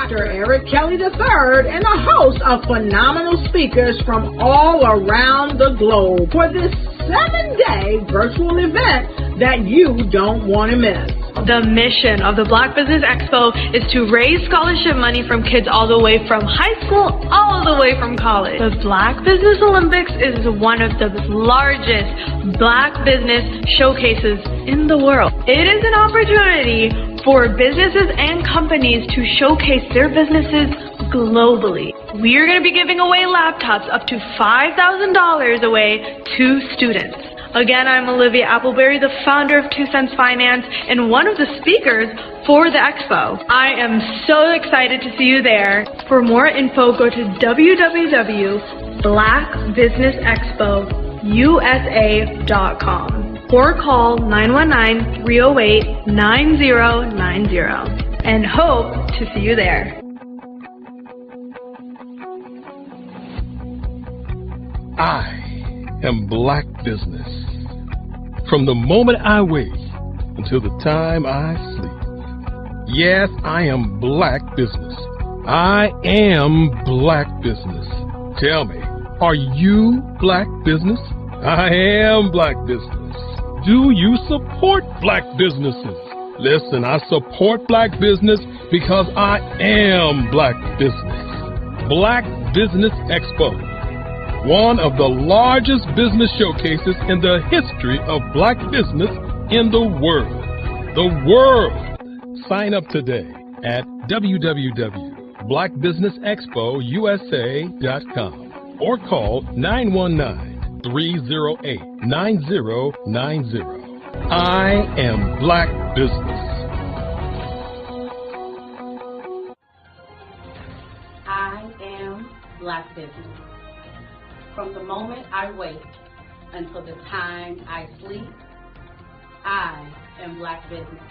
Dr. Eric Kelly III and a host of phenomenal speakers from all around the globe for this 7-day virtual event that you don't want to miss. The mission of the Black Business Expo is to raise scholarship money from kids all the way from high school all the way from college. The Black Business Olympics is one of the largest Black business showcases in the world. It is an opportunity for businesses and companies to showcase their businesses globally. We are going to be giving away laptops up to $5,000 away to students. Again, I'm Olivia Appleberry, the founder of 2 Cents Finance and one of the speakers for the expo. I am so excited to see you there. For more info, go to www.blackbusinessexpousa.com or call 919-308-9090 and hope to see you there. I am Black Business. From the moment I wake until the time I sleep. Yes, I am Black Business. I am Black Business. Tell me, are you Black Business? I am Black Business. Do you support Black businesses? Listen, I support Black business because I am Black Business. Black Business Expo, one of the largest business showcases in the history of Black business in the world. The world! Sign up today at www.blackbusinessexpousa.com or call 919-308-9090. I am Black Business. I am Black Business. From the moment I wake until the time I sleep, I am Black Business.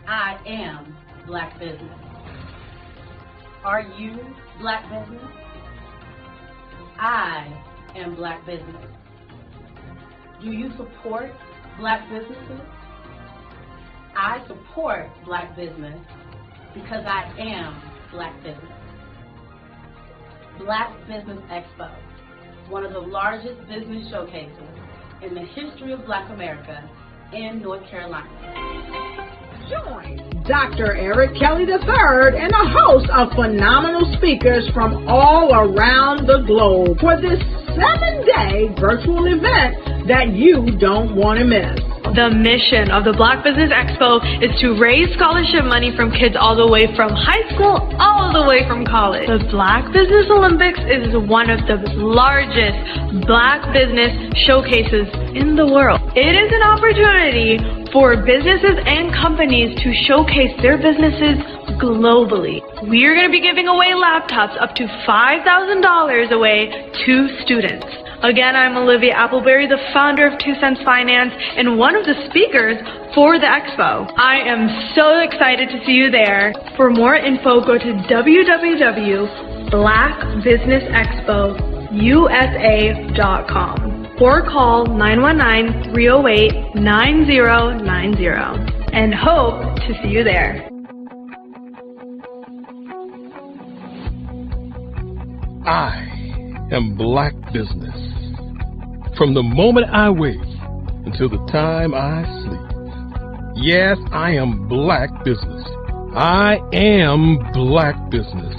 I am Black Business. Are you Black Business? I am Black Business. Do you support Black businesses? I support Black business because I am Black Business. Black Business Expo, one of the largest business showcases in the history of Black America in North Carolina. Join Dr. Eric Kelly III and a host of phenomenal speakers from all around the globe for this 7-day virtual event that you don't want to miss. The mission of the Black Business Expo is to raise scholarship money from kids all the way from high school all the way from college. The Black Business Olympics is one of the largest Black business showcases in the world. It is an opportunity for businesses and companies to showcase their businesses globally. We are going to be giving away laptops up to $5,000 away to students. Again, I'm Olivia Appleberry, the founder of 2 Cents Finance and one of the speakers for the expo. I am so excited to see you there. For more info, go to www.blackbusinessexpousa.com or call 919-308-9090 and hope to see you there. I am Black Business. From the moment I wake until the time I sleep. Yes, I am Black Business. I am Black Business.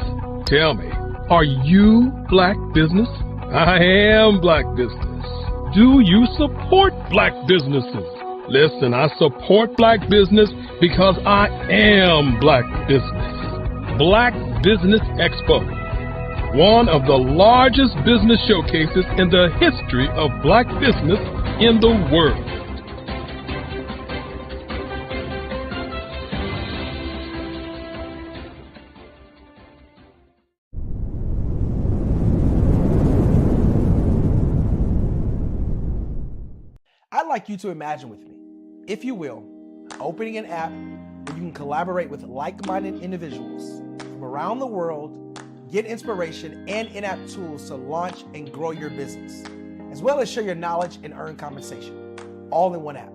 Tell me, are you Black Business? I am Black Business. Do you support Black businesses? Listen, I support Black business because I am Black Business. Black Business Expo, one of the largest business showcases in the history of Black business in the world. I'd like you to imagine with me, if you will, opening an app where you can collaborate with like-minded individuals from around the world, get inspiration and in-app tools to launch and grow your business, as well as share your knowledge and earn compensation, all in one app.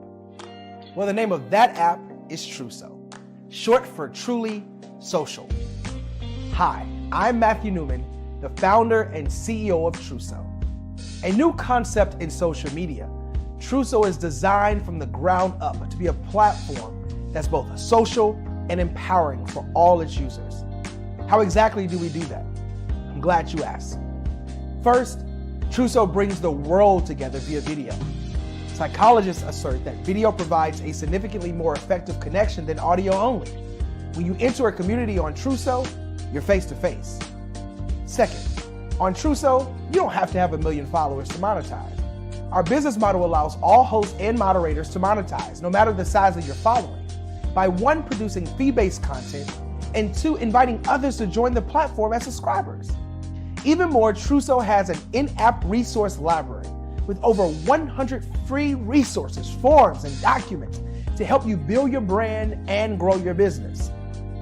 Well, the name of that app is Truso. short for truly social. Hi, I'm Matthew Newman, the founder and CEO of Truso. A new concept in social media, Truso is designed from the ground up to be a platform that's both social and empowering for all its users. How exactly do we do that? I'm glad you asked. First, Truso brings the world together via video. Psychologists assert that video provides a significantly more effective connection than audio only. When you enter a community on Truso, you're face to face. Second, on Truso, you don't have to have 1 million followers to monetize. Our business model allows all hosts and moderators to monetize, no matter the size of your following, by 1, producing fee-based content, and 2, inviting others to join the platform as subscribers. Even more, Truso has an in-app resource library with over 100 free resources, forms, and documents to help you build your brand and grow your business.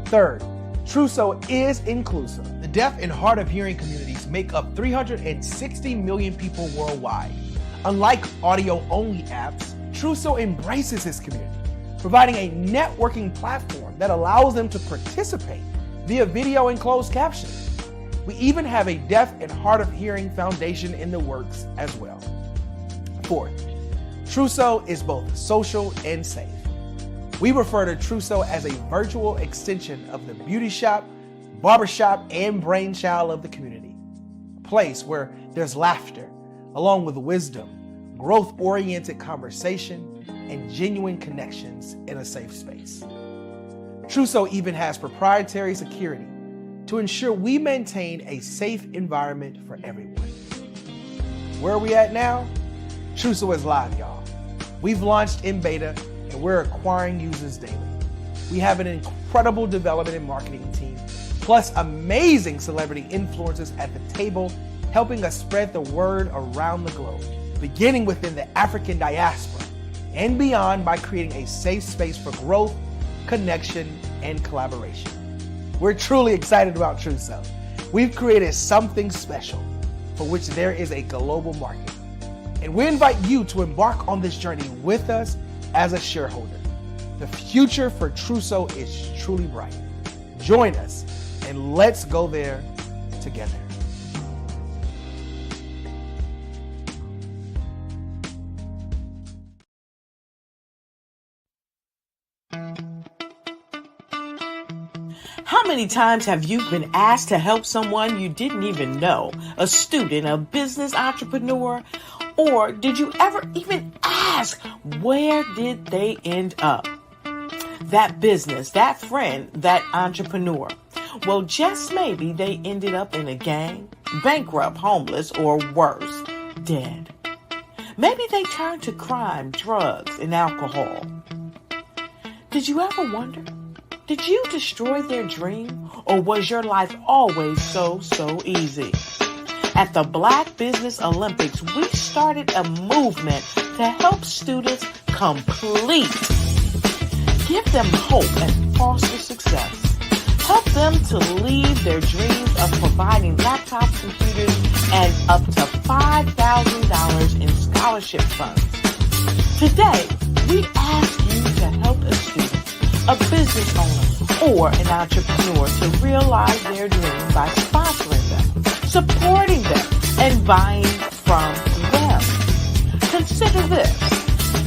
Third, Truso is inclusive. The deaf and hard of hearing communities make up 360 million people worldwide. Unlike audio-only apps, Truso embraces this community, providing a networking platform that allows them to participate via video and closed captioning. We even have a deaf and hard of hearing foundation in the works as well. Fourth, Truso is both social and safe. We refer to Truso as a virtual extension of the beauty shop, barbershop, and brainchild of the community. A place where there's laughter, along with wisdom, growth-oriented conversation, and genuine connections in a safe space. Truso even has proprietary security to ensure we maintain a safe environment for everyone. Where are we at now? Truso is live, y'all. We've launched in beta and we're acquiring users daily. We have an incredible development and marketing team, plus amazing celebrity influencers at the table, helping us spread the word around the globe, beginning within the African diaspora and beyond by creating a safe space for growth, connection, and collaboration. We're truly excited about Truso. We've created something special for which there is a global market. And we invite you to embark on this journey with us as a shareholder. The future for Truso is truly bright. Join us and let's go there together. How many times have you been asked to help someone you didn't even know, a student, a business entrepreneur, or did you ever even ask, where did they end up? That business, that friend, that entrepreneur. Well, just maybe they ended up in a gang, bankrupt, homeless, or worse, dead. Maybe they turned to crime, drugs, and alcohol. Did you ever wonder? Did you destroy their dream, or was your life always so easy? At the Black Business Olympics, we started a movement to help students complete. Give them hope and foster success. Help them to leave their dreams of providing laptops, computers, and up to $5,000 in scholarship funds. Today, we ask you to help a student, a business owner, or an entrepreneur to realize their dream by sponsoring them, supporting them, and buying from them. Consider this.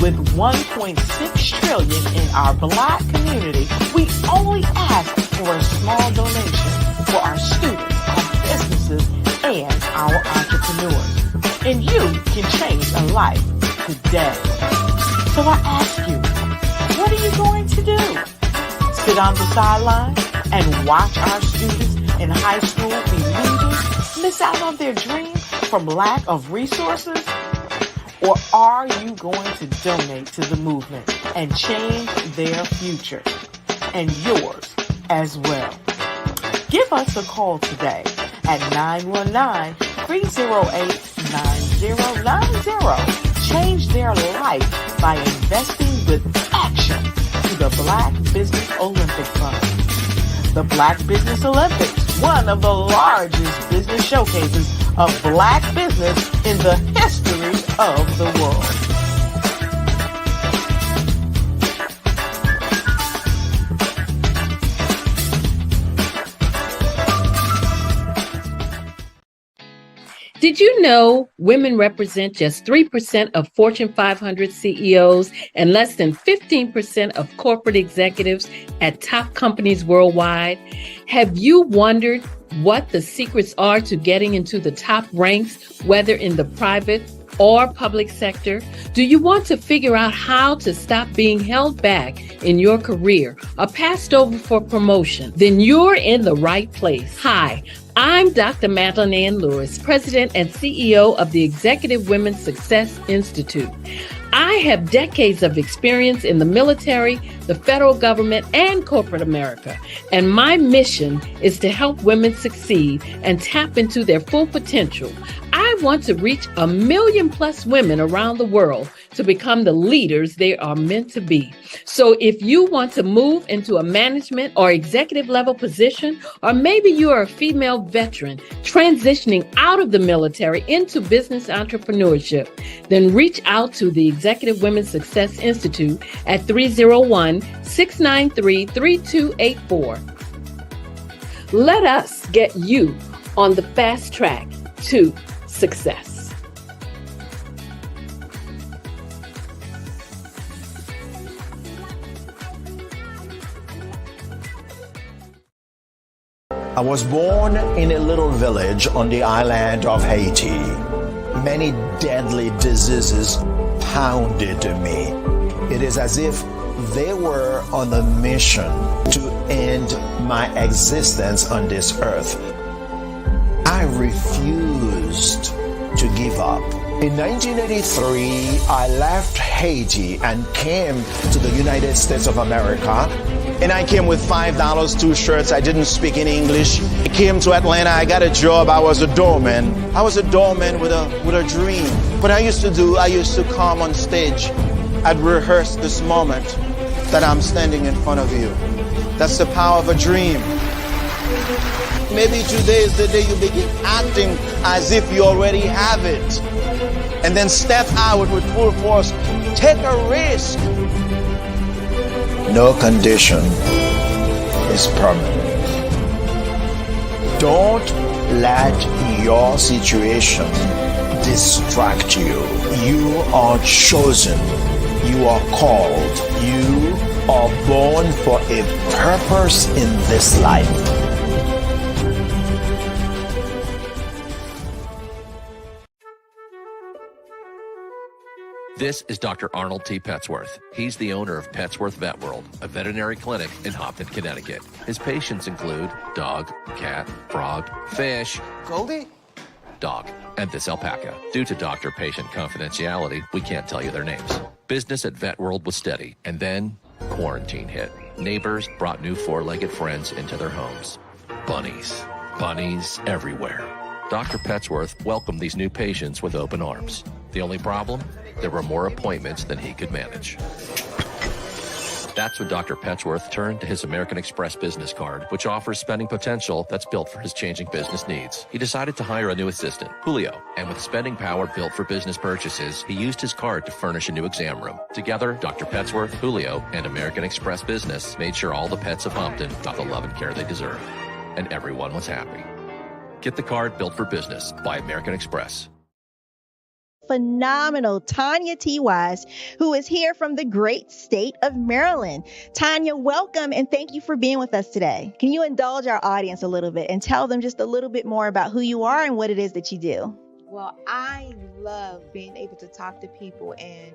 With $1.6 trillion in our Black community, we only ask for a small donation for our students, our businesses, and our entrepreneurs. And you can change a life today. So I ask you, what are you going to do? Sit on the sideline and watch our students in high school be leaders, miss out on their dream from lack of resources? Or are you going to donate to the movement and change their future and yours as well? Give us a call today at 919-308-9090. Change their life by investing with action to the Black Business Olympic Fund. The Black Business Olympics, one of the largest business showcases of Black business in the history of the world. Did you know women represent just 3% of Fortune 500 CEOs and less than 15% of corporate executives at top companies worldwide? Have you wondered what the secrets are to getting into the top ranks, whether in the private or public sector? Do you want to figure out how to stop being held back in your career or passed over for promotion? Then you're in the right place. Hi, I'm Dr. Madeline Ann Lewis, President and CEO of the Executive Women's Success Institute. I have decades of experience in the military, the federal government, and corporate America, and my mission is to help women succeed and tap into their full potential. I want to reach 1 million plus women around the world to become the leaders they are meant to be. So if you want to move into a management or executive level position, or maybe you are a female veteran transitioning out of the military into business entrepreneurship, then reach out to the Executive Women's Success Institute at 301-693-3284. Let us get you on the fast track to success. I was born in a little village on the island of Haiti. Many deadly diseases pounded me. It is as if they were on a mission to end my existence on this earth. I refused to give up. In 1983, I left Haiti and came to the United States of America. And I came with $5, 2 shirts. I didn't speak any English. I came to Atlanta. I got a job. I was a doorman. I was a doorman with a dream. What I used to come on stage. I'd rehearse this moment that I'm standing in front of you. That's the power of a dream. Maybe today is the day you begin acting as if you already have it. And then step out with full force. Take a risk. No condition is permanent. Don't let your situation distract you. You are chosen. You are called. You are born for a purpose in this life. This is Dr. Arnold T. Petsworth. He's the owner of Petsworth Vet World, a veterinary clinic in Hopton, Connecticut. His patients include dog, cat, frog, fish, Goldie? dog, and this alpaca. Due to doctor-patient confidentiality, we can't tell you their names. Business at Vet World was steady, and then quarantine hit. Neighbors brought new four-legged friends into their homes. Bunnies. Bunnies everywhere. Dr. Petsworth welcomed these new patients with open arms. The only problem? There were more appointments than he could manage. That's when Dr. Petsworth turned to his American Express business card, which offers spending potential that's built for his changing business needs. He decided to hire a new assistant, Julio, and with spending power built for business purchases, he used his card to furnish a new exam room. Together, Dr. Petsworth, Julio, and American Express Business made sure all the pets of Hopton got the love and care they deserve. And everyone was happy. Get the card built for business by American Express. Phenomenal Tanya T. Wise, who is here from the great state of Maryland. Tanya, welcome and thank you for being with us today. Can you indulge our audience a little bit and tell them just a little bit more about who you are and what it is that you do? Well, I love being able to talk to people and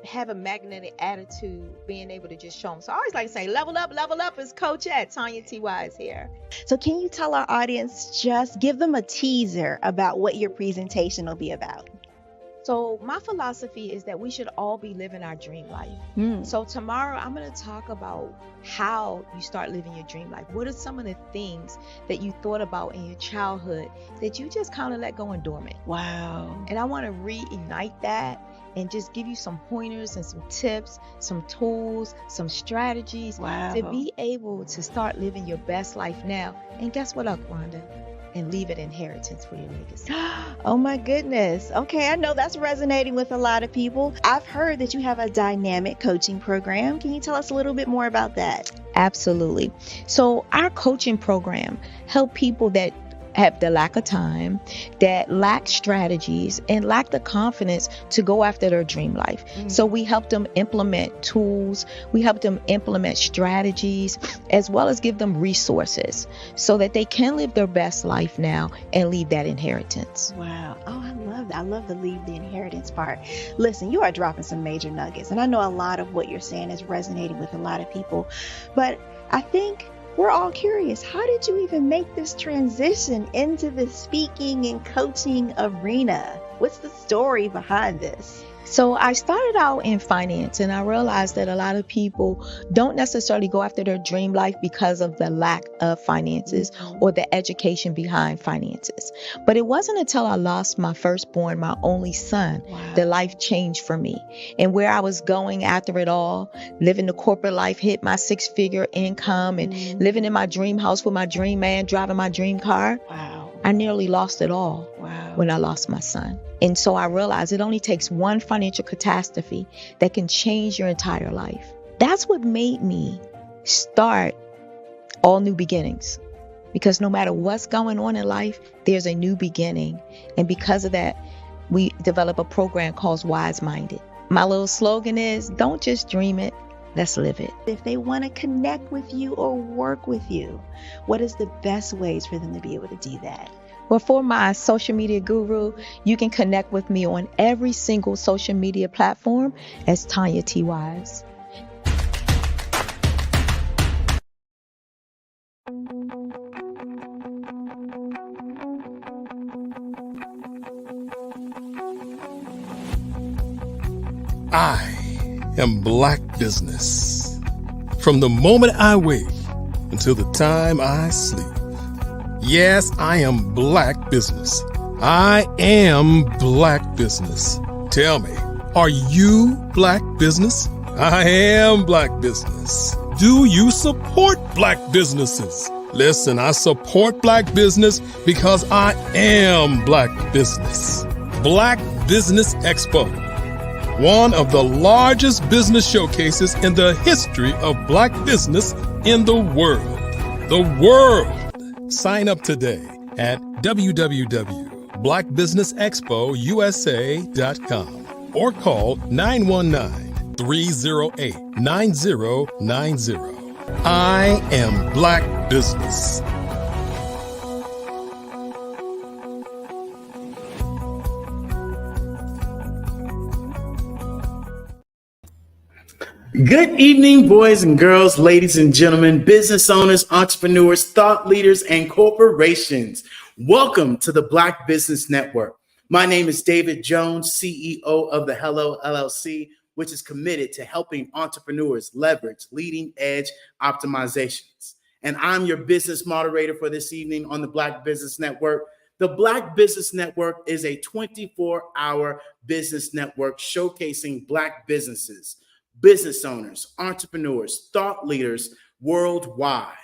have a magnetic attitude, being able to just show them. So I always like to say, level up is Coach at Tanya T. Wise here. So can you tell our audience, just give them a teaser about what your presentation will be about? So my philosophy is that we should all be living our dream life. So tomorrow I'm going to talk about how you start living your dream life. What are some of the things that you thought about in your childhood that you just kind of let go and dormant? Wow. And I want to reignite that and just give you some pointers and some tips, some tools, some strategies to be able to start living your best life now. And guess what, Rhonda? And leave an inheritance for your legacy. Oh my goodness. Okay, I know that's resonating with a lot of people. I've heard that you have a dynamic coaching program. Can you tell us a little bit more about that? Absolutely. So our coaching program help people that have the lack of time, that lack strategies, and lack the confidence to go after their dream life. So we help them implement tools, we help them implement strategies, as well as give them resources so that they can live their best life now and leave that inheritance. Wow. Oh, I love that. I love the leave the inheritance part. Listen, you are dropping some major nuggets, and I know a lot of what you're saying is resonating with a lot of people, but I think we're all curious. How did you even make this transition into the speaking and coaching arena? What's the story behind this? So I started out in finance, and I realized that a lot of people don't necessarily go after their dream life because of the lack of finances or the education behind finances. But it wasn't until I lost my firstborn, my only son, that life changed for me. And where I was going after it all, living the corporate life, hit my 6-figure income, and living in my dream house with my dream man, driving my dream car. I nearly lost it all when I lost my son. And so I realized it only takes one financial catastrophe that can change your entire life. That's what made me start All New Beginnings. Because no matter what's going on in life, there's a new beginning. And because of that, we develop a program called Wise Minded. My little slogan is, don't just dream it, let's live it. If they want to connect with you or work with you, what is the best ways for them to be able to do that? Well, for my social media guru, you can connect with me on every single social media platform as Tanya T. Wise. I am Black Business. From the moment I wake until the time I sleep. Yes, I am Black Business. I am Black Business. Tell me, are you Black Business? I am Black Business. Do you support Black businesses? Listen, I support Black business because I am Black Business. Black Business Expo, one of the largest business showcases in the history of Black business in the world. The world. Sign up today at www.blackbusinessexpousa.com or call 919-308-9090. I am Black Business. Good evening, boys and girls, ladies and gentlemen, business owners, entrepreneurs, thought leaders, and corporations. Welcome to the Black Business Network. My name is David Jones, CEO of the Hello LLC, which is committed to helping entrepreneurs leverage leading edge optimizations. And I'm your business moderator for this evening on the Black Business Network. The Black Business Network is a 24-hour business network showcasing Black businesses, business owners, entrepreneurs, thought leaders worldwide.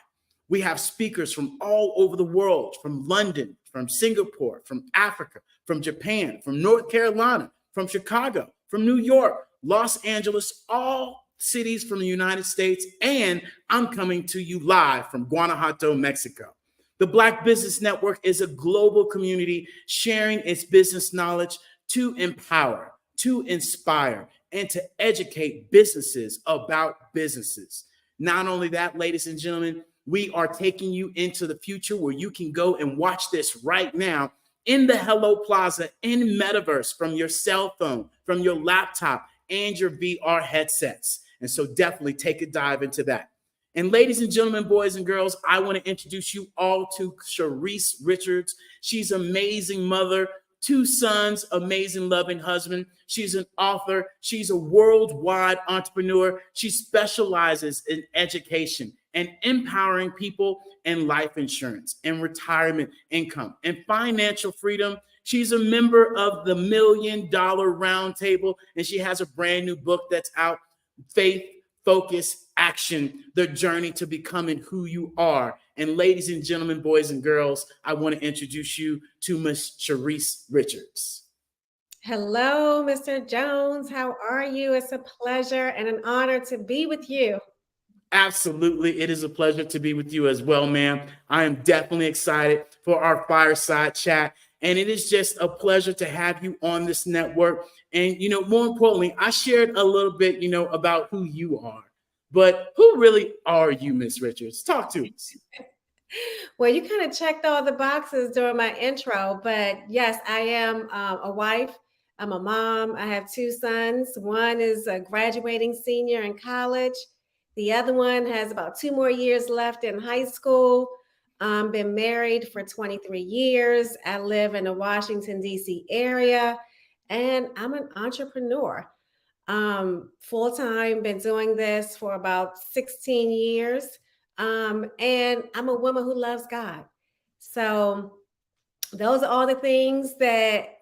We have speakers from all over the world, from London, from Singapore, from Africa, from Japan, from North Carolina, from Chicago, from New York, Los Angeles, all cities from the United States, and I'm coming to you live from Guanajuato, Mexico. The Black Business Network is a global community sharing its business knowledge to empower, to inspire, and to educate businesses about businesses. Not only that, ladies and gentlemen, we are taking you into the future where you can go and watch this right now in the Hello Plaza in Metaverse from your cell phone, from your laptop, and your VR headsets. And so definitely take a dive into that. And ladies and gentlemen, boys and girls, I want to introduce you all to Sharice Richards. She's an amazing mother, 2 sons, amazing, loving husband. She's an author. She's a worldwide entrepreneur. She specializes in education and empowering people in life insurance and retirement income and financial freedom. She's a member of the $1 Million Roundtable, and she has a brand new book that's out, Faith, Focus, Action, The Journey to Becoming Who You Are. And ladies and gentlemen, boys and girls, I want to introduce you to Miss Sharice Richards. Hello, Mr. Jones. How are you? It's a pleasure and an honor to be with you. Absolutely. It is a pleasure to be with you as well, ma'am. I am definitely excited for our fireside chat. And it is just a pleasure to have you on this network. And, more importantly, I shared a little bit, about who you are. But who really are you, Miss Richards? Talk to us. Well, you kind of checked all the boxes during my intro, but yes, I am a wife. I'm a mom. I have 2 sons. One is a graduating senior in college. The other one has about 2 more years left in high school. Been married for 23 years. I live in the Washington, D.C. area, and I'm an entrepreneur. Full-time, been doing this for about 16 years. And I'm a woman who loves God. So those are all the things that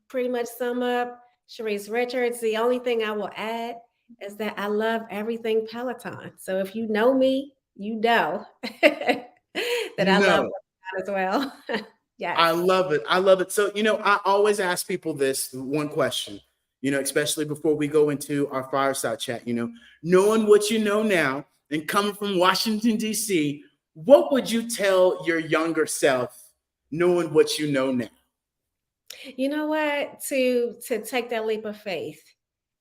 pretty much sum up Sharice Richards. The only thing I will add is that I love everything Peloton. So if you know me, you know that I love Peloton as well. Yes. I love it. I love it. So, I always ask people this one question, especially before we go into our fireside chat, knowing what you know now and coming from Washington, D.C., what would you tell your younger self knowing what you know now? You know what? To take that leap of faith.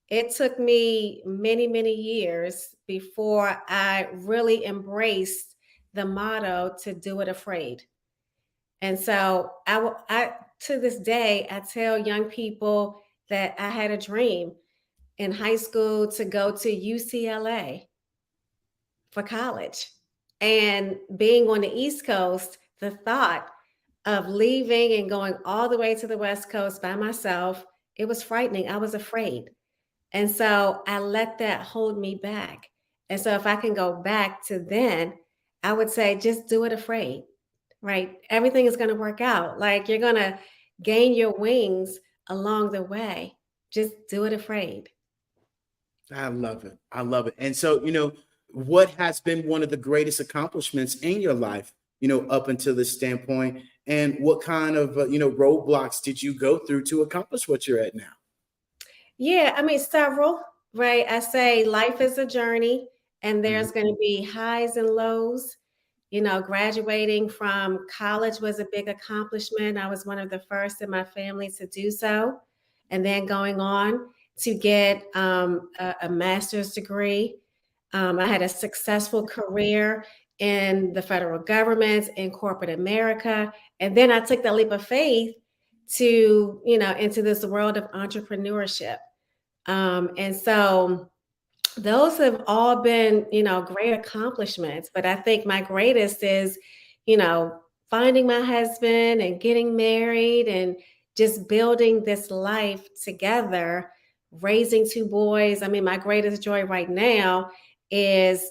It took me many, many years before I really embraced the motto to do it afraid. And so I to this day, I tell young people that I had a dream in high school to go to UCLA for college. And being on the East Coast, the thought of leaving and going all the way to the West Coast by myself, it was frightening. I was afraid. And so I let that hold me back. And so if I can go back to then, I would say just do it afraid, right? Everything is going to work out. Like you're going to gain your wings along the way. Just do it afraid. I love it. I love it. And so, what has been one of the greatest accomplishments in your life, up until this standpoint? And what kind of, roadblocks did you go through to accomplish what you're at now? Yeah, I mean, several, right? I say life is a journey and there's going to be highs and lows. Graduating from college was a big accomplishment. I was one of the first in my family to do so. And then going on to get a master's degree. I had a successful career in the federal government, in corporate America. And then I took that leap of faith to, into this world of entrepreneurship. And so those have all been, great accomplishments. But I think my greatest is, finding my husband and getting married and just building this life together, raising 2 boys. I mean, my greatest joy right now is,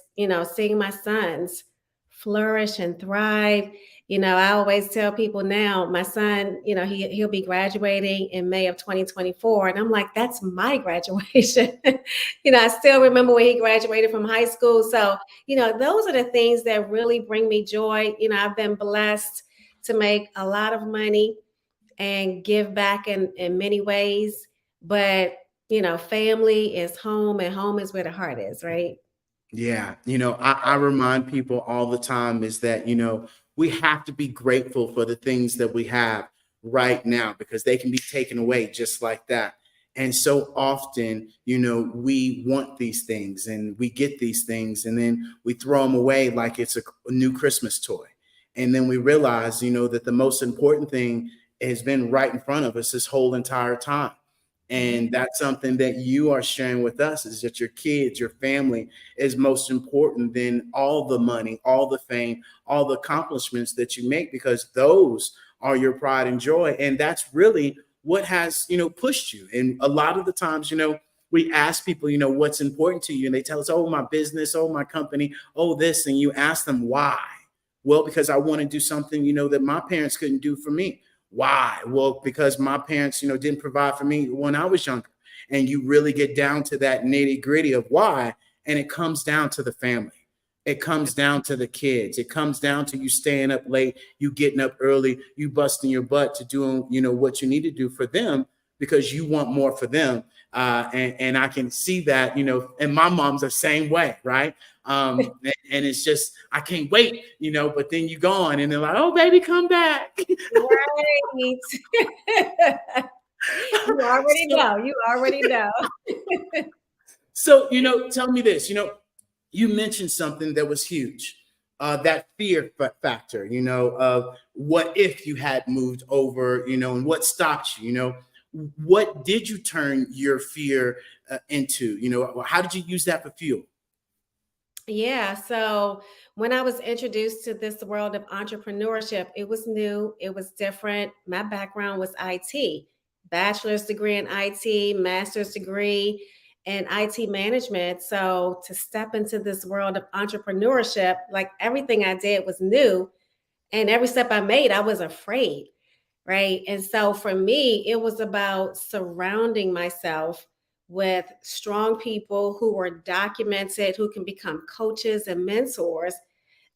seeing my sons flourish and thrive. I always tell people now, my son, he'll be graduating in May of 2024. And I'm like, that's my graduation. I still remember when he graduated from high school. So, those are the things that really bring me joy. I've been blessed to make a lot of money and give back in many ways. But, family is home and home is where the heart is, right? Yeah. I remind people all the time is that, we have to be grateful for the things that we have right now because they can be taken away just like that. And so often, we want these things and we get these things and then we throw them away like it's a new Christmas toy. And then we realize, that the most important thing has been right in front of us this whole entire time. And that's something that you are sharing with us is that your kids, your family is most important than all the money, all the fame, all the accomplishments that you make, because those are your pride and joy. And that's really what has, pushed you. And a lot of the times, we ask people, what's important to you? And they tell us, oh, my business, oh, my company, oh, this. And you ask them why? Well, because I want to do something, that my parents couldn't do for me. Why? Well, because my parents, didn't provide for me when I was younger. And you really get down to that nitty gritty of why. And it comes down to the family. It comes down to the kids. It comes down to you staying up late, you getting up early, you busting your butt to doing, what you need to do for them because you want more for them. And I can see that, and my mom's the same way, right? And it's just, I can't wait, but then you're gone and they're like, oh, baby, come back. Right. You already know. You already know. So, tell me this, you mentioned something that was huge, that fear factor, of what if you had moved over, and what stopped you, what did you turn your fear into, how did you use that for fuel? Yeah. So when I was introduced to this world of entrepreneurship, it was new, it was different. My background was IT, bachelor's degree in IT, master's degree in IT management. So to step into this world of entrepreneurship, like everything I did was new. And every step I made, I was afraid. Right. And so for me, it was about surrounding myself with strong people who were documented, who can become coaches and mentors,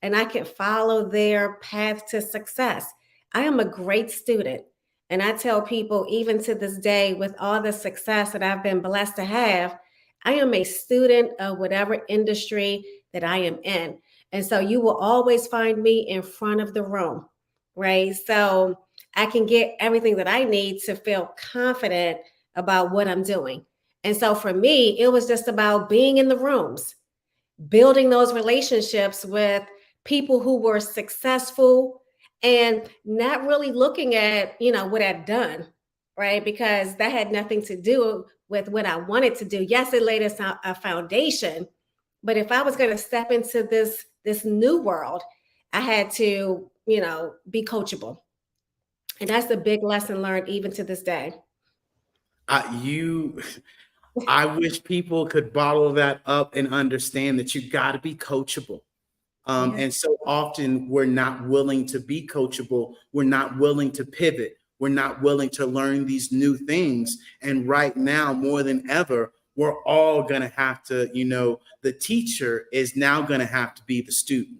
and I can follow their path to success. I am a great student. And I tell people, even to this day, with all the success that I've been blessed to have, I am a student of whatever industry that I am in. And so you will always find me in front of the room, right? So I can get everything that I need to feel confident about what I'm doing. And so for me, it was just about being in the rooms, building those relationships with people who were successful and not really looking at, what I've done, right? Because that had nothing to do with what I wanted to do. Yes, it laid us a foundation, but if I was going to step into this new world, I had to, be coachable. And that's a big lesson learned even to this day. I wish people could bottle that up and understand that you got to be coachable. And so often we're not willing to be coachable. We're not willing to pivot. We're not willing to learn these new things. And right now, more than ever, we're all going to have to, the teacher is now going to have to be the student.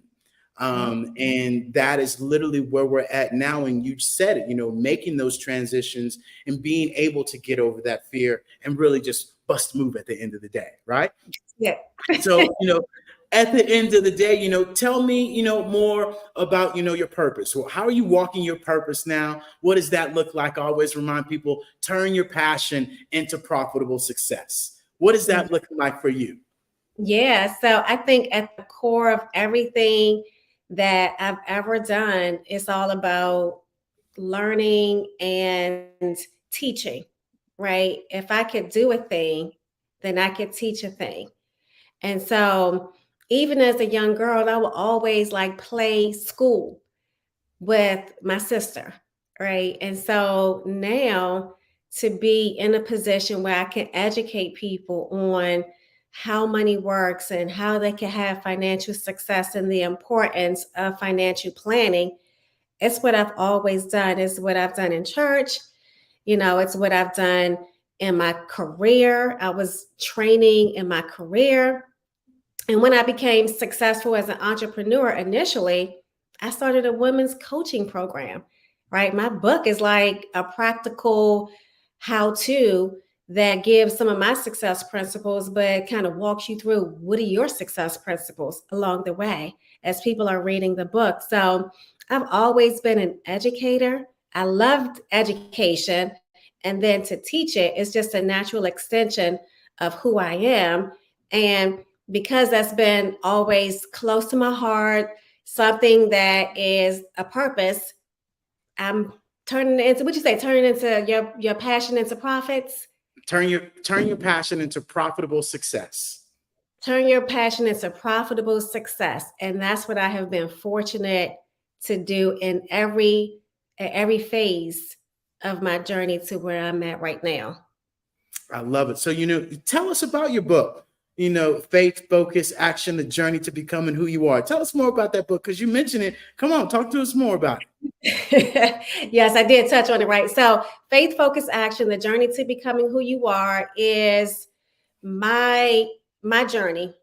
And that is literally where we're at now. And you said it, making those transitions and being able to get over that fear and really just bust move at the end of the day. Right. Yeah. So, at the end of the day, tell me, more about, your purpose. Well, how are you walking your purpose now? What does that look like? I always remind people, turn your passion into profitable success. What does that look like for you? Yeah. So I think at the core of everything that I've ever done, it's all about learning and teaching, right? If I could do a thing, then I could teach a thing. And so even as a young girl, I would always play school with my sister, right? And so now to be in a position where I can educate people on how money works and how they can have financial success and the importance of financial planning, it's what I've always done. It's what I've done in church. It's what I've done in my career. I was training in my career. And when I became successful as an entrepreneur initially, I started a women's coaching program, right? My book is like a practical how-to that gives some of my success principles, but kind of walks you through what are your success principles along the way as people are reading the book. So I've always been an educator. I loved education. And then to teach it is just a natural extension of who I am. And because that's been always close to my heart, something that is a purpose, I'm turning into, what'd you say, turning into your passion into profits? Turn your passion into profitable success. Turn your passion into profitable success. And that's what I have been fortunate to do in every phase of my journey to where I'm at right now. I love it. So, tell us about your book, Faith, Focus, Action, the Journey to Becoming Who You Are. Tell us more about that book because you mentioned it. Come on, talk to us more about it. Yes, I did touch on it, right? So Faith, Focus, Action, the Journey to Becoming Who You Are is my journey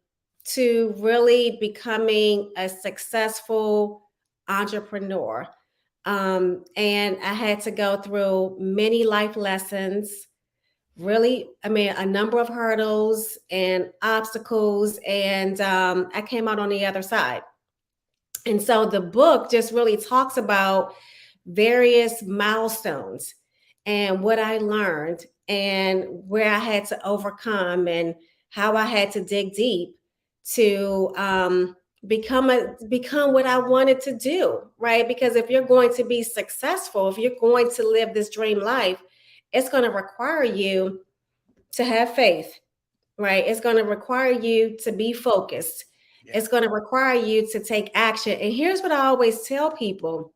to really becoming a successful entrepreneur. And I had to go through many life lessons, really, a number of hurdles and obstacles, and I came out on the other side. And so the book just really talks about various milestones and what I learned and where I had to overcome and how I had to dig deep to become what I wanted to do, right? Because if you're going to be successful, if you're going to live this dream life, it's going to require you to have faith, right? It's going to require you to be focused. It's going to require you to take action. And here's what I always tell people,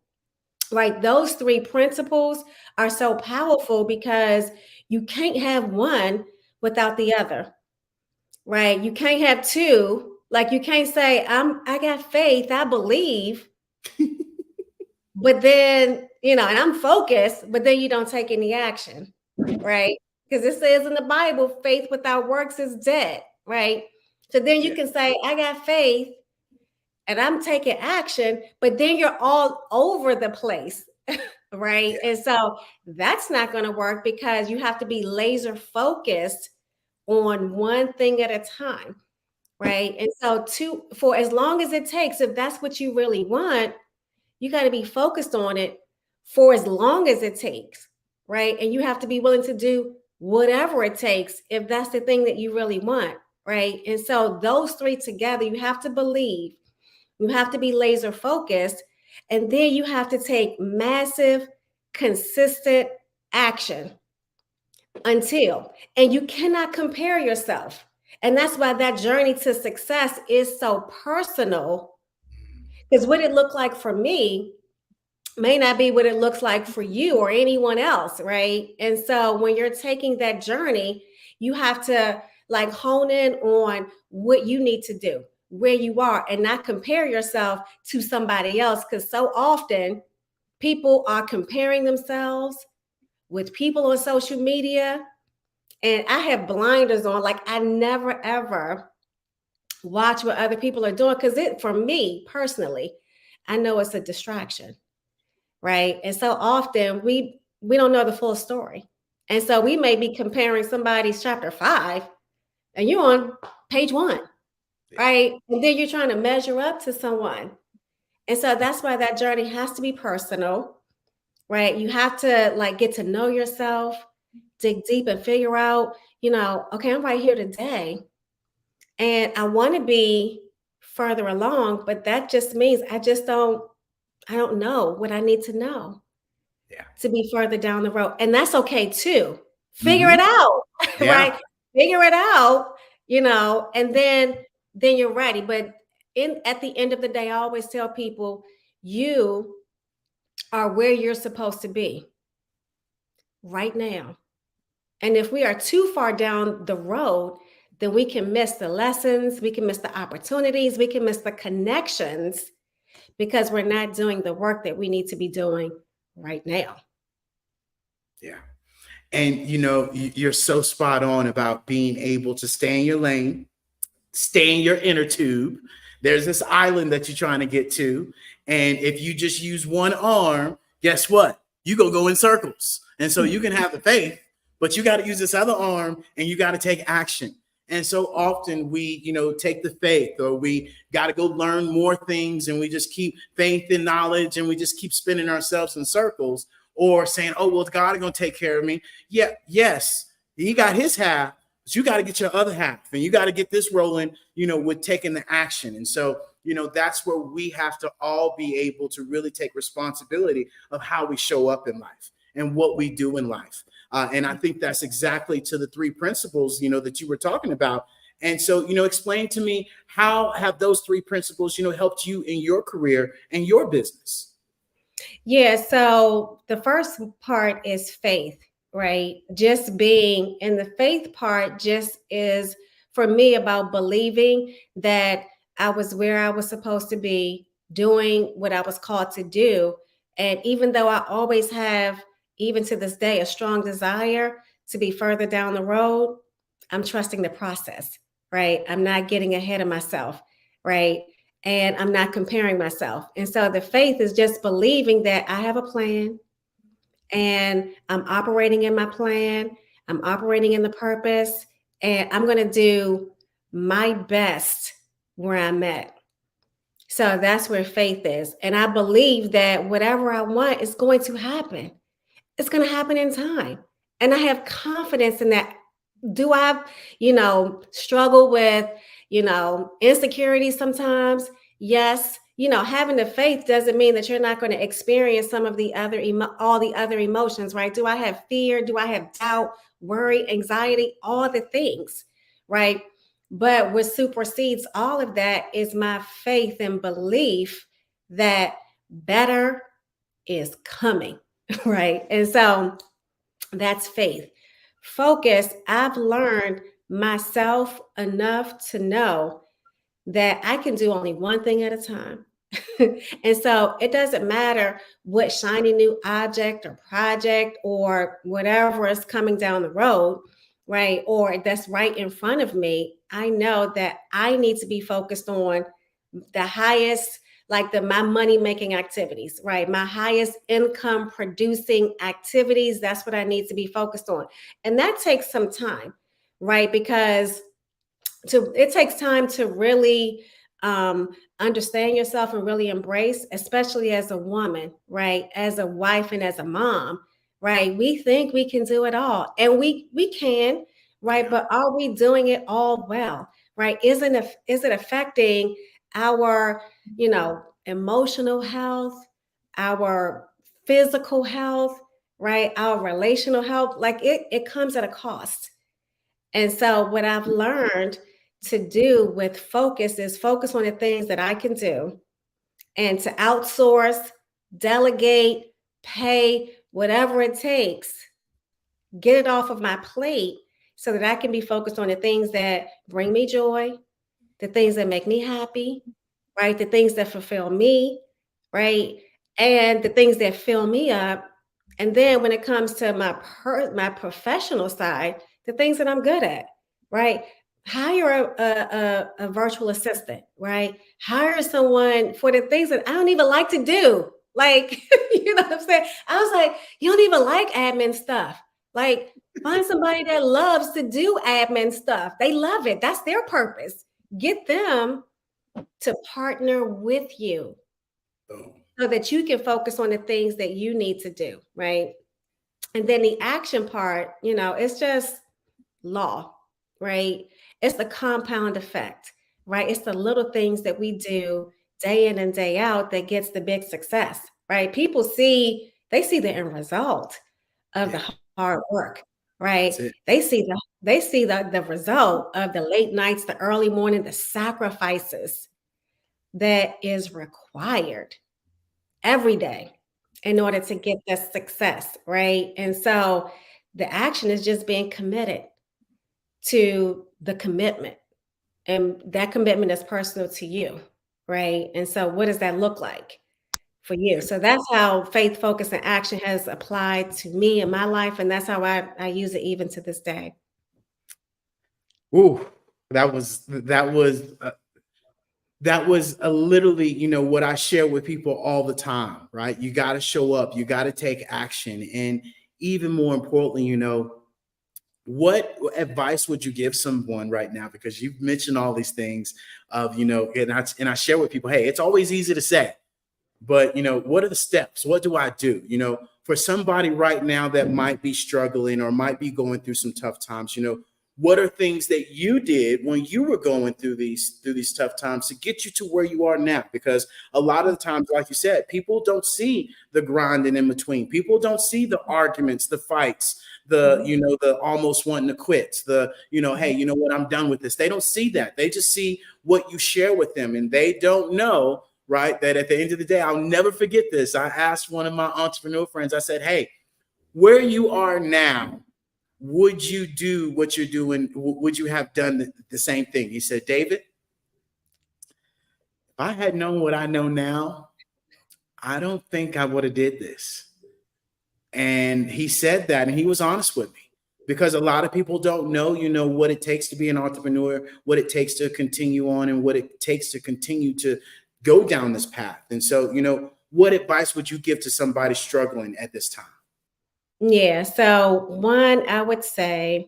right? Those three principles are so powerful because you can't have one without the other, right? You can't have two. Like you can't say, I got faith, I believe, but then, and I'm focused, but then you don't take any action, right? Because it says in the Bible, faith without works is dead, right? So then you can say, I got faith and I'm taking action, but then you're all over the place, right? And so that's not going to work because you have to be laser focused on one thing at a time, right? And so for as long as it takes, if that's what you really want, you got to be focused on it for as long as it takes, right? And you have to be willing to do whatever it takes if that's the thing that you really want, right? And so those three together, you have to believe, you have to be laser focused, and then you have to take massive, consistent action and you cannot compare yourself. And that's why that journey to success is so personal, because what it looked like for me may not be what it looks like for you or anyone else, right? And so when you're taking that journey, you have to like hone in on what you need to do, where you are, and not compare yourself to somebody else. Because so often people are comparing themselves with people on social media. And I have blinders on, like I never ever watch what other people are doing, because for me personally, I know it's a distraction, right? And so often we don't know the full story. And so we may be comparing somebody's chapter 5 and you're on page 1, right? And then you're trying to measure up to someone. And so that's why that journey has to be personal, right? You have to like get to know yourself, dig deep and figure out, okay, I'm right here today and I want to be further along, but that just means I don't know what I need to know to be further down the road. And that's okay too. Figure it out, right? Figure it out, and then you're ready. But at the end of the day, I always tell people, you are where you're supposed to be right now. And if we are too far down the road, then we can miss the lessons, we can miss the opportunities, we can miss the connections because we're not doing the work that we need to be doing right now. Yeah. And, you're so spot on about being able to stay in your lane, stay in your inner tube. There's this island that you're trying to get to. And if you just use one arm, guess what? You're going to go in circles. And so you can have the faith, but you got to use this other arm and you got to take action. And so often we, take the faith, or we got to go learn more things, and we just keep faith and knowledge, and we just keep spinning ourselves in circles, or saying, oh, well, God is going to take care of me. Yeah, yes, he got his half, but you got to get your other half, and you got to get this rolling, with taking the action. And so, that's where we have to all be able to really take responsibility of how we show up in life and what we do in life. And I think that's exactly to the three principles, that you were talking about. And so, explain to me, how have those three principles, helped you in your career and your business? Yeah. So the first part is faith, right? Just being in the faith part just is for me about believing that I was where I was supposed to be, doing what I was called to do. And even though I always have, even to this day, a strong desire to be further down the road, I'm trusting the process, right? I'm not getting ahead of myself, right? And I'm not comparing myself. And so the faith is just believing that I have a plan and I'm operating in my plan. I'm operating in the purpose, and I'm going to do my best where I'm at. So that's where faith is. And I believe that whatever I want is going to happen. It's going to happen in time. And I have confidence in that. Do I, struggle with, insecurity sometimes? Yes. Having the faith doesn't mean that you're not going to experience some of the other, all the other emotions, right? Do I have fear? Do I have doubt, worry, anxiety, all the things, right? But what supersedes all of that is my faith and belief that better is coming, right? And so that's faith. Focus, I've learned myself enough to know that I can do only one thing at a time. And so it doesn't matter what shiny new object or project or whatever is coming down the road, right? Or that's right in front of me. I know that I need to be focused on the highest, like my money making activities, right? My highest income producing activities. That's what I need to be focused on. And that takes some time, right? Because it takes time to really understand yourself and really embrace, especially as a woman, right? As a wife and as a mom, right? We think we can do it all, and we can, right? But are we doing it all well, right? Is it affecting our, emotional health, our physical health, right? Our relational health? Like it comes at a cost. And so what I've learned to do with focus is focus on the things that I can do, and to outsource, delegate, pay, whatever it takes, get it off of my plate so that I can be focused on the things that bring me joy, the things that make me happy, right? The things that fulfill me, right? And the things that fill me up. And then when it comes to my professional side, the things that I'm good at, right? Hire a virtual assistant, right? Hire someone for the things that I don't even like to do. Like, you know what I'm saying? I was like, you don't even like admin stuff. Like, find somebody that loves to do admin stuff. They love it. That's their purpose. Get them to partner with you so that you can focus on the things that you need to do, right? And then the action part, it's just law, right? It's the compound effect, right? It's the little things that we do day in and day out that gets the big success, right? People see the end result of the hard work, right? They see the result of the late nights, the early morning, the sacrifices that is required every day in order to get that success, right? And so the action is just being committed to the commitment. And that commitment is personal to you, right? And so what does that look like for you? So that's how faith, focus, and action has applied to me in my life. And that's how I use it even to this day. Ooh, that was literally, what I share with people all the time, right? You got to show up, you got to take action. And even more importantly, what advice would you give someone right now? Because you've mentioned all these things of, and I share with people, hey, it's always easy to say, but, what are the steps? What do I do? For somebody right now that might be struggling or might be going through some tough times, what are things that you did when you were going through these tough times to get you to where you are now? Because a lot of the times, like you said, people don't see the grinding in between. People don't see the arguments, the fights, the almost wanting to quit, hey, you know what, I'm done with this. They don't see that. They just see what you share with them, and they don't know, right, that at the end of the day, I'll never forget this. I asked one of my entrepreneur friends, I said, hey, where you are now, would you do what you're doing? Would you have done the same thing? He said, David, if I had known what I know now, I don't think I would have did this. And he said that, and he was honest with me, because a lot of people don't know, what it takes to be an entrepreneur, what it takes to continue on, and what it takes to continue to go down this path. And so, what advice would you give to somebody struggling at this time? Yeah. So one, I would say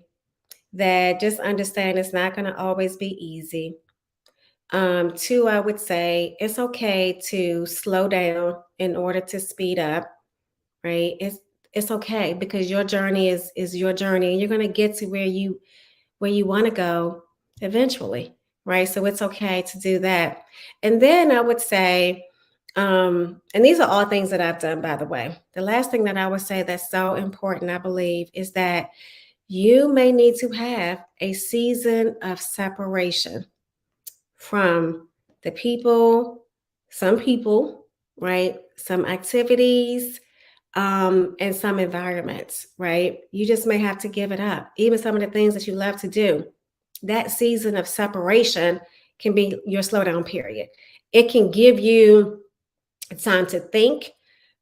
that just understand it's not going to always be easy. Two, I would say it's okay to slow down in order to speed up, right? It's okay because your journey is your journey and you're going to get to where you want to go eventually, right? So it's okay to do that. And then I would say, and these are all things that I've done, by the way. The last thing that I would say that's so important, I believe, is that you may need to have a season of separation from the people, some people, right? Some activities, and some environments, right? You just may have to give it up. Even some of the things that you love to do. That season of separation can be your slowdown period. It can give you time to think,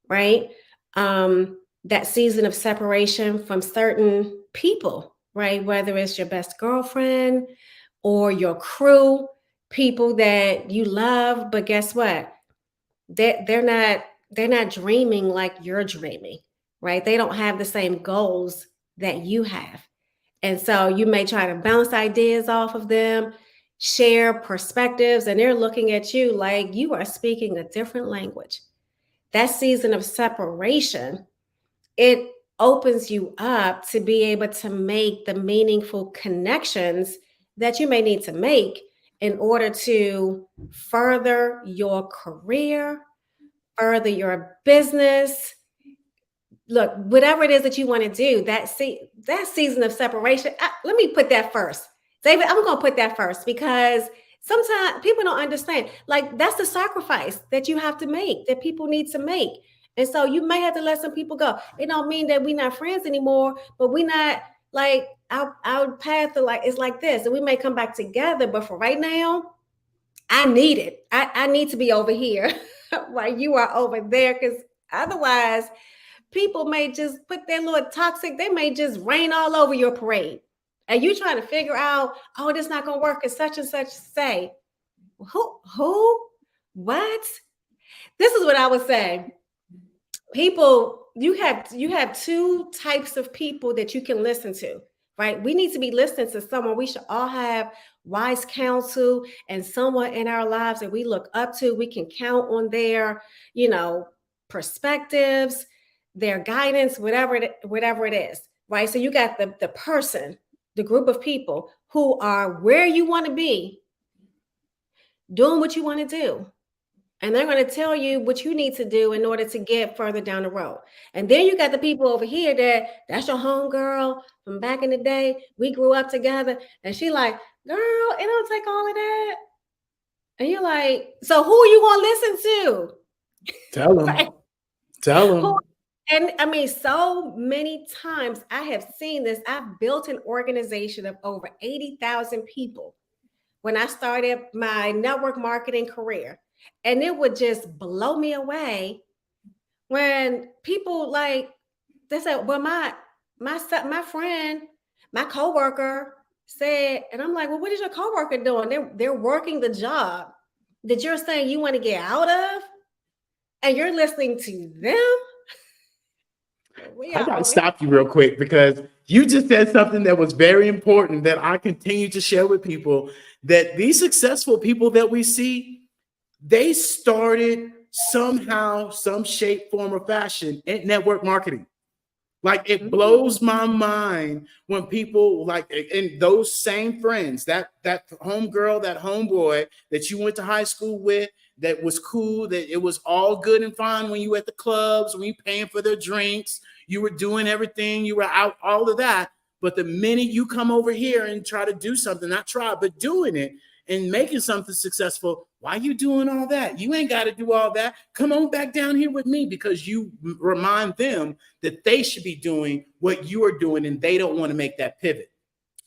right? That season of separation from certain people, right? Whether it's your best girlfriend or your crew, people that you love, but guess what? They're not dreaming like you're dreaming, right? They don't have the same goals that you have. And so you may try to bounce ideas off of them, share perspectives, and they're looking at you like you are speaking a different language. That season of separation, it opens you up to be able to make the meaningful connections that you may need to make in order to further your career, further your business. Look, whatever it is that you want to do, that season of separation, let me put that first. David, I'm going to put that first because sometimes people don't understand. Like, that's the sacrifice that you have to make, that people need to make. And so you may have to let some people go. It don't mean that we're not friends anymore, but we're not like our path to like it's like this. And we may come back together, but for right now, I need it. I need to be over here while you are over there, because otherwise people may just put their little toxic, they may just rain all over your parade. And you trying to figure out, oh, this not gonna work, and such say. Who? What? This is what I would say. People, you have two types of people that you can listen to, right? We need to be listening to someone. We should all have wise counsel and someone in our lives that we look up to. We can count on their, perspectives, their guidance, whatever it is, right? So you got the person, the group of people who are where you want to be, doing what you want to do. And they're going to tell you what you need to do in order to get further down the road. And then you got the people over here that's your homegirl from back in the day. We grew up together. And she like, girl, it don't take all of that. And you're like, so who are you going to listen to? Tell them. Right? Tell them. And I mean, so many times I have seen this. I've built an organization of over 80,000 people when I started my network marketing career. And it would just blow me away when people like, they said, well, my friend, my coworker said, and I'm like, well, what is your coworker doing? They're working the job that you're saying you want to get out of, and you're listening to them. I got to stop you real quick because you just said something that was very important that I continue to share with people, that these successful people that we see, they started somehow, some shape, form, or fashion in network marketing. Like, it blows my mind when people like, and those same friends, that homegirl, that homeboy that you went to high school with, that was cool, that it was all good and fine when you were at the clubs, when you paying for their drinks, you were doing everything, you were out, all of that. But the minute you come over here and try to do something, not try, but doing it and making something successful, why are you doing all that? You ain't got to do all that. Come on back down here with me, because you remind them that they should be doing what you are doing and they don't want to make that pivot.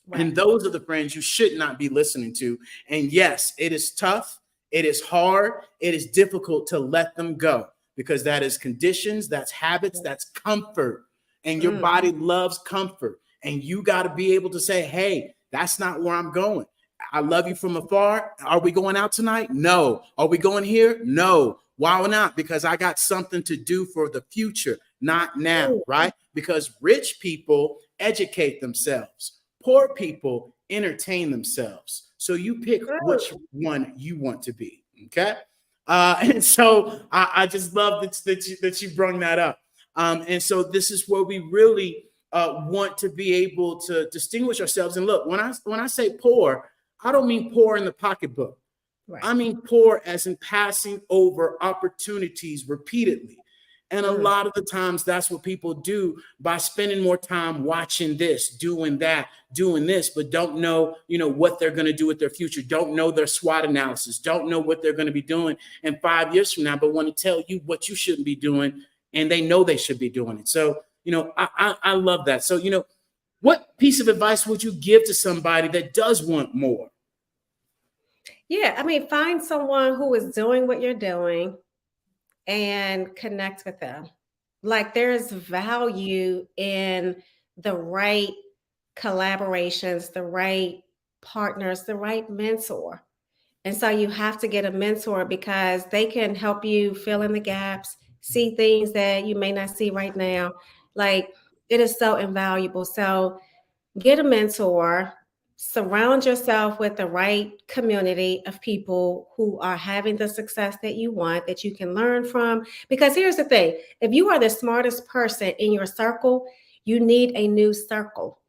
Right. And those are the friends you should not be listening to. And yes, it is tough. It is hard. It is difficult to let them go, because that is conditions, that's habits, that's comfort. And your body loves comfort. And you got to be able to say, hey, that's not where I'm going. I love you from afar. Are we going out tonight? No. Are we going here? No. Why not? Because I got something to do for the future. not now, right? Because rich people educate themselves, poor people entertain themselves. So you pick which one you want to be, okay? And so I just love that you brought that up. And so this is where we really want to be able to distinguish ourselves. And look, when I say poor, I don't mean poor in the pocketbook. Right. I mean poor as in passing over opportunities repeatedly. And a lot of the times that's what people do by spending more time watching this, doing that, doing this, but don't know, what they're going to do with their future, don't know their SWOT analysis, don't know what they're going to be doing in 5 years from now, but want to tell you what you shouldn't be doing. And they know they should be doing it. So, I love that. So, what piece of advice would you give to somebody that does want more? Yeah, I mean, find someone who is doing what you're doing and connect with them. Like, there's value in the right collaborations, the right partners, the right mentor. And so you have to get a mentor because they can help you fill in the gaps, see things that you may not see right now. Like, it is so invaluable. So get a mentor, surround yourself with the right community of people who are having the success that you want, that you can learn from. Because here's the thing, if you are the smartest person in your circle, you need a new circle.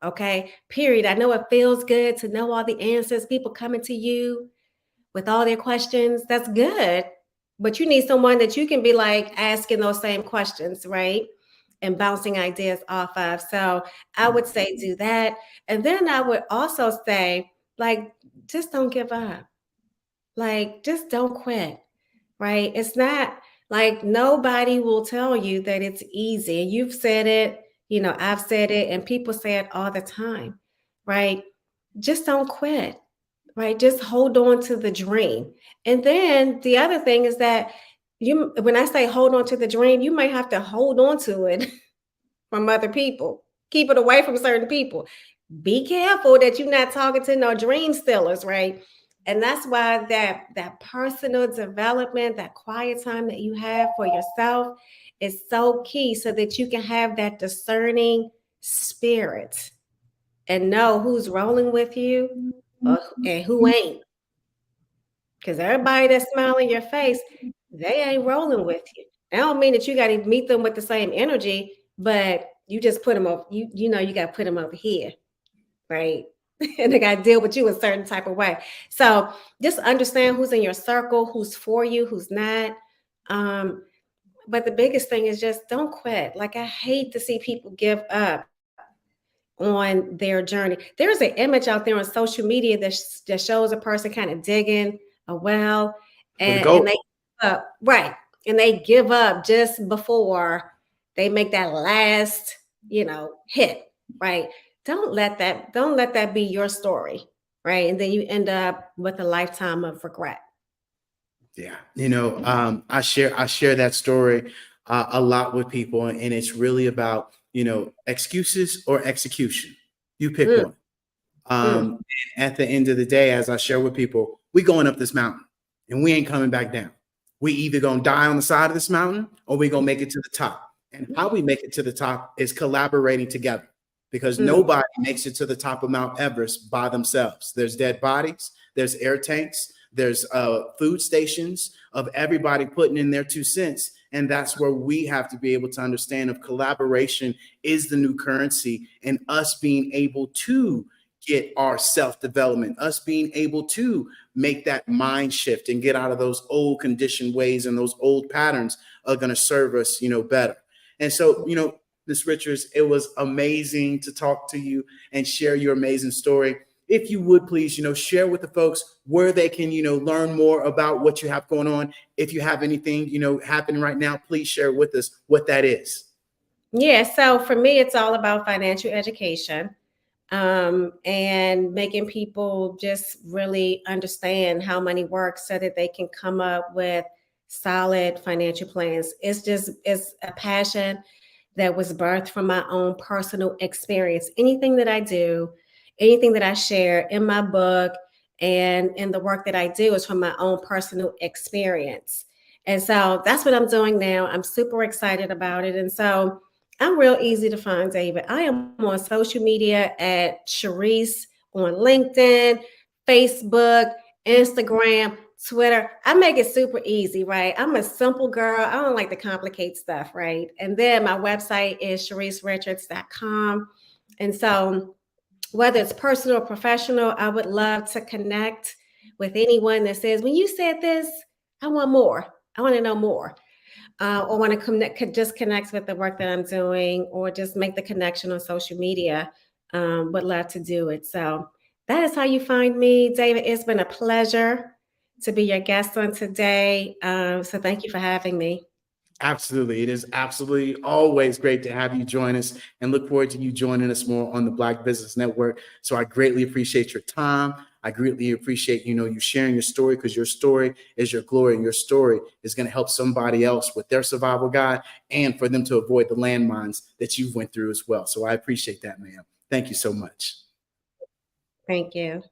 Okay, period. I know it feels good to know all the answers, people coming to you with all their questions. That's good. But you need someone that you can be like asking those same questions, right? And bouncing ideas off of. So I would say do that. And then I would also say, like, just don't give up. Like, just don't quit, right? It's not like nobody will tell you that it's easy. You've said it, I've said it, and people say it all the time, right? Just don't quit, right? Just hold on to the dream. And then the other thing is that when I say hold on to the dream, you might have to hold on to it from other people. Keep it away from certain people. Be careful that you're not talking to no dream stealers, right? And that's why that personal development, that quiet time that you have for yourself is so key so that you can have that discerning spirit and know who's rolling with you and who ain't. Because everybody that's smiling in your face, they ain't rolling with you. I don't mean that you got to meet them with the same energy, but you just put them over, you got to put them over here, right? And they got to deal with you a certain type of way. So just understand who's in your circle, who's for you, who's not. But the biggest thing is just don't quit. Like, I hate to see people give up on their journey. There's an image out there on social media that shows a person kind of digging a well, and they give up, right? And they give up just before they make that last, hit, right? Don't let that be your story, right? And then you end up with a lifetime of regret. Yeah, I share that story a lot with people, and it's really about excuses or execution. You pick one. And at the end of the day, as I share with people, we going up this mountain and we ain't coming back down. We either gonna die on the side of this mountain or we gonna make it to the top. And how we make it to the top is collaborating together, because nobody makes it to the top of Mount Everest by themselves. There's dead bodies, there's air tanks, there's food stations of everybody putting in their 2 cents. And that's where we have to be able to understand if collaboration is the new currency, and us being able to get our self-development, us being able to make that mind shift and get out of those old conditioned ways and those old patterns are going to serve us, better. And so, Ms. Richards, it was amazing to talk to you and share your amazing story. If you would please, share with the folks where they can, learn more about what you have going on. If you have anything, happening right now, please share with us what that is. Yeah. So for me, it's all about financial education. And making people just really understand how money works so that they can come up with solid financial plans. It's a passion that was birthed from my own personal experience. Anything that I do, anything that I share in my book and in the work that I do is from my own personal experience. And so that's what I'm doing now. I'm super excited about it. And so I'm real easy to find, David. I am on social media at Sharice on LinkedIn, Facebook, Instagram, Twitter. I make it super easy, right? I'm a simple girl. I don't like to complicate stuff, right? And then my website is sharicerichards.com. And so whether it's personal or professional, I would love to connect with anyone that says, when you said this, I want more. I want to know more. Or want to just connect with the work that I'm doing, or just make the connection on social media. Would love to do it. So that is how you find me, David. It's been a pleasure to be your guest on today. So thank you for having me. Absolutely. It is absolutely always great to have you join us, and look forward to you joining us more on the Black Business Network. So I greatly appreciate your time. I greatly appreciate, you sharing your story, because your story is your glory, and your story is going to help somebody else with their survival guide, and for them to avoid the landmines that you went through as well. So I appreciate that, ma'am. Thank you so much. Thank you.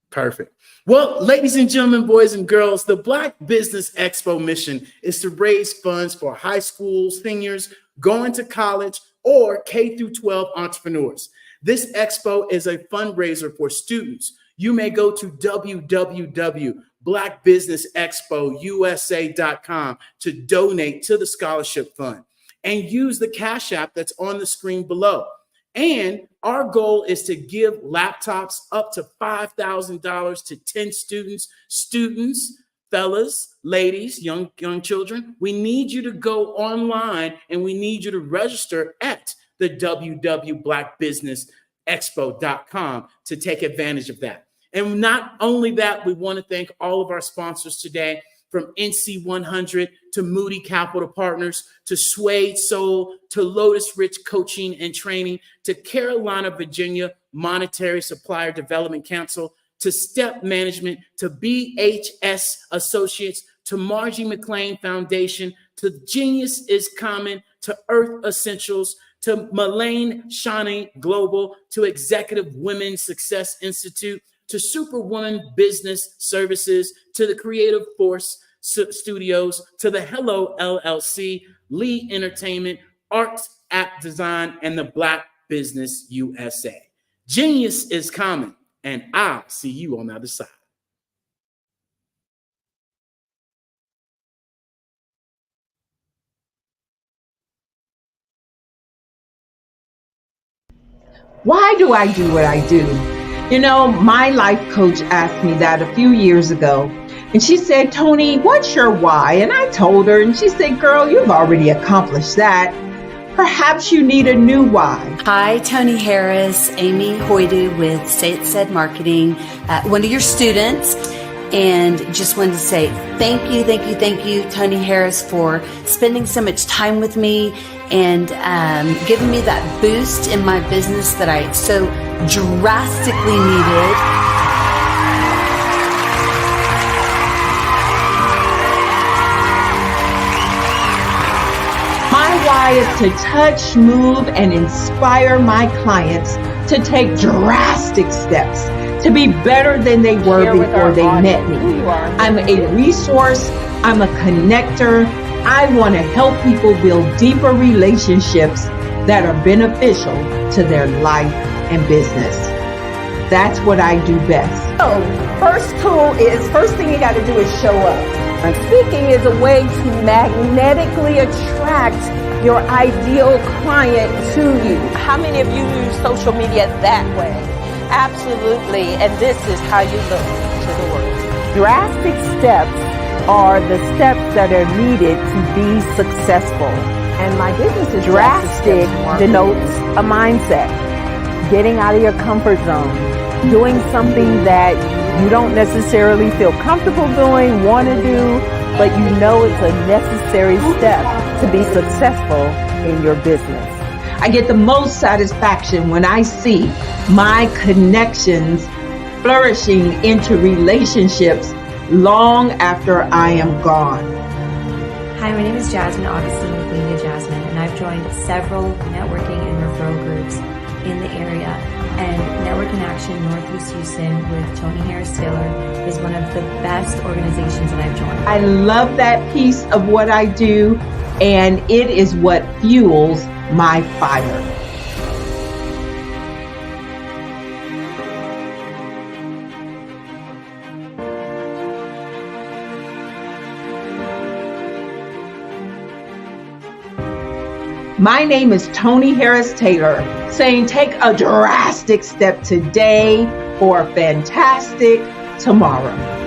Perfect. Well, ladies and gentlemen, boys and girls, the Black Business Expo mission is to raise funds for high school seniors going to college or K through 12 entrepreneurs. This expo is a fundraiser for students. You may go to www.blackbusinessexpousa.com to donate to the scholarship fund, and use the Cash App that's on the screen below. And our goal is to give laptops up to $5,000 to 10 students, fellas, ladies, young children. We need you to go online, and we need you to register at the www.blackbusinessexpo.com to take advantage of that. And not only that, we want to thank all of our sponsors today, from NC 100 to Moody Capital Partners, to Suede Soul, to Lotus Rich Coaching and Training, to Carolina, Virginia Monetary Supplier Development Council, to Step Management, to BHS Associates, to Margie McLean Foundation, to Genius is Common, to Earth Essentials, to Malane Shani Global, to Executive Women's Success Institute, to Superwoman Business Services, to the Creative Force Studios, to the Hello LLC, Lee Entertainment, Arts App Design, and the Black Business USA. Genius is common, and I'll see you on the other side. Why do I do what I do? My life coach asked me that a few years ago, and she said, Tony, what's your why? And I told her, and she said, girl, you've already accomplished that. Perhaps you need a new why. Hi, Tony Harris, Amy Hoydu with Say It Said Marketing, one of your students. And just wanted to say thank you, Tony Harris, for spending so much time with me and giving me that boost in my business that I so drastically needed. My why is to touch, move, and inspire my clients to take drastic steps to be better than they were before they met me. I'm a resource. I'm a connector. I want to help people build deeper relationships that are beneficial to their life and business. That's what I do best. So, first thing you got to do is show up. And speaking is a way to magnetically attract your ideal client to you. How many of you use social media that way? Absolutely, and this is how you look to the world. Drastic steps are the steps that are needed to be successful. And my business is drastic denotes a mindset. Getting out of your comfort zone. Doing something that you don't necessarily feel comfortable doing, want to do, but you know it's a necessary step to be successful in your business. I get the most satisfaction when I see my connections flourishing into relationships long after I am gone. Hi, my name is Jasmine Augustine with Media Jasmine, and I've joined several networking and referral groups in the area. And Network in Action Northeast Houston with Tony Harris Taylor is one of the best organizations that I've joined. I love that piece of what I do, and it is what fuels my fire. My name is Tony Harris Taylor, saying take a drastic step today for a fantastic tomorrow.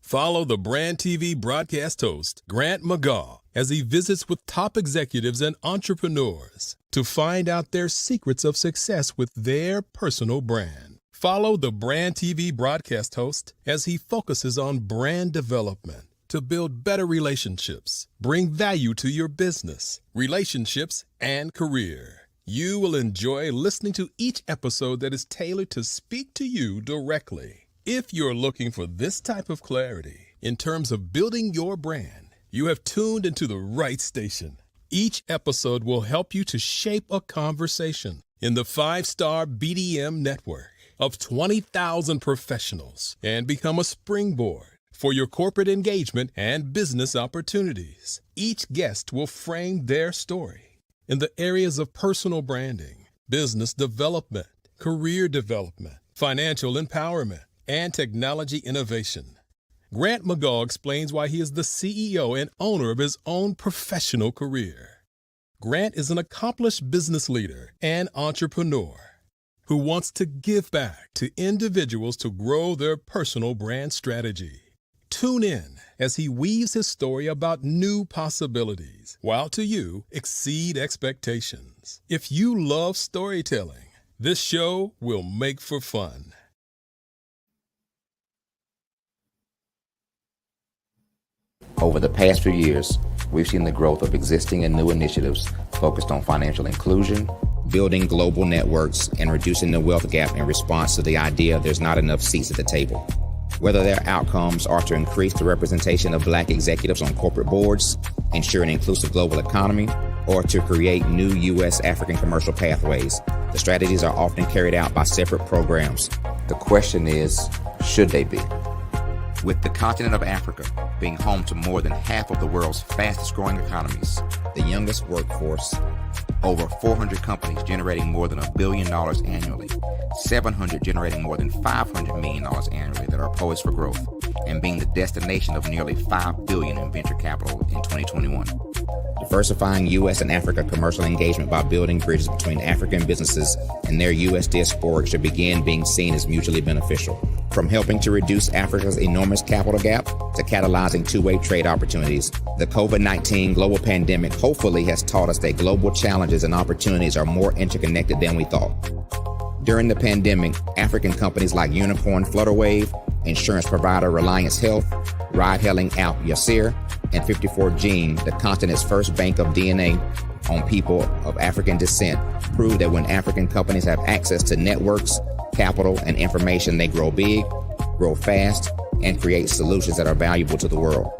Follow the Brand TV broadcast host, Grant McGaugh, as he visits with top executives and entrepreneurs to find out their secrets of success with their personal brand. Follow the Brand TV broadcast host as he focuses on brand development to build better relationships, bring value to your business, relationships, and career. You will enjoy listening to each episode that is tailored to speak to you directly. If you're looking for this type of clarity in terms of building your brand, you have tuned into the right station. Each episode will help you to shape a conversation in the 5-star BDM network of 20,000 professionals and become a springboard for your corporate engagement and business opportunities. Each guest will frame their story in the areas of personal branding, business development, career development, financial empowerment, and technology innovation. Grant McGaugh explains why he is the CEO and owner of his own professional career. Grant is an accomplished business leader and entrepreneur who wants to give back to individuals to grow their personal brand strategy. Tune in as he weaves his story about new possibilities, while to you exceed expectations. If you love storytelling, this show will make for fun. Over the past few years, we've seen the growth of existing and new initiatives focused on financial inclusion, building global networks, and reducing the wealth gap in response to the idea there's not enough seats at the table. Whether their outcomes are to increase the representation of Black executives on corporate boards, ensure an inclusive global economy, or to create new U.S. African commercial pathways, the strategies are often carried out by separate programs. The question is, should they be? With the continent of Africa being home to more than half of the world's fastest growing economies, the youngest workforce, over 400 companies generating more than $1 billion annually, 700 generating more than $500 million annually that are poised for growth, and being the destination of nearly $5 billion in venture capital in 2021. Diversifying U.S. and Africa commercial engagement by building bridges between African businesses and their U.S. diaspora should begin being seen as mutually beneficial. From helping to reduce Africa's enormous capital gap to catalyzing two-way trade opportunities, the COVID-19 global pandemic hopefully has taught us that global challenges and opportunities are more interconnected than we thought. During the pandemic, African companies like Unicorn Flutterwave, insurance provider Reliance Health, ride-hailing app Yasir, and 54Gene, the continent's first bank of DNA on people of African descent, proved that when African companies have access to networks, capital, and information, they grow big, grow fast, and create solutions that are valuable to the world.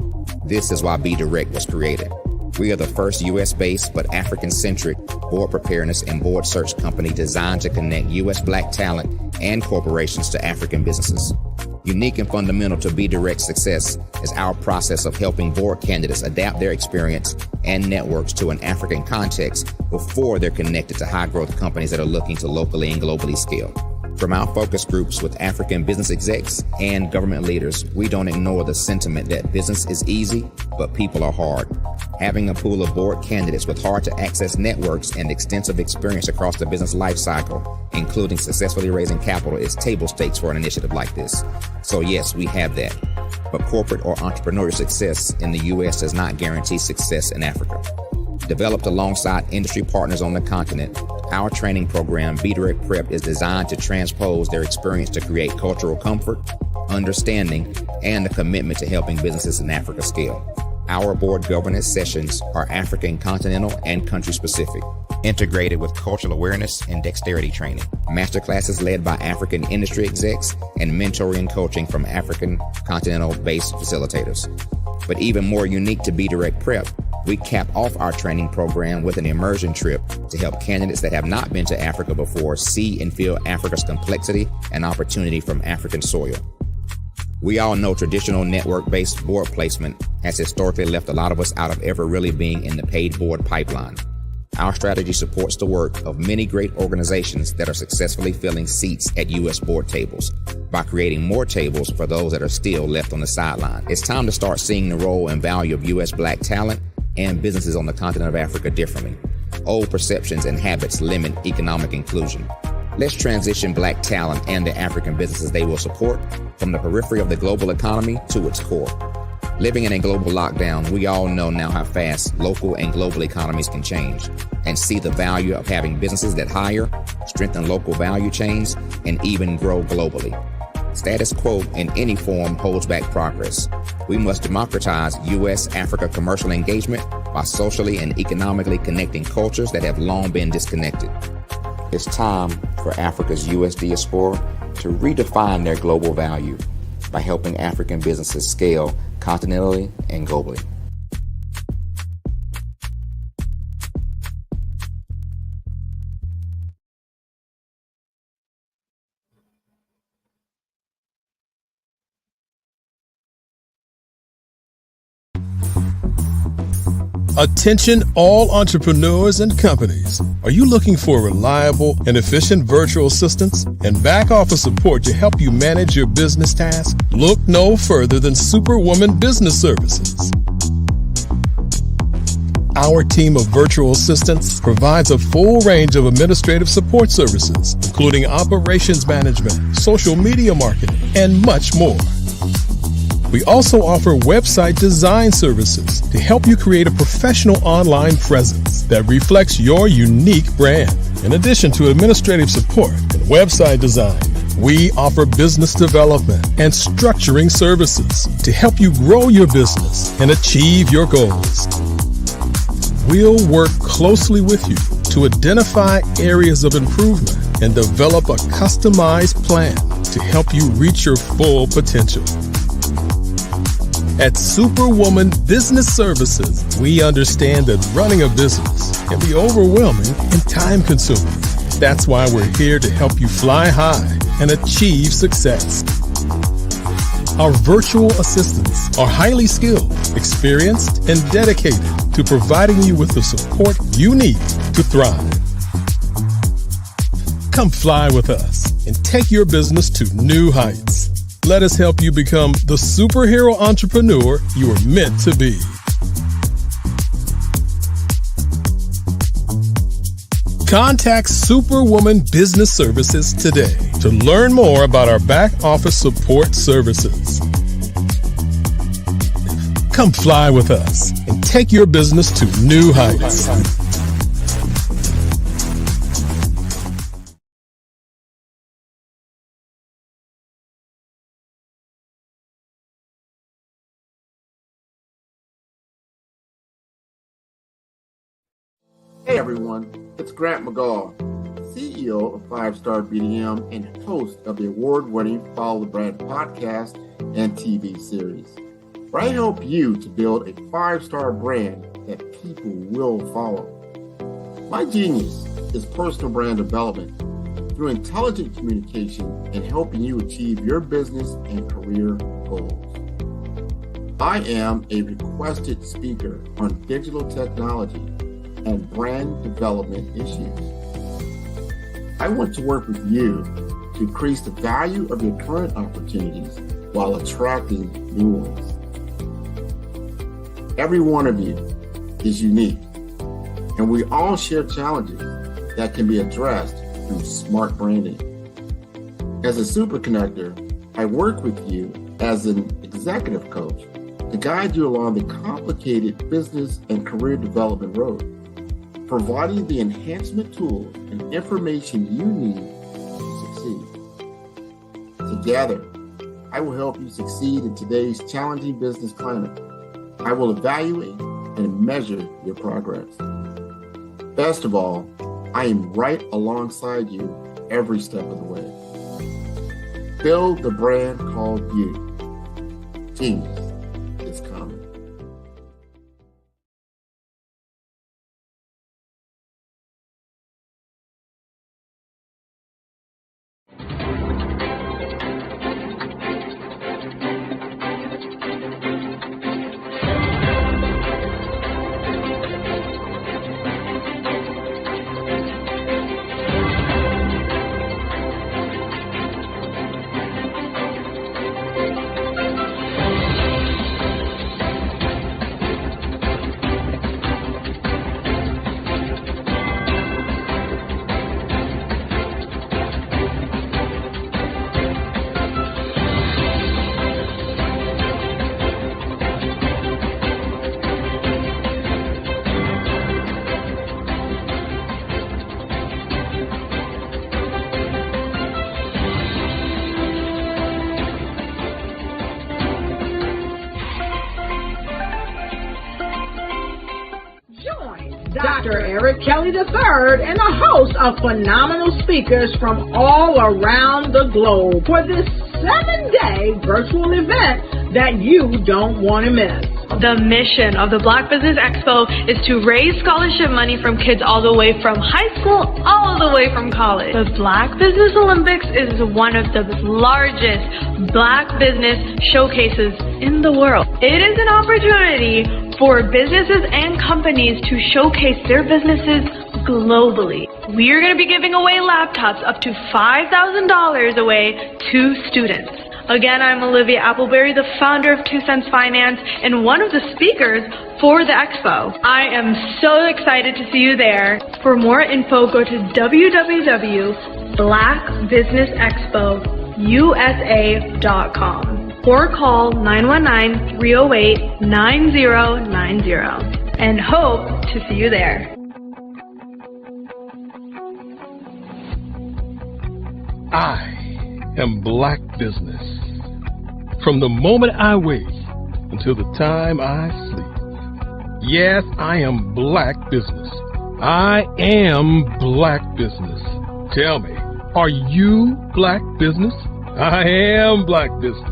This is why Be Direct was created. We are the first U.S.-based but African-centric board preparedness and board search company designed to connect U.S. Black talent and corporations to African businesses. Unique and fundamental to Be Direct's success is our process of helping board candidates adapt their experience and networks to an African context before they're connected to high-growth companies that are looking to locally and globally scale. From our focus groups with African business execs and government leaders, we don't ignore the sentiment that business is easy, but people are hard. Having a pool of board candidates with hard-to-access networks and extensive experience across the business life cycle, including successfully raising capital, is table stakes for an initiative like this. So yes, we have that. But corporate or entrepreneurial success in the U.S. does not guarantee success in Africa. Developed alongside industry partners on the continent, our training program, Be Direct Prep, is designed to transpose their experience to create cultural comfort, understanding, and a commitment to helping businesses in Africa scale. Our board governance sessions are African, continental, and country specific. integrated with cultural awareness and dexterity training. Masterclasses led by African industry execs and mentoring and coaching from African continental-based facilitators. But even more unique to Be Direct Prep, we cap off our training program with an immersion trip to help candidates that have not been to Africa before see and feel Africa's complexity and opportunity from African soil. We all know traditional network-based board placement has historically left a lot of us out of ever really being in the paid board pipeline. Our strategy supports the work of many great organizations that are successfully filling seats at U.S. board tables by creating more tables for those that are still left on the sideline. It's time to start seeing the role and value of U.S. Black talent and businesses on the continent of Africa differently. Old perceptions and habits limit economic inclusion. Let's transition Black talent and the African businesses they will support from the periphery of the global economy to its core. Living in a global lockdown, we all know now how fast local and global economies can change and see the value of having businesses that hire, strengthen local value chains, and even grow globally. Status quo in any form holds back progress. We must democratize U.S.-Africa commercial engagement by socially and economically connecting cultures that have long been disconnected. It's time for Africa's U.S. diaspora to redefine their global value by helping African businesses scale continentally and globally. Attention all entrepreneurs and companies. Are you looking for reliable and efficient virtual assistants and back office support to help you manage your business tasks? Look no further than Superwoman Business Services. Our team of virtual assistants provides a full range of administrative support services, including operations management, social media marketing, and much more. We also offer website design services to help you create a professional online presence that reflects your unique brand. In addition to administrative support and website design, we offer business development and structuring services to help you grow your business and achieve your goals. We'll work closely with you to identify areas of improvement and develop a customized plan to help you reach your full potential. At Superwoman Business Services, we understand that running a business can be overwhelming and time-consuming. That's why we're here to help you fly high and achieve success. Our virtual assistants are highly skilled, experienced, and dedicated to providing you with the support you need to thrive. Come fly with us and take your business to new heights. Let us help you become the superhero entrepreneur you are meant to be. Contact Superwoman Business Services today to learn more about our back office support services. Come fly with us and take your business to new heights. Hey everyone, it's Grant McGaw, CEO of 5 Star BDM and host of the award-winning Follow the Brand podcast and TV series, where I help you to build a 5-star brand that people will follow. My genius is personal brand development through intelligent communication and helping you achieve your business and career goals. I am a requested speaker on digital technology and brand development issues. I want to work with you to increase the value of your current opportunities while attracting new ones. Every one of you is unique, and we all share challenges that can be addressed through smart branding. As a super connector, I work with you as an executive coach to guide you along the complicated business and career development road, providing the enhancement tools and information you need to succeed. Together, I will help you succeed in today's challenging business climate. I will evaluate and measure your progress. Best of all, I am right alongside you every step of the way. Build the brand called you. Genius is coming. Dr. Eric Kelly III and a host of phenomenal speakers from all around the globe for this 7-day virtual event that you don't want to miss. The mission of the Black Business Expo is to raise scholarship money from kids all the way from high school all the way from college. The Black Business Olympics is one of the largest Black business showcases in the world. It is an opportunity for businesses and companies to showcase their businesses globally. We are going to be giving away laptops up to $5,000 away to students. Again, I'm Olivia Appleberry, the founder of 2 Cents Finance and one of the speakers for the expo. I am so excited to see you there. For more info, go to www.blackbusinessexpousa.com or call 919-308-9090 and hope to see you there. I am Black Business. From the moment I wake until the time I sleep. Yes, I am Black Business. I am Black Business. Tell me, are you Black Business? I am Black Business.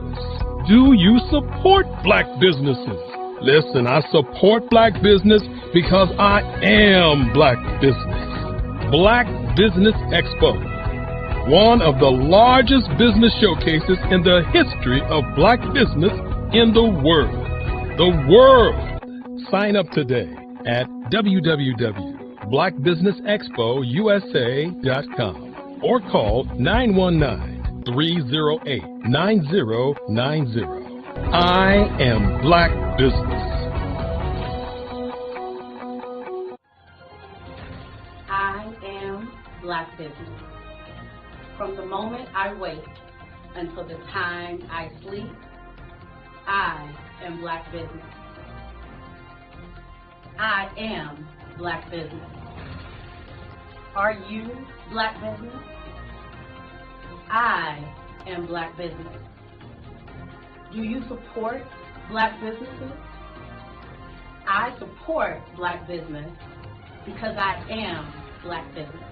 Do you support Black businesses? Listen, I support Black business because I am Black Business. Black Business Expo, one of the largest business showcases in the history of Black business in the world. The world! Sign up today at www.blackbusinessexpousa.com or call 919-308-9090. I am Black Business. I am Black Business. From the moment I wake until the time I sleep, I am Black Business. I am Black Business. Are you Black Business? I am Black Business. Do you support Black businesses? I support Black business because I am Black Business.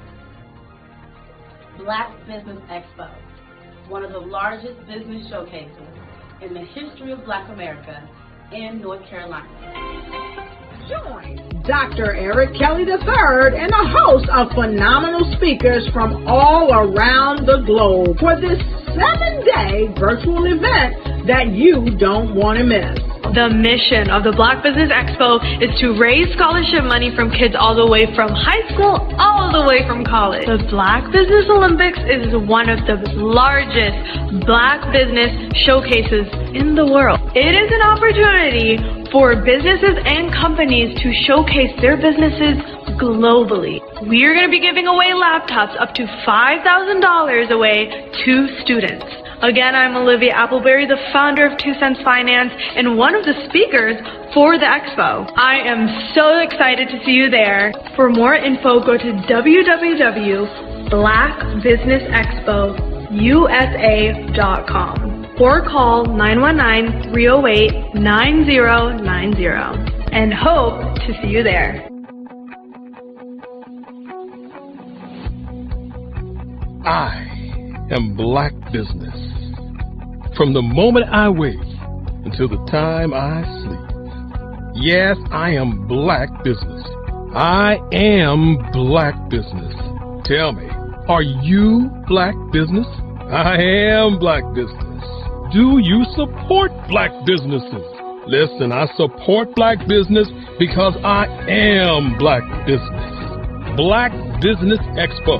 Black Business Expo, one of the largest business showcases in the history of Black America in North Carolina. Join Dr. Eric Kelly III and a host of phenomenal speakers from all around the globe for this 7-day virtual event that you don't want to miss. The mission of the Black Business Expo is to raise scholarship money from kids all the way from high school all the way from college. The Black Business Olympics is one of the largest Black business showcases in the world. It is an opportunity for businesses and companies to showcase their businesses globally. We are going to be giving away laptops up to $5,000 away to students. Again, I'm Olivia Appleberry, the founder of 2 Cents Finance and one of the speakers for the expo. I am so excited to see you there. For more info, go to www.blackbusinessexpousa.com or call 919-308-9090 and hope to see you there. I am Black Business. From the moment I wake until the time I sleep. Yes, I am Black Business. I am Black Business. Tell me, are you Black Business? I am Black Business. Do you support Black businesses? Listen, I support Black business because I am Black Business. Black Business Expo,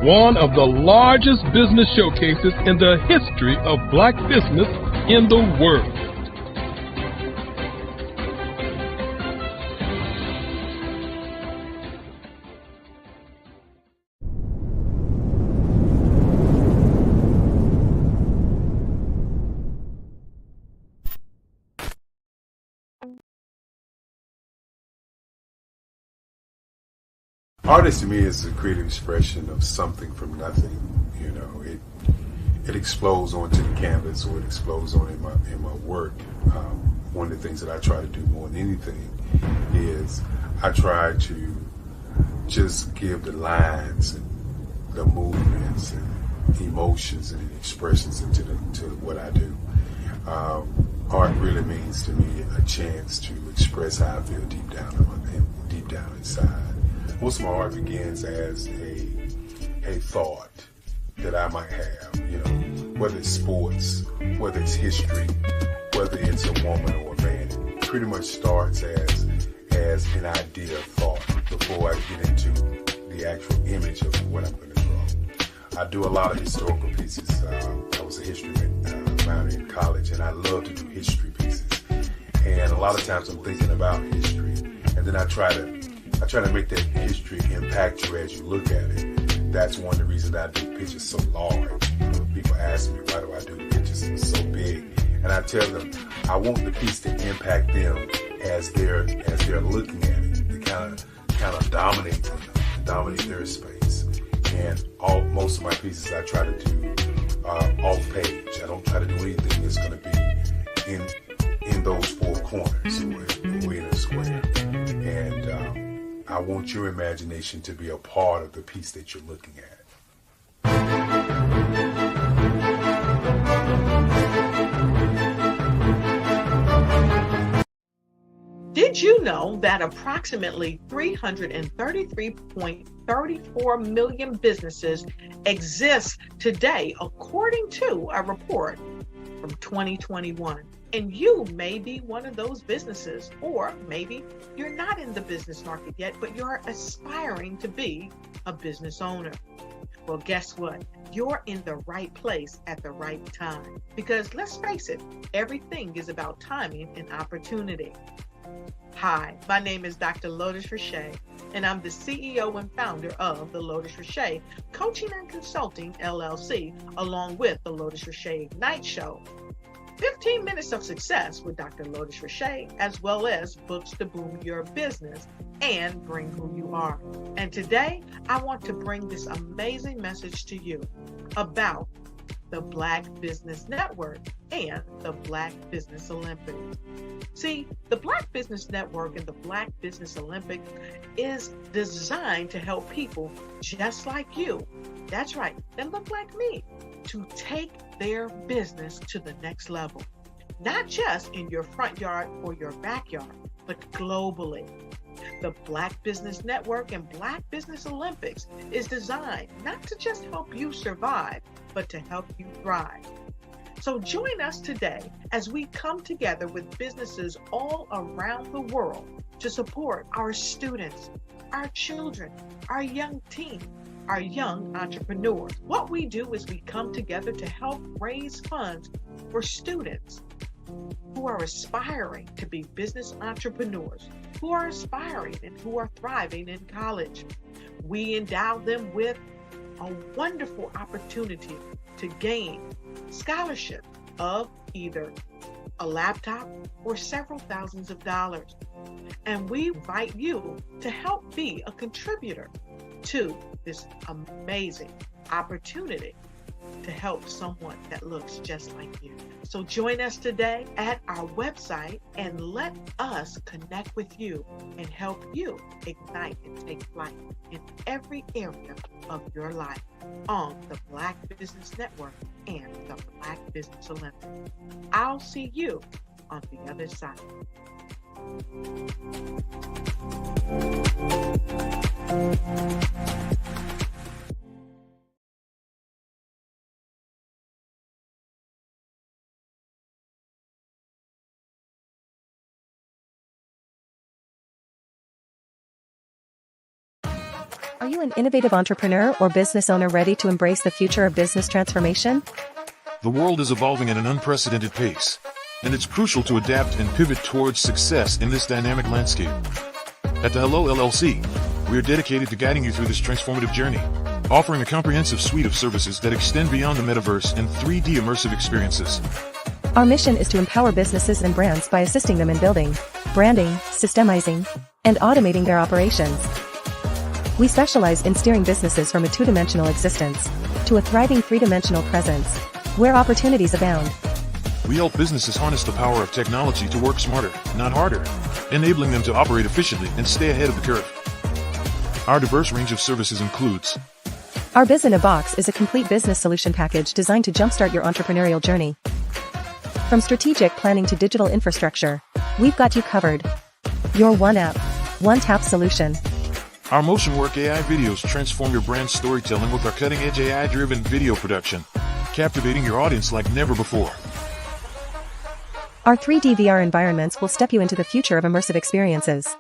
one of the largest business showcases in the history of Black business in the world. Artist to me is a creative expression of something from nothing. You know, it explodes onto the canvas, or it explodes on in my work. One of the things that I try to do more than anything is I try to just give the lines and the movements and emotions and expressions into what I do. Art really means to me a chance to express how I feel deep down inside. Most of my art begins as a thought that I might have, you know, whether it's sports, whether it's history, whether it's a woman or a man. It pretty much starts as an idea of thought before I get into the actual image of what I'm going to draw. I do a lot of historical pieces. I was a history minor in college, and I love to do history pieces. And a lot of times I'm thinking about history, and then I try to make that history impact you as you look at it. That's one of the reasons I do pictures so large. People ask me, why do I do pictures so big? And I tell them, I want the piece to impact them as they're looking at it. To kind of dominate them, dominate their space. And most of my pieces I try to do off page. I don't try to do anything that's going to be in those four corners or in a square. And I want your imagination to be a part of the piece that you're looking at. Did you know that approximately 333.34 million businesses exist today, according to a report from 2021? And you may be one of those businesses, or maybe you're not in the business market yet, but you're aspiring to be a business owner. Well, guess what? You're in the right place at the right time. Because let's face it, everything is about timing and opportunity. Hi, my name is Dr. Lotus Richey, and I'm the CEO and founder of the Lotus Richey Coaching and Consulting LLC, along with the Lotus Richey Ignite Show. 15 minutes of success with Dr. Lotus Richey, as well as books to boom your business and bring who you are. And today, I want to bring this amazing message to you about the Black Business Network and the Black Business Olympics. See, the Black Business Network and the Black Business Olympics is designed to help people just like you, that's right, that look like me, to take their business to the next level. Not just in your front yard or your backyard, but globally. The Black Business Network and Black Business Olympics is designed not to just help you survive, but to help you thrive. So join us today as we come together with businesses all around the world to support our students, our children, our young teens, our young entrepreneurs. What we do is we come together to help raise funds for students who are aspiring to be business entrepreneurs, who are aspiring and who are thriving in college. We endow them with a wonderful opportunity to gain scholarship of either a laptop or several thousands of dollars. And we invite you to help be a contributor to this amazing opportunity to help someone that looks just like you. So join us today at our website and let us connect with you and help you ignite and take flight in every area of your life on the Black Business Network and the Black Business Olympics. I'll see you on the other side. Are you an innovative entrepreneur or business owner ready to embrace the future of business transformation? The world is evolving at an unprecedented pace, and it's crucial to adapt and pivot towards success in this dynamic landscape. At the Hello LLC, we are dedicated to guiding you through this transformative journey, offering a comprehensive suite of services that extend beyond the metaverse and 3D immersive experiences. Our mission is to empower businesses and brands by assisting them in building, branding, systemizing, and automating their operations. We specialize in steering businesses from a two-dimensional existence to a thriving three-dimensional presence, where opportunities abound. We help businesses harness the power of technology to work smarter, not harder, enabling them to operate efficiently and stay ahead of the curve. Our diverse range of services includes Our Biz in a Box is a complete business solution package designed to jumpstart your entrepreneurial journey. From strategic planning to digital infrastructure, we've got you covered. Your one app, one tap solution. Our Motion Work AI videos transform your brand storytelling with our cutting-edge AI-driven video production, captivating your audience like never before. Our 3D VR environments will step you into the future of immersive experiences.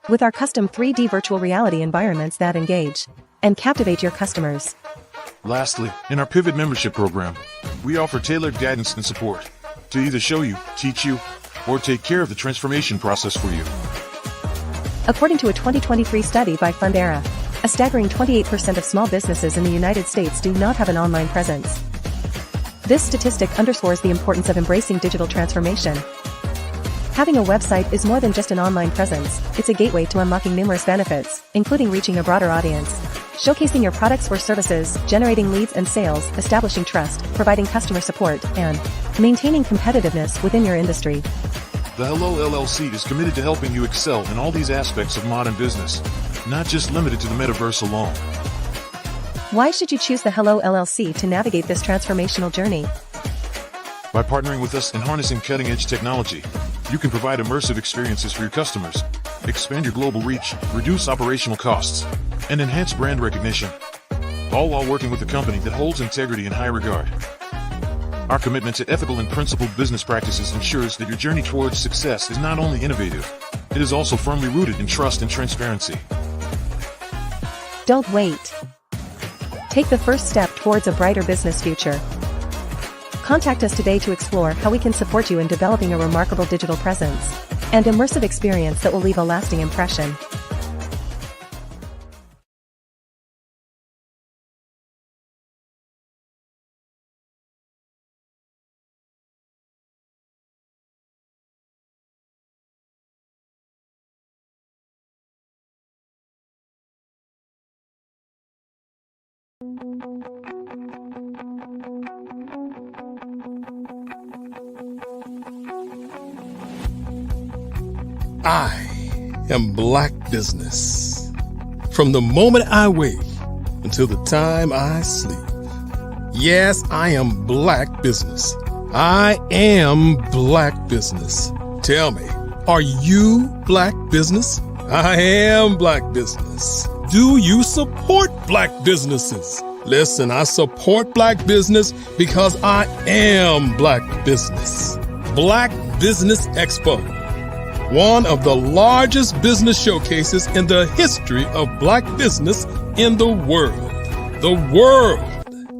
With our custom 3D virtual reality environments that engage and captivate your customers. Lastly, in our Pivot membership program, we offer tailored guidance and support to either show you, teach you, or take care of the transformation process for you. According to a 2023 study by Fundera, a staggering 28% of small businesses in the United States do not have an online presence. This statistic underscores the importance of embracing digital transformation. Having a website is more than just an online presence, it's a gateway to unlocking numerous benefits, including reaching a broader audience, showcasing your products or services, generating leads and sales, establishing trust, providing customer support, and maintaining competitiveness within your industry. The Hello LLC is committed to helping you excel in all these aspects of modern business, not just limited to the metaverse alone. Why should you choose the Hello LLC to navigate this transformational journey? By partnering with us and harnessing cutting-edge technology, you can provide immersive experiences for your customers, expand your global reach, reduce operational costs, and enhance brand recognition, all while working with a company that holds integrity in high regard. Our commitment to ethical and principled business practices ensures that your journey towards success is not only innovative, it is also firmly rooted in trust and transparency. Don't wait. Take the first step towards a brighter business future. Contact us today to explore how we can support you in developing a remarkable digital presence and immersive experience that will leave a lasting impression. I am Black Business. From the moment I wake until the time I sleep. Yes, I am Black Business. I am Black Business. Tell me, are you Black Business? I am Black Business. Do you support Black businesses? Listen, I support Black business because I am Black Business. Black Business Expo, one of the largest business showcases in the history of Black business in the world. The world!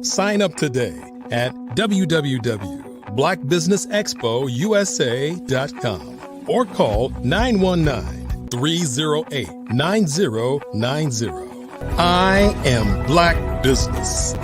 Sign up today at www.blackbusinessexpousa.com or call 919-308-9090. I am Black Business.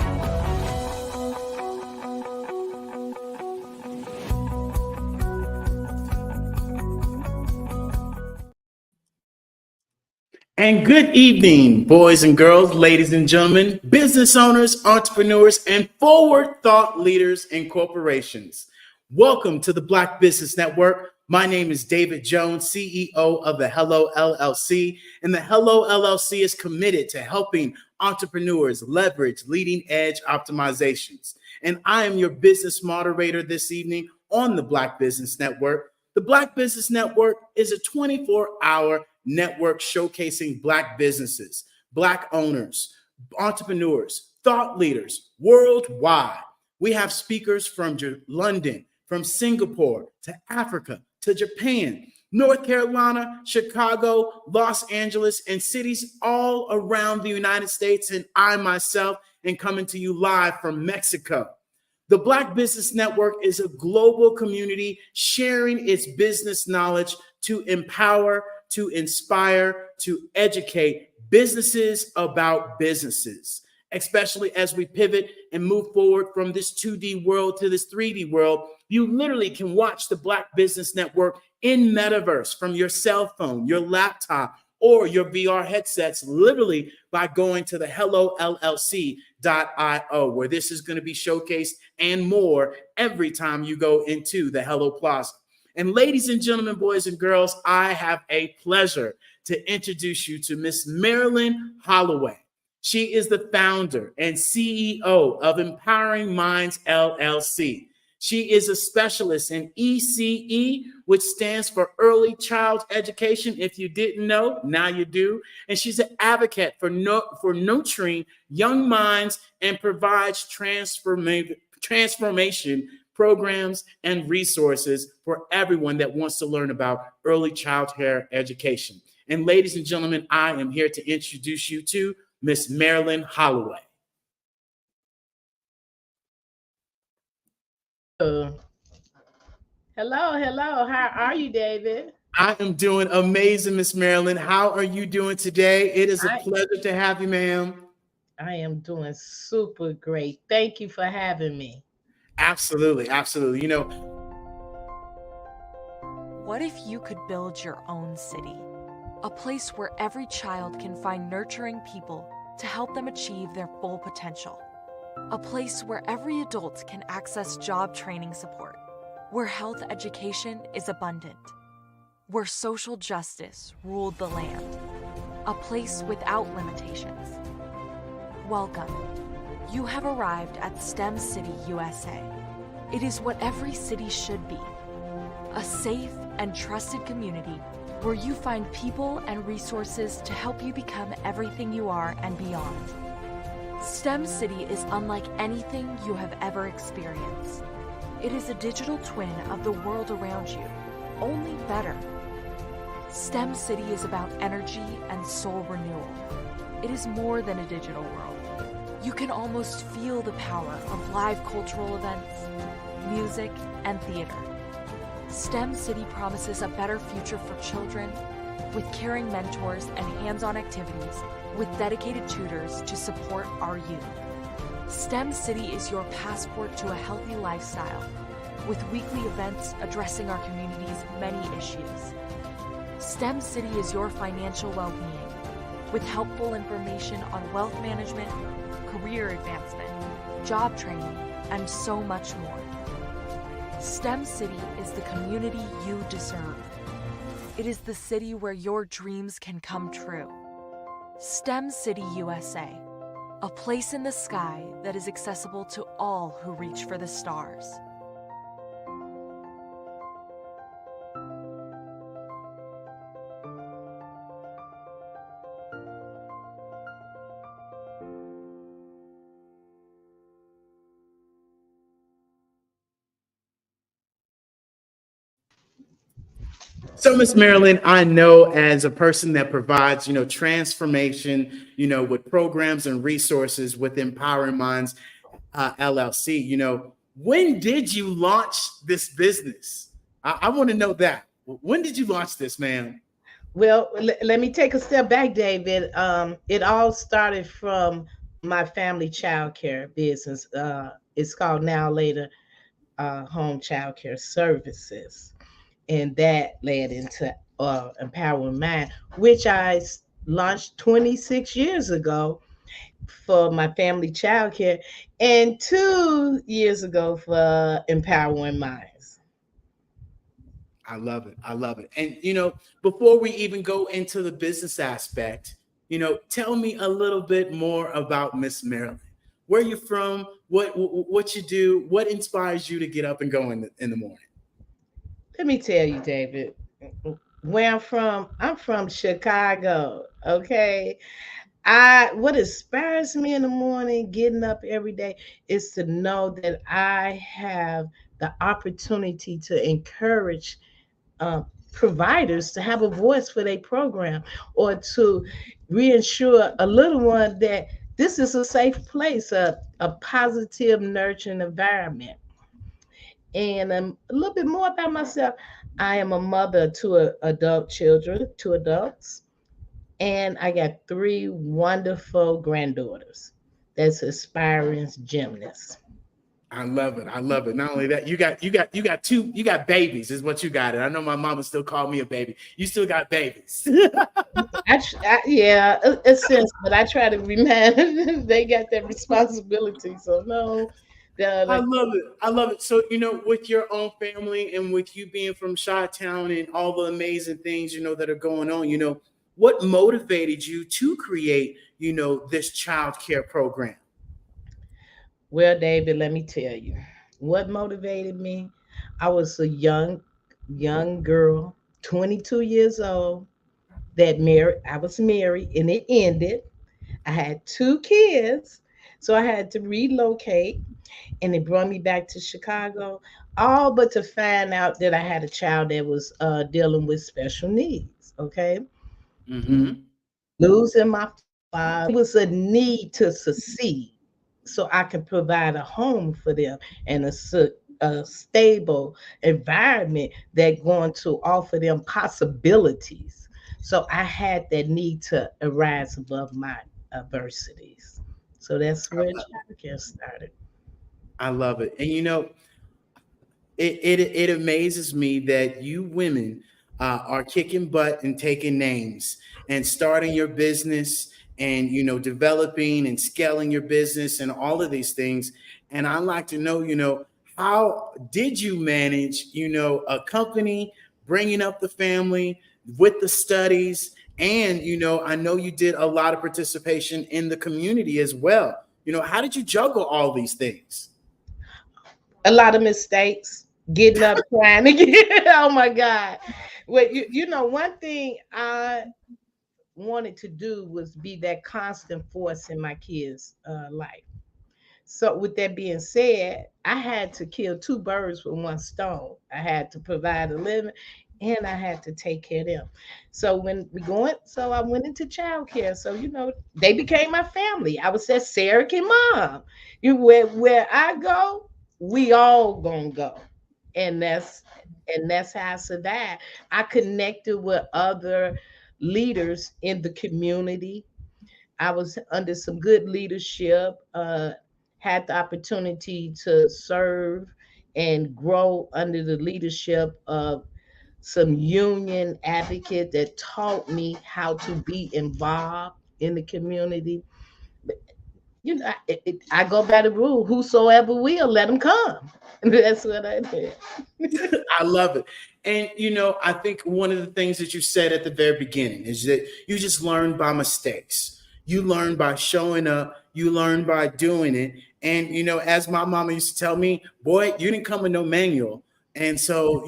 And good evening, boys and girls, ladies and gentlemen, business owners, entrepreneurs, and forward thought leaders in corporations. Welcome to the Black Business Network. My name is David Jones, CEO of the Hello LLC, and the Hello LLC is committed to helping entrepreneurs leverage leading edge optimizations. And I am your business moderator this evening on the Black Business Network. The Black Business Network is a 24-hour network showcasing Black businesses, Black owners, entrepreneurs, thought leaders worldwide. We have speakers from London, from Singapore to Africa to Japan, North Carolina, Chicago, Los Angeles, and cities all around the United States. And I myself am coming to you live from Mexico. The Black Business Network is a global community sharing its business knowledge to empower, to inspire, to educate businesses about businesses, especially as we pivot and move forward from this 2D world to this 3D world. You literally can watch the Black Business Network in metaverse from your cell phone, your laptop, or your VR headsets, literally by going to the hellollc.io, where this is going to be showcased and more every time you go into the Hello Plaza. And ladies and gentlemen, boys and girls, I have a pleasure to introduce you to Miss Marilyn Holloway. She is the founder and CEO of Empowering Minds LLC. She is a specialist in ECE, which stands for Early Child Education. If you didn't know, now you do. And she's an advocate for nurturing young minds and provides transformation programs and resources for everyone that wants to learn about early childhood education. And ladies and gentlemen, I am here to introduce you to Miss Marilyn Holloway. Hello. How are you, David? I am doing amazing, Miss Marilyn. How are you doing today? It is a pleasure to have you, ma'am. I am doing super great. Thank you for having me. Absolutely, absolutely. You know, what if you could build your own city? A place where every child can find nurturing people to help them achieve their full potential. A place where every adult can access job training support, where health education is abundant, where social justice ruled the land. A place without limitations. Welcome. You have arrived at STEM City USA. It is what every city should be. A safe and trusted community where you find people and resources to help you become everything you are and beyond. STEM City is unlike anything you have ever experienced. It is a digital twin of the world around you, only better. STEM City is about energy and soul renewal. It is more than a digital world. You can almost feel the power of live cultural events, music, and theater. STEM City promises a better future for children with caring mentors and hands-on activities with dedicated tutors to support our youth. STEM City is your passport to a healthy lifestyle with weekly events addressing our community's many issues. STEM City is your financial well-being with helpful information on wealth management, career advancement, job training, and so much more. STEM City is the community you deserve. It is the city where your dreams can come true. STEM City USA, a place in the sky that is accessible to all who reach for the stars. So, Miss Marilyn, I know as a person that provides, transformation, with programs and resources with Empowering Minds LLC, when did you launch this business? I want to know that. When did you launch this, ma'am? Well, let me take a step back, David. It all started from my family childcare business. It's called Now Later Home Childcare Services. And that led into Empowering Mind, which I launched 26 years ago for my family childcare, and 2 years ago for Empowering Minds. I love it. I love it. And before we even go into the business aspect, tell me a little bit more about Miss Maryland. Where you from? What you do? What inspires you to get up and go in the morning? Let me tell you, David, where I'm from Chicago. Okay. What inspires me in the morning, getting up every day, is to know that I have the opportunity to encourage providers to have a voice for their program, or to reassure a little one that this is a safe place, a positive, nurturing environment. And a little bit more about myself. I am a mother to adult children, two adults, and I got three wonderful granddaughters that's aspiring gymnasts. I love it. I love it. Not only that, you got babies, is what you got. And I know my mama still called me a baby. You still got babies. Yeah, a sense, but I try to remind they got that responsibility. So no, I love it. I love it. So, with your own family and with you being from Chi-Town and all the amazing things, that are going on, what motivated you to create, this child care program? Well, David, let me tell you what motivated me. I was a young girl, 22 years old, that married. I was married and it ended. I had two kids, so I had to relocate, and it brought me back to Chicago, all but to find out that I had a child that was dealing with special needs. Okay. Mm-hmm. Losing my father, it was a need to succeed so I could provide a home for them and a stable environment that going to offer them possibilities. So I had that need to arise above my adversities. So that's where childcare started. I love it. And it amazes me that you women are kicking butt and taking names and starting your business and developing and scaling your business and all of these things. And I'd like to know, how did you manage, a company, bringing up the family with the studies, and I know you did a lot of participation in the community as well. How did you juggle all these things? A lot of mistakes, getting up trying to get, oh my God. Well, one thing I wanted to do was be that constant force in my kids' life. So, with that being said, I had to kill two birds with one stone. I had to provide a living, and I had to take care of them. So I went into childcare. So they became my family. I was that surrogate mom. Where I go, we all gonna go, and that's how I survived. I connected with other leaders in the community. I was under some good leadership, had the opportunity to serve and grow under the leadership of some union advocate that taught me how to be involved in the community. I go by the rule: whosoever will, let them come. That's what I did. I love it. And I think one of the things that you said at the very beginning is that you just learn by mistakes. You learn by showing up, you learn by doing it. And as my mama used to tell me, boy, you didn't come with no manual. And so,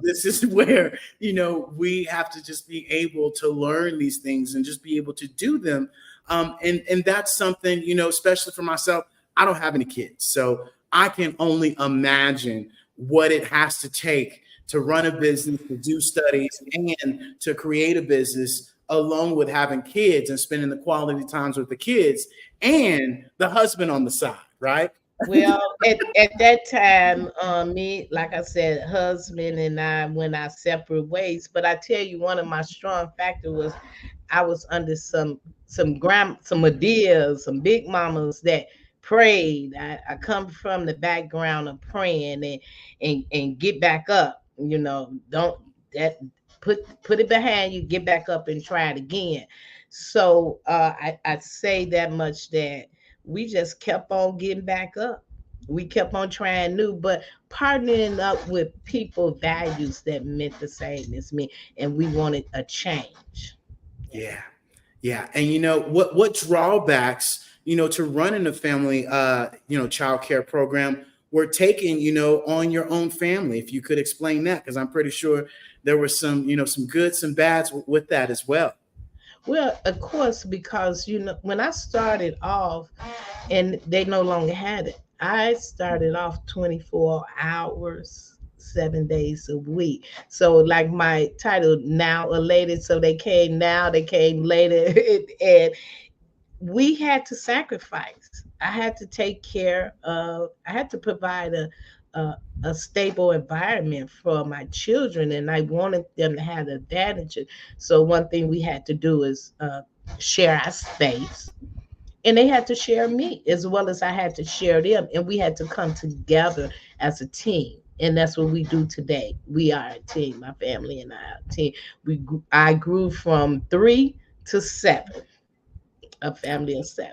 this is where, we have to just be able to learn these things and just be able to do them. And that's something, especially for myself, I don't have any kids. So I can only imagine what it has to take to run a business, to do studies, and to create a business, along with having kids and spending the quality times with the kids and the husband on the side, right? Well, at that time, me, like I said, husband and I went our separate ways. But I tell you, one of my strong factors was I was under some ideas, some big mamas that prayed. I come from the background of praying and get back up. Don't that put it behind you, get back up and try it again. So I say that much, that we just kept on getting back up. We kept on trying new, but partnering up with people values that meant the same as me, and we wanted a change. Yeah. Yeah. And what drawbacks, to running a family child care program were taken, on your own family. If you could explain that, because I'm pretty sure there were some, some goods, some bads with that as well. Well, of course, because when I started off, and they no longer had it. I started off 24 hours, 7 days a week. So, like my title, now or later. So they came now, they came later, and we had to sacrifice. I had to take care of. I had to provide a stable environment for my children, and I wanted them to have the advantages. So one thing we had to do is share our space, and they had to share me as well as I had to share them, and we had to come together as a team. And that's what we do today. We are a team. My family and I are a team. I grew from 3 to 7, a family of 7.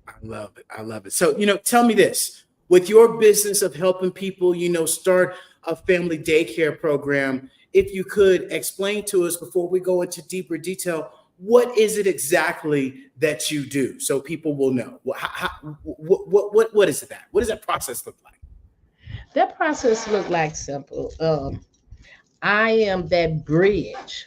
I love it. I love it. So, tell me this, with your business of helping people, start a family daycare program, if you could explain to us before we go into deeper detail, what is it exactly that you do so people will know? What is that? What does that process look like? That process looked like simple. I am that bridge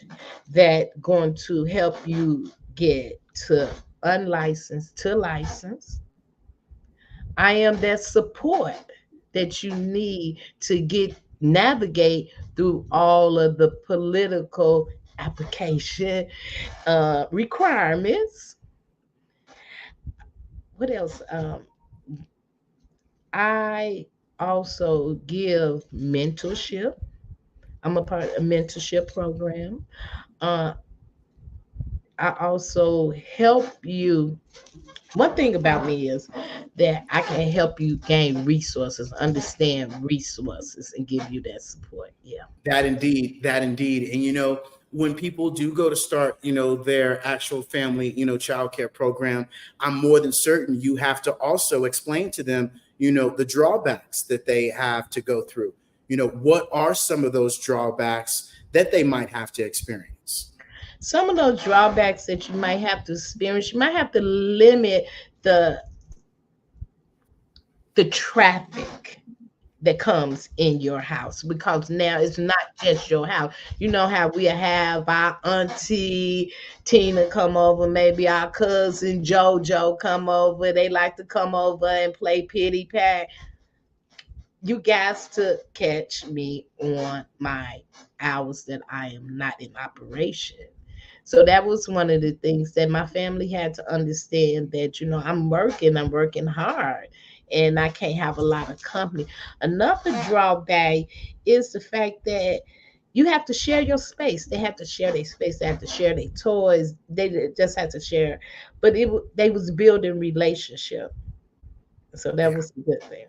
that going to help you get to unlicensed to license. I am that support that you need to get navigate through all of the political application requirements. What else? I also give mentorship. I'm a part of a mentorship program. Uh, I also help you. One thing about me is that I can help you gain resources, understand resources, and give you that support. Yeah. That indeed, that indeed. And when people do go to start, their actual family, childcare program, I'm more than certain you have to also explain to them, the drawbacks that they have to go through. What are some of those drawbacks that they might have to experience? Some of those drawbacks that you might have to experience, you might have to limit the traffic that comes in your house, because now it's not just your house. You know how we have our auntie Tina come over, maybe our cousin Jojo come over. They like to come over and play pity pat. You guys to catch me on my hours that I am not in operation. So that was one of the things that my family had to understand, that, I'm working hard, and I can't have a lot of company. Another drawback is the fact that you have to share your space. They have to share their space. They have to share their toys. They just had to share. But they was building relationship. So that was a good thing.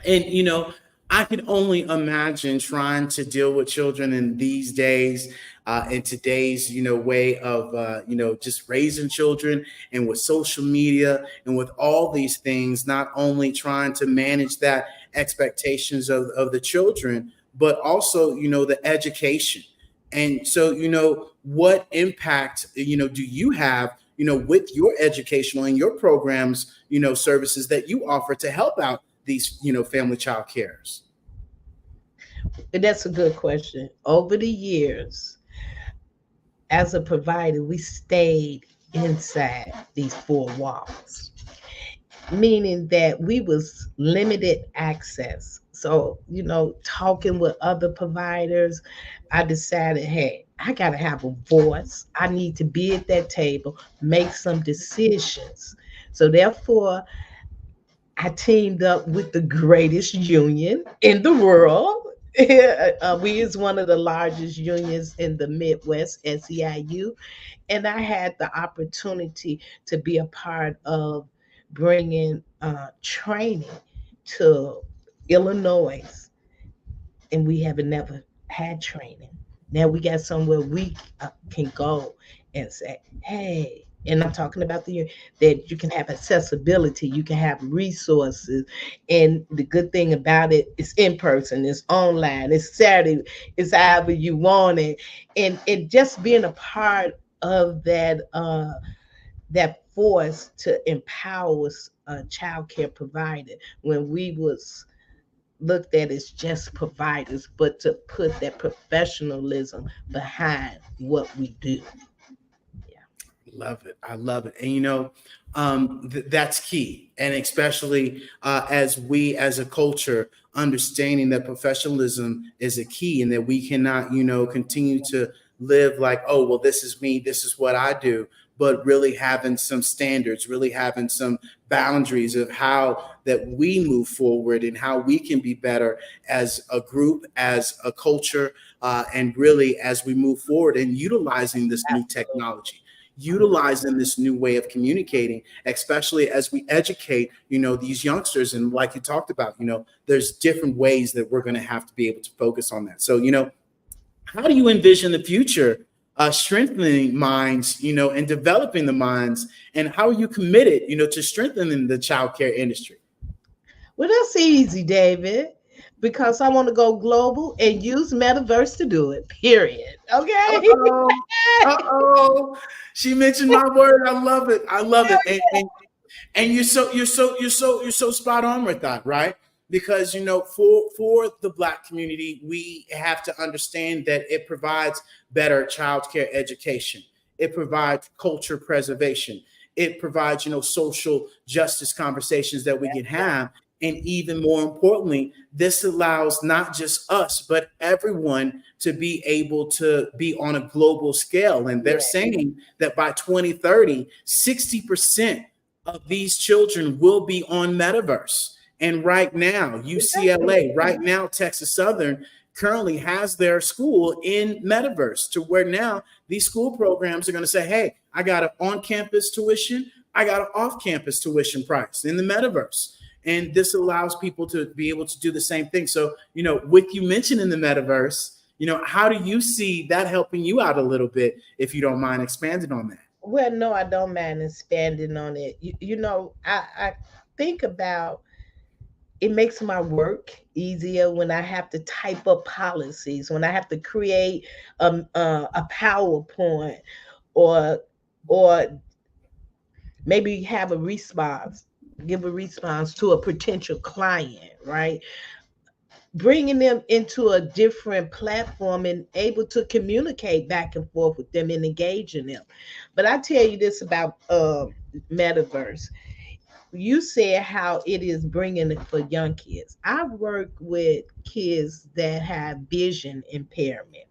And I can only imagine trying to deal with children in these days, in today's way of just raising children, and with social media and with all these things, not only trying to manage that expectations of the children, but also the education. And so what impact do you have with your educational and your programs, services that you offer to help out these family child cares? That's a good question. Over the years, as a provider, we stayed inside these 4 walls, meaning that we was limited access. So, talking with other providers, I decided, hey, I got to have a voice. I need to be at that table, make some decisions. So therefore, I teamed up with the greatest union in the world. We is one of the largest unions in the Midwest, SEIU, and I had the opportunity to be a part of bringing training to Illinois, and we have never had training. Now we got somewhere we can go and say, hey, and I'm talking about that you can have accessibility, you can have resources, and the good thing about it is in person, it's online, it's Saturday, it's however you want it, and just being a part of that force to empower a child care provider when we was looked at as just providers, but to put that professionalism behind what we do. Love it. I love it. And that's key. And especially as we as a culture understanding that professionalism is a key and that we cannot, continue to live like, oh, well, this is me, this is what I do, but really having some standards, really having some boundaries of how that we move forward and how we can be better as a group, as a culture, and really as we move forward and utilizing this new technology, utilizing this new way of communicating, especially as we educate, these youngsters. And like you talked about, there's different ways that we're going to have to be able to focus on that. So, how do you envision the future strengthening minds, and developing the minds? And how are you committed, to strengthening the childcare industry? Well, that's easy, David, because I want to go global and use metaverse to do it, period. Okay. Uh-oh. She mentioned my word. I love it. I love it. And you're so spot on with that, right? Because for the Black community, we have to understand that it provides better childcare education. It provides culture preservation. It provides social justice conversations that we can have. And even more importantly, this allows not just us, but everyone to be able to be on a global scale. And they're saying that by 2030, 60% of these children will be on metaverse. And right now, UCLA, right now, Texas Southern currently has their school in metaverse, to where now these school programs are going to say, hey, I got an on-campus tuition, I got an off-campus tuition price in the metaverse. And this allows people to be able to do the same thing. So, with you mentioning the metaverse, how do you see that helping you out a little bit, if you don't mind expanding on that? Well, no, I don't mind expanding on it. I think about it makes my work easier when I have to type up policies, when I have to create a PowerPoint, or maybe have a response, give a response to a potential client, right? Bringing them into a different platform and able to communicate back and forth with them and engaging them. But I tell you this about metaverse. You said how it is bringing it for young kids. I work with kids that have vision impairment.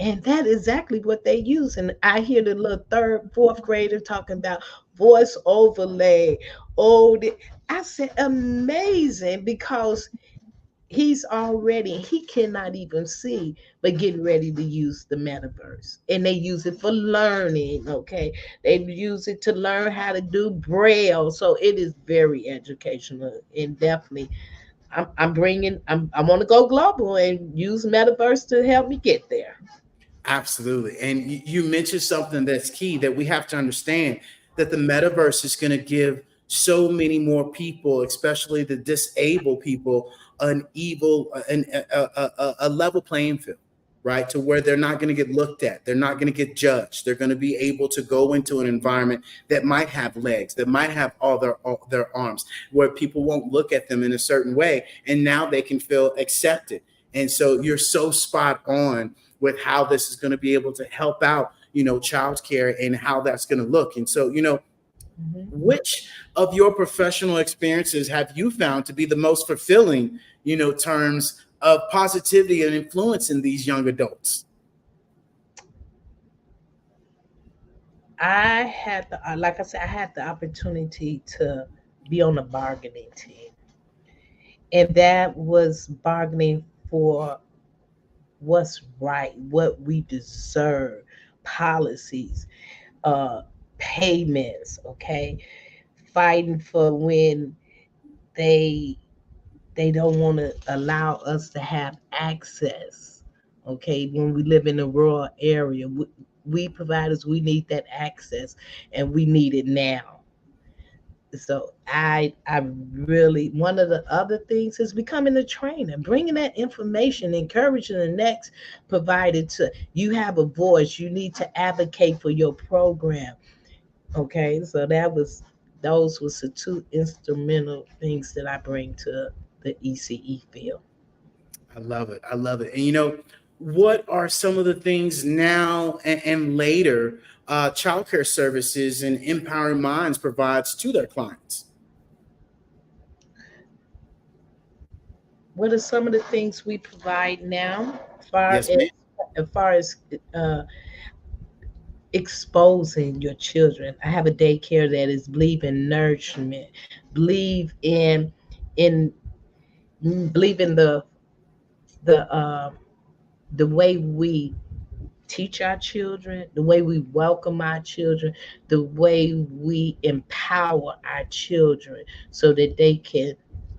And that is exactly what they use. And I hear the little third, fourth grader talking about voice overlay. Oh, I said, amazing, because he cannot even see, but getting ready to use the metaverse. And they use it for learning, okay? They use it to learn how to do Braille. So it is very educational, and definitely I want to go global and use metaverse to help me get there. Absolutely. And you mentioned something that's key, that we have to understand, that the metaverse is going to give so many more people, especially the disabled people, a level playing field, right? To where they're not going to get looked at. They're not going to get judged. They're going to be able to go into an environment that might have legs, that might have all their arms, where people won't look at them in a certain way. And now they can feel accepted. And so you're so spot on with how this is going to be able to help out, childcare, and how that's going to look. And so, which of your professional experiences have you found to be the most fulfilling, terms of positivity and influencing these young adults? I had like I said, I had the opportunity to be on a bargaining team, and that was bargaining for what's right, what we deserve, policies, uh, payments, okay? Fighting for when they they don't want to allow us to have access Okay, when we live in a rural area, we providers, we need that access, and we need it now. So I really, one of the other things is becoming a trainer, bringing that information, encouraging the next provider to, you have a voice, you need to advocate for your program. Okay, so those was the two instrumental things that I bring to the ECE field. I love it. I love it. And what are some of the things now and later childcare services and Empowering Minds provides to their clients? What are some of the things we provide now, far Yes, as ma'am. as far as uh, exposing your children? I have a daycare that is believe in nourishment, believe in believe in the way we teach our children, the way we welcome our children, the way we empower our children so that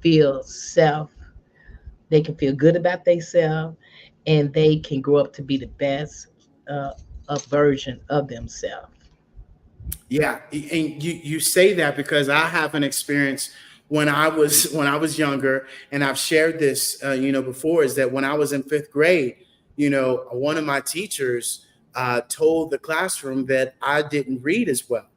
feel self, they can feel good about themselves, and they can grow up to be the best a version of themselves. Yeah, and you say that because I have an experience when I was younger, and I've shared this before, is that when I was in fifth grade, one of my teachers told the classroom that I didn't read as well.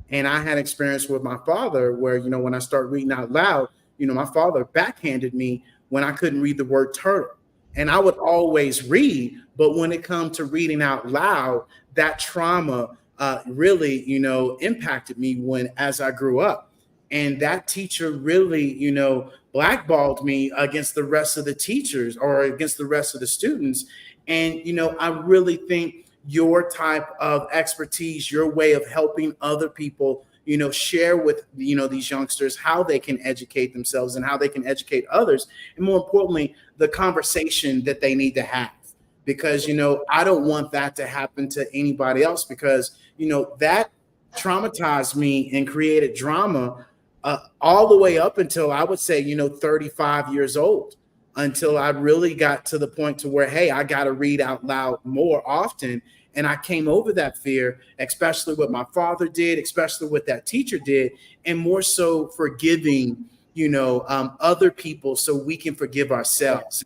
And I had experience with my father where, when I start reading out loud, my father backhanded me when I couldn't read the word turtle. And I would always read, but when it comes to reading out loud, that trauma really, impacted me as I grew up. And that teacher really, blackballed me against the rest of the teachers or against the rest of the students. And, I really think your type of expertise, your way of helping other people, share with, these youngsters how they can educate themselves and how they can educate others. And more importantly, the conversation that they need to have. Because, I don't want that to happen to anybody else because, that traumatized me and created drama all the way up until I would say, 35 years old, until I really got to the point to where, hey, I got to read out loud more often. And I came over that fear, especially what my father did, especially what that teacher did, and more so forgiving, other people so we can forgive ourselves.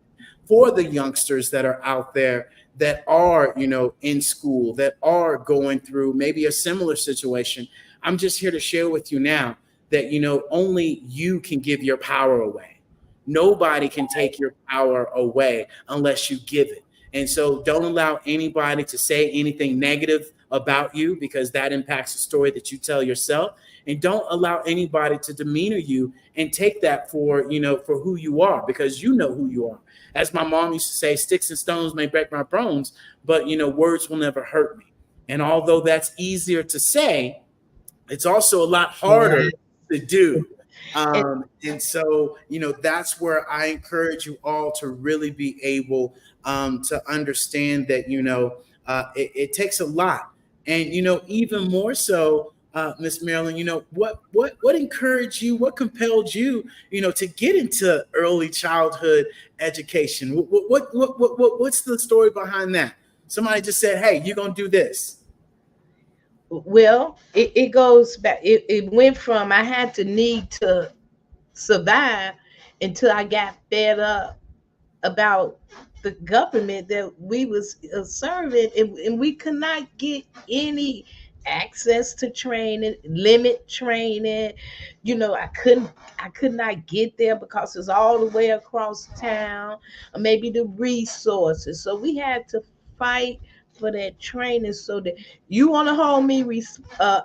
For the youngsters that are out there that are, in school, that are going through maybe a similar situation, I'm just here to share with you now that, only you can give your power away. Nobody can take your power away unless you give it. And so don't allow anybody to say anything negative about you because that impacts the story that you tell yourself. And don't allow anybody to demeanor you and take that for who you are, because you know who you are. As my mom used to say, sticks and stones may break my bones, but words will never hurt me. And although that's easier to say, it's also a lot harder to do. And so, that's where I encourage you all to really be able to understand that, it takes a lot. And, even more so, Miss Marilyn, what encouraged you, what compelled you, to get into early childhood education? What's the story behind that? Somebody just said, hey, you're going to do this. Well, it goes back. It went from I had to need to survive until I got fed up about the government that we was serving, and we could not get any access to training, limit training. I could not get there because it's all the way across town, or maybe the resources. So we had to fight for that training so that you want to hold me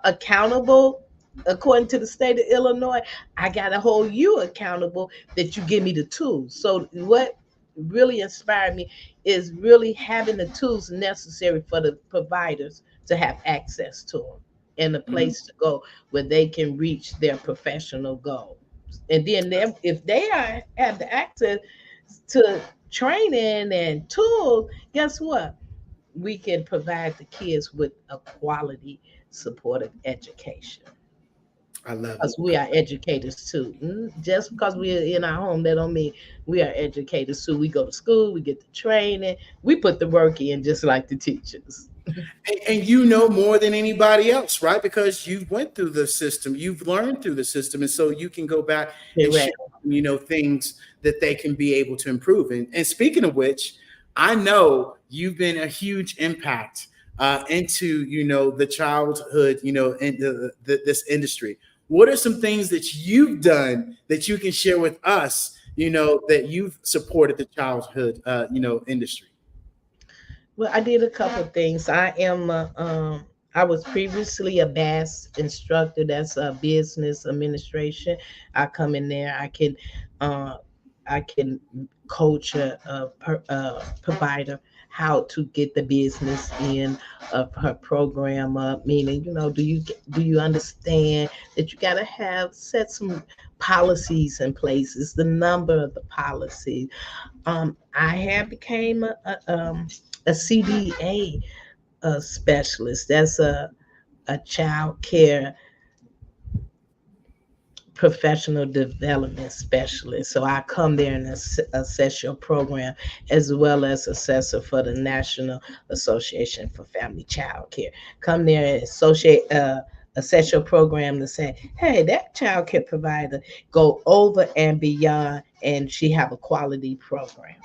accountable according to the state of Illinois. I got to hold you accountable that you give me the tools. So what really inspired me is really having the tools necessary for the providers to have access to them and a place to go where they can reach their professional goals. And then if they have the access to training and tools, guess what? We can provide the kids with a quality supportive education. I love it. Because we are educators too. Just because we're in our home, that don't mean we are educators too. We go to school, we get the training, we put the work in just like the teachers. And you know more than anybody else, right? Because you went through the system, you've learned through the system, and so you can go back and share, Correct. things that they can be able to improve. And speaking of which, I know you've been a huge impact into the childhood, in this industry. What are some things that you've done that you can share with us? That you've supported the childhood, industry. Well, I did a couple of things. I was previously a BAS instructor. That's a business administration. I come in there. Uh, I can coach a provider how to get the business in of her program up. Meaning, do you understand that you got to have set some policies in place? It's the number of the policy. I have became a CDA specialist. That's a child care professional development specialist. So I come there and assess your program as well as assessor for the National Association for Family Child Care. Come there and assess your program to say, hey, that child care provider go over and beyond, and she have a quality program.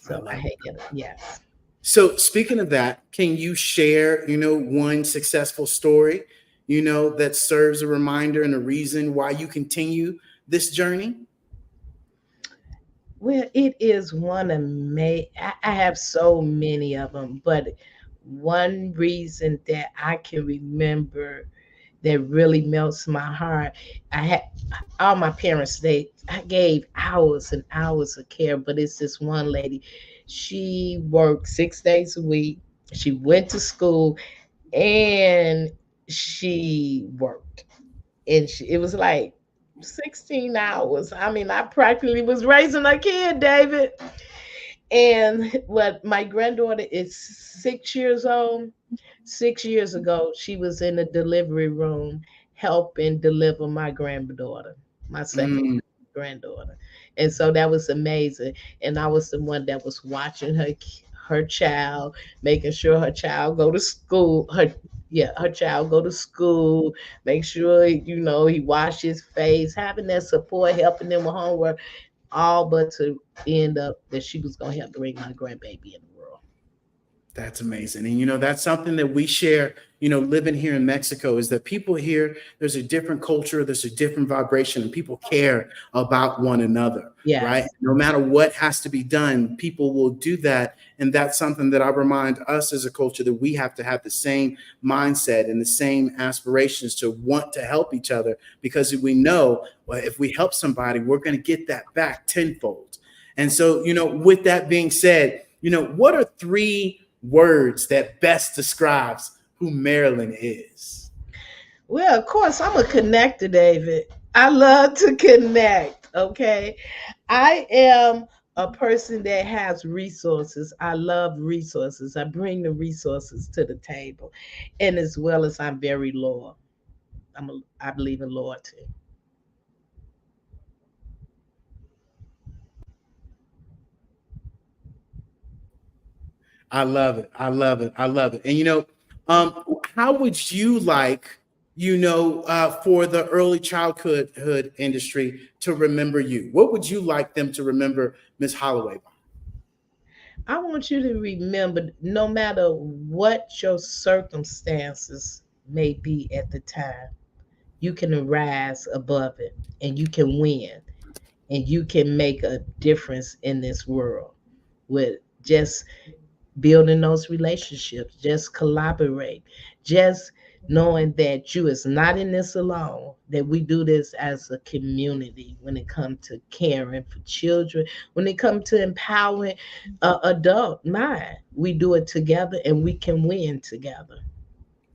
So I hate it. Yes. So speaking of that, can you share, one successful story, that serves a reminder and a reason why you continue this journey? Well, it is one of I have so many of them, but one reason that I can remember that really melts my heart. I had all my parents, I gave hours and hours of care, but it's this one lady. She worked 6 days a week. She went to school and she worked. And it was like 16 hours. I mean, I practically was raising a kid, David. And what my granddaughter is 6 years old. 6 years ago, she was in the delivery room helping deliver my granddaughter, my second granddaughter. And so that was amazing. And I was the one that was watching her child, making sure her child go to school. Her child go to school, make sure, he wash his face, having that support, helping them with homework, all but to end up that she was going to help bring my grandbaby in the world. That's amazing. And, that's something that we share, living here in Mexico, is that people here, there's a different culture, there's a different vibration, and people care about one another, yes. Right? No matter what has to be done, people will do that. And that's something that I remind us as a culture, that we have to have the same mindset and the same aspirations to want to help each other, because we know, well, if we help somebody, we're going to get that back tenfold. And so, with that being said, what are 3 words that best describes who Marilyn is? Well, of course, I'm a connector, David. I love to connect. Okay. I am a person that has resources. I love resources. I bring the resources to the table. And as well as I'm very loyal. I believe in loyalty. I love it. I love it. I love it. And how would you like, for the early childhood industry to remember you? What would you like them to remember Miss Holloway by? I want you to remember, no matter what your circumstances may be at the time, you can rise above it and you can win and you can make a difference in this world with just building those relationships, just collaborate, just knowing that you is not in this alone, that we do this as a community when it comes to caring for children, when it comes to empowering adult mind. We do it together and we can win together.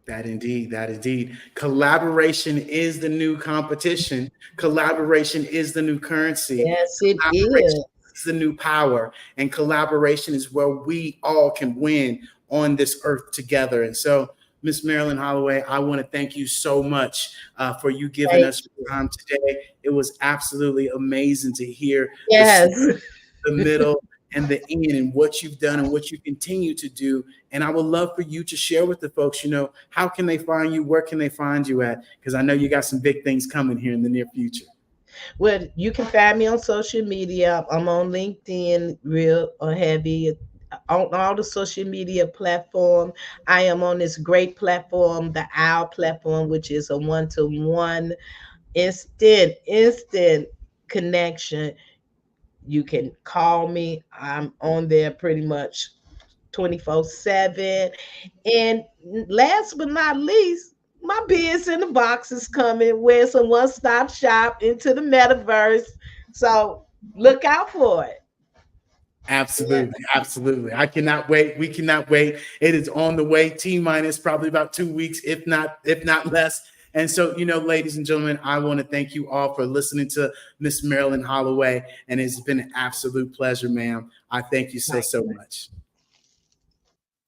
That indeed. Collaboration is the new competition. Collaboration is the new currency. Yes, it is. It's the new power, and collaboration is where we all can win on this earth together. And so, Miss Marilyn Holloway, I want to thank you so much for you giving us your time today. It was absolutely amazing to hear the middle and the end and what you've done and what you continue to do. And I would love for you to share with the folks, how can they find you? Where can they find you at? Because I know you got some big things coming here in the near future. Well, you can find me on social media. I'm on LinkedIn, real or heavy, on all the social media platform. I am on this great platform, the OWL platform, which is a one-to-one instant connection. You can call me. I'm on there pretty much 24/7. And last but not least, my Biz in the Box is coming, where it's a one-stop shop into the metaverse. So look out for it. Absolutely. I cannot wait. We cannot wait. It is on the way. T-minus probably about 2 weeks, if not less. And so, ladies and gentlemen, I want to thank you all for listening to Miss Marilyn Holloway. And it's been an absolute pleasure, ma'am. I thank you so much.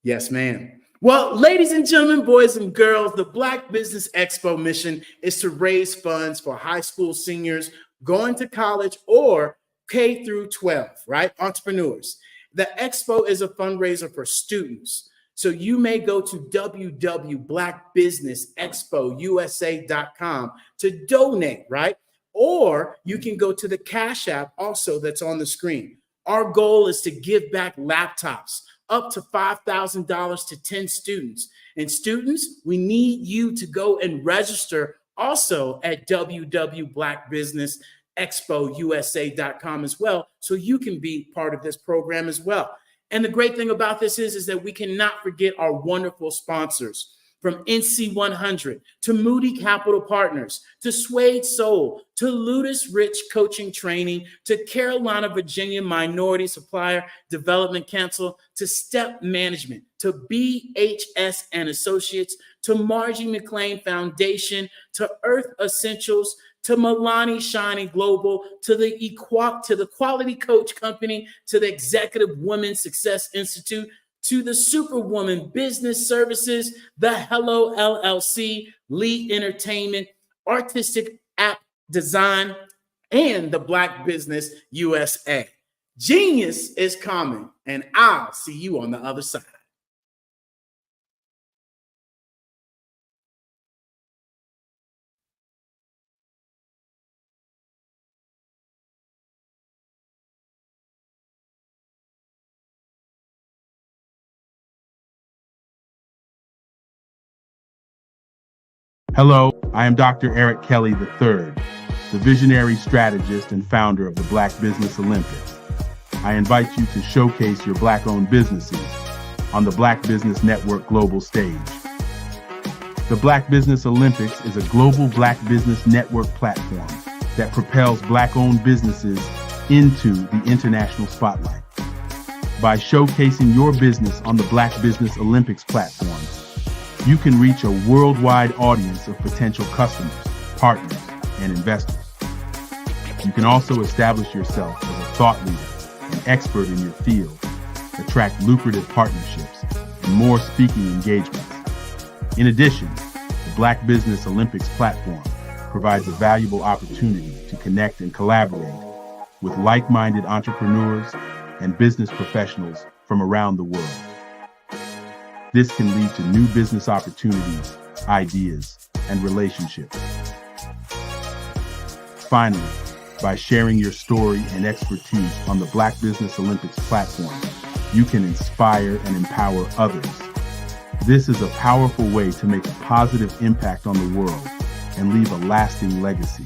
Yes, ma'am. Well, ladies and gentlemen, boys and girls, the Black Business Expo mission is to raise funds for high school seniors going to college or K through 12, right? Entrepreneurs. The expo is a fundraiser for students. So you may go to www.blackbusinessexpousa.com to donate, right? Or you can go to the Cash App also that's on the screen. Our goal is to give back laptops up to $5,000 to 10 students. And students, we need you to go and register also at www.blackbusinessexpousa.com as well, so you can be part of this program as well. And the great thing about this is that we cannot forget our wonderful sponsors, from NC 100 to Moody Capital Partners, to Suede Soul, to Ludus Rich Coaching Training, to Carolina, Virginia Minority Supplier Development Council, to Step Management, to BHS and Associates, to Margie McLean Foundation, to Earth Essentials, to Milani Shiny Global, to the Quality Coach Company, to the Executive Women's Success Institute, to the Superwoman Business Services, the Hello LLC, Lee Entertainment, Artistic App Design, and the Black Business USA. Genius is coming, and I'll see you on the other side. Hello, I am Dr. Eric Kelly III, the visionary strategist and founder of the Black Business Olympics. I invite you to showcase your Black-owned businesses on the Black Business Network global stage. The Black Business Olympics is a global Black Business Network platform that propels Black-owned businesses into the international spotlight. By showcasing your business on the Black Business Olympics platform, you can reach a worldwide audience of potential customers, partners, and investors. You can also establish yourself as a thought leader, an expert in your field, attract lucrative partnerships, and more speaking engagements. In addition, the Black Business Olympics platform provides a valuable opportunity to connect and collaborate with like-minded entrepreneurs and business professionals from around the world. This can lead to new business opportunities, ideas, and relationships. Finally, by sharing your story and expertise on the Black Business Olympics platform, you can inspire and empower others. This is a powerful way to make a positive impact on the world and leave a lasting legacy.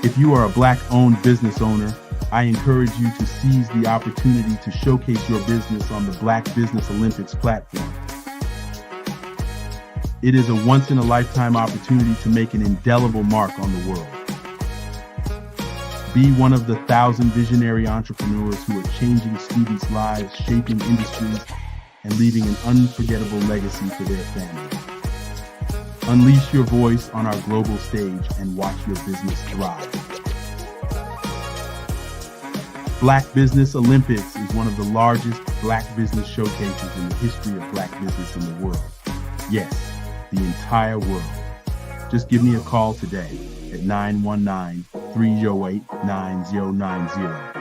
If you are a Black-owned business owner, I encourage you to seize the opportunity to showcase your business on the Black Business Olympics platform. It is a once-in-a-lifetime opportunity to make an indelible mark on the world. Be one of the 1,000 visionary entrepreneurs who are changing students' lives, shaping industries, and leaving an unforgettable legacy for their families. Unleash your voice on our global stage and watch your business thrive. Black Business Olympics is one of the largest Black business showcases in the history of Black business in the world. Yes, the entire world. Just give me a call today at 919-308-9090.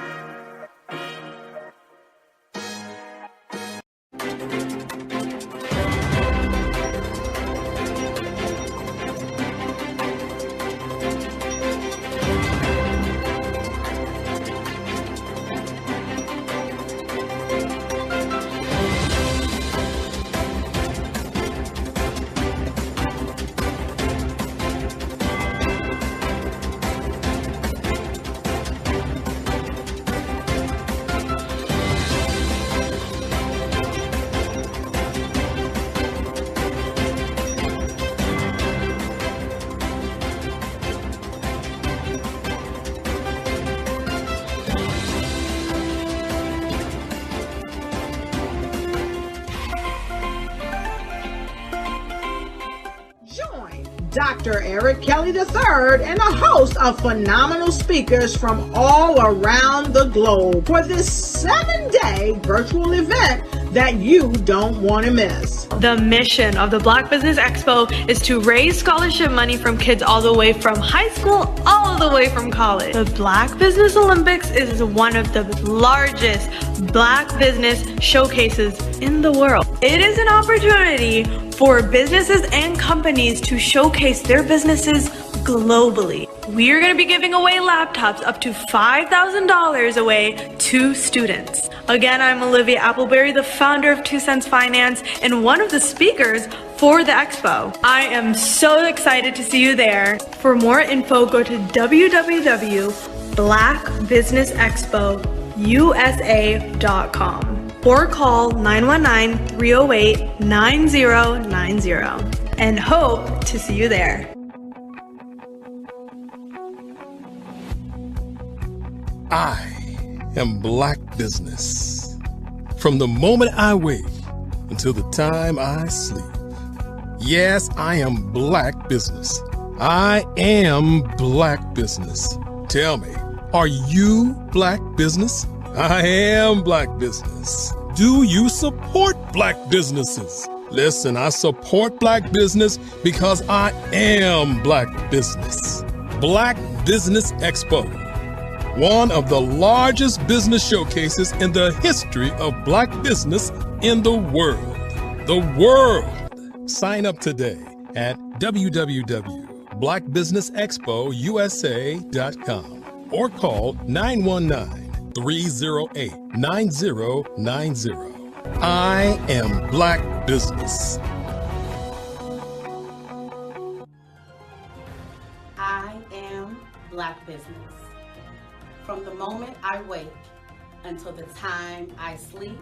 Dr. Eric Kelly III and a host of phenomenal speakers from all around the globe for this 7-day virtual event that you don't want to miss. The mission of the Black Business Expo is to raise scholarship money from kids all the way from high school all the way from college. The Black Business Olympics is one of the largest Black business showcases in the world. It is an opportunity for businesses and companies to showcase their businesses globally. We are going to be giving away laptops up to $5,000 away to students. Again, I'm Olivia Appleberry, the founder of 2 Cents Finance and one of the speakers for the expo. I am so excited to see you there. For more info, go to www.blackbusinessexpousa.com or call 919-308-9090 and hope to see you there. I am Black Business. From the moment I wake until the time I sleep. Yes, I am Black Business. I am Black Business. Tell me, are you Black Business? I am Black Business. Do you support Black businesses? Listen, I support Black business because I am Black Business. Black Business Expo, one of the largest business showcases in the history of Black business in the world. The world. Sign up today at www.blackbusinessexpousa.com or call 919-308-9090. I am Black Business. I am Black Business. From the moment I wake until the time I sleep,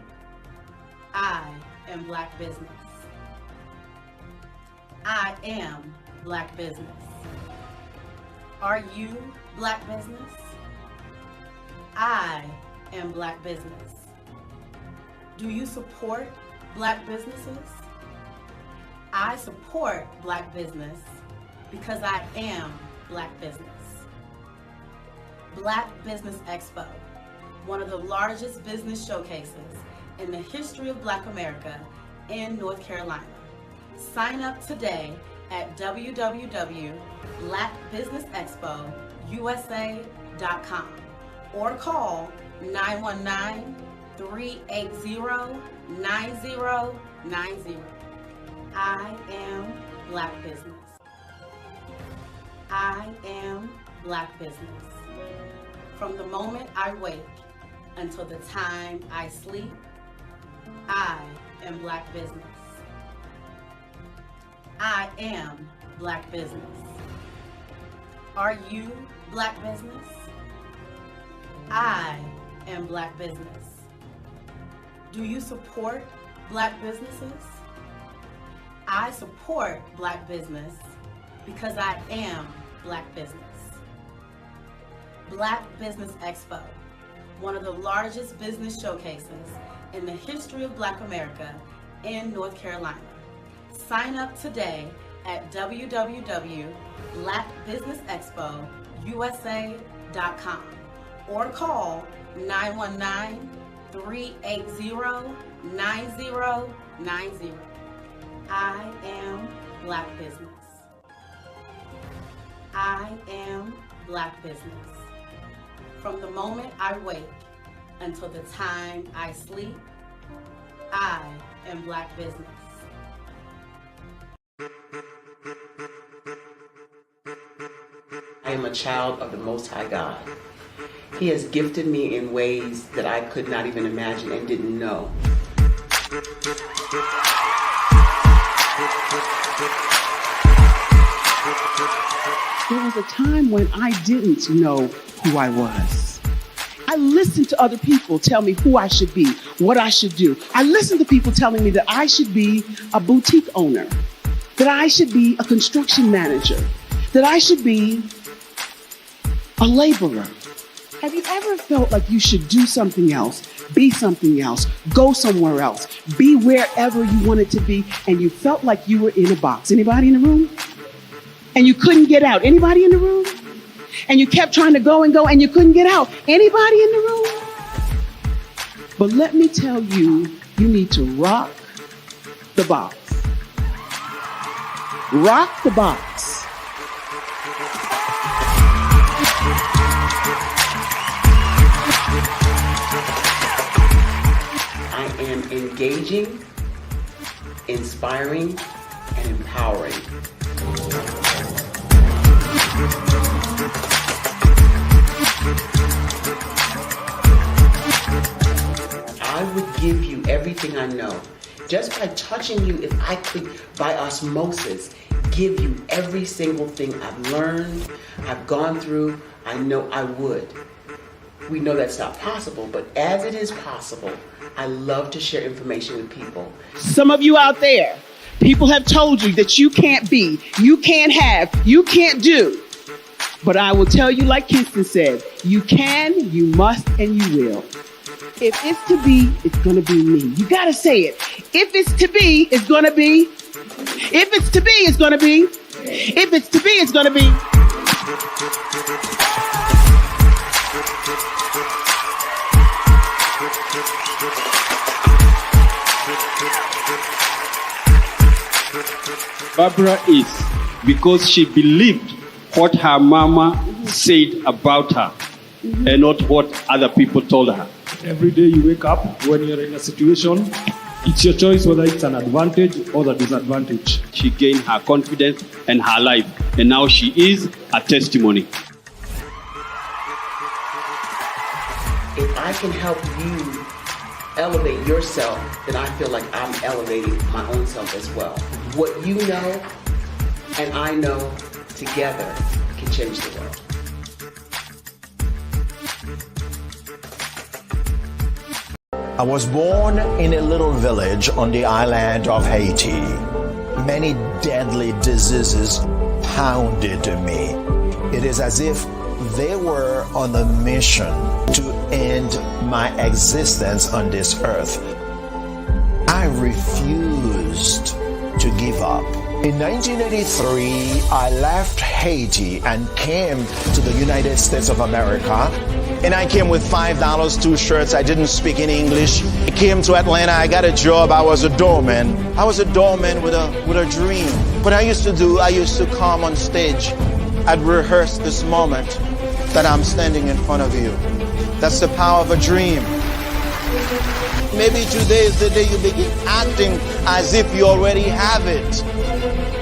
I am Black Business. I am Black Business. Are you Black Business? I am Black Business. Do you support Black businesses? I support Black business because I am Black business. Black Business Expo, one of the largest business showcases in the history of Black America in North Carolina. Sign up today at www.blackbusinessexpousa.com or call 919-380-9090. I am Black Business. I am Black Business. From the moment I wake until the time I sleep, I am Black Business. I am Black Business. Are you Black Business? I am Black Business. Do you support Black businesses? I support Black business because I am Black business. Black Business Expo, one of the largest business showcases in the history of Black America in North Carolina. Sign up today at www.blackbusinessexpousa.com or call 919-380-9090. I am Black business. I am Black business. From the moment I wake until the time I sleep, I am Black business. I am a child of the Most High God. He has gifted me in ways that I could not even imagine and didn't know. There was a time when I didn't know who I was. I listened to other people tell me who I should be, what I should do. I listened to people telling me that I should be a boutique owner, that I should be a construction manager, that I should be a laborer. Have you ever felt like you should do something else, be something else, go somewhere else, be wherever you wanted to be, and you felt like you were in a box? Anybody in the room? And you couldn't get out? Anybody in the room? And you kept trying to go and you couldn't get out? Anybody in the room? But let me tell you, you need to rock the box. Rock the box. I am engaging, inspiring, and empowering. I would give you everything I know. Just by touching you, if I could, by osmosis, give you every single thing I've learned, I've gone through, I know I would. We know that's not possible, but as it is possible, I love to share information with people. Some of you out there, people have told you that you can't be, you can't have, you can't do. But I will tell you, like Kinston said, you can, you must, and you will. If it's to be, it's going to be me. You got to say it. If it's to be, it's going to be. If it's to be, it's going to be. If it's to be, it's going to be. Barbara is because she believed what her mama said about her and not what other people told her. Every day you wake up, when you're in a situation, it's your choice whether it's an advantage or the disadvantage. She gained her confidence and her life, and now she is a testimony. If I can help you elevate yourself, then I feel like I'm elevating my own self as well. What you know and I know together can change the world. I was born in a little village on the island of Haiti. Many deadly diseases pounded me. It is as if they were on a mission to end my existence on this earth. I refused to give up. In 1983, I left Haiti and came to the United States of America. And I came with $5, 2 shirts. I didn't speak in English. I came to Atlanta. I got a job. I was a doorman. I was a doorman with a dream. What I used to do, I used to come on stage. I'd rehearse this moment that I'm standing in front of you. That's the power of a dream. Maybe today is the day you begin acting as if you already have it.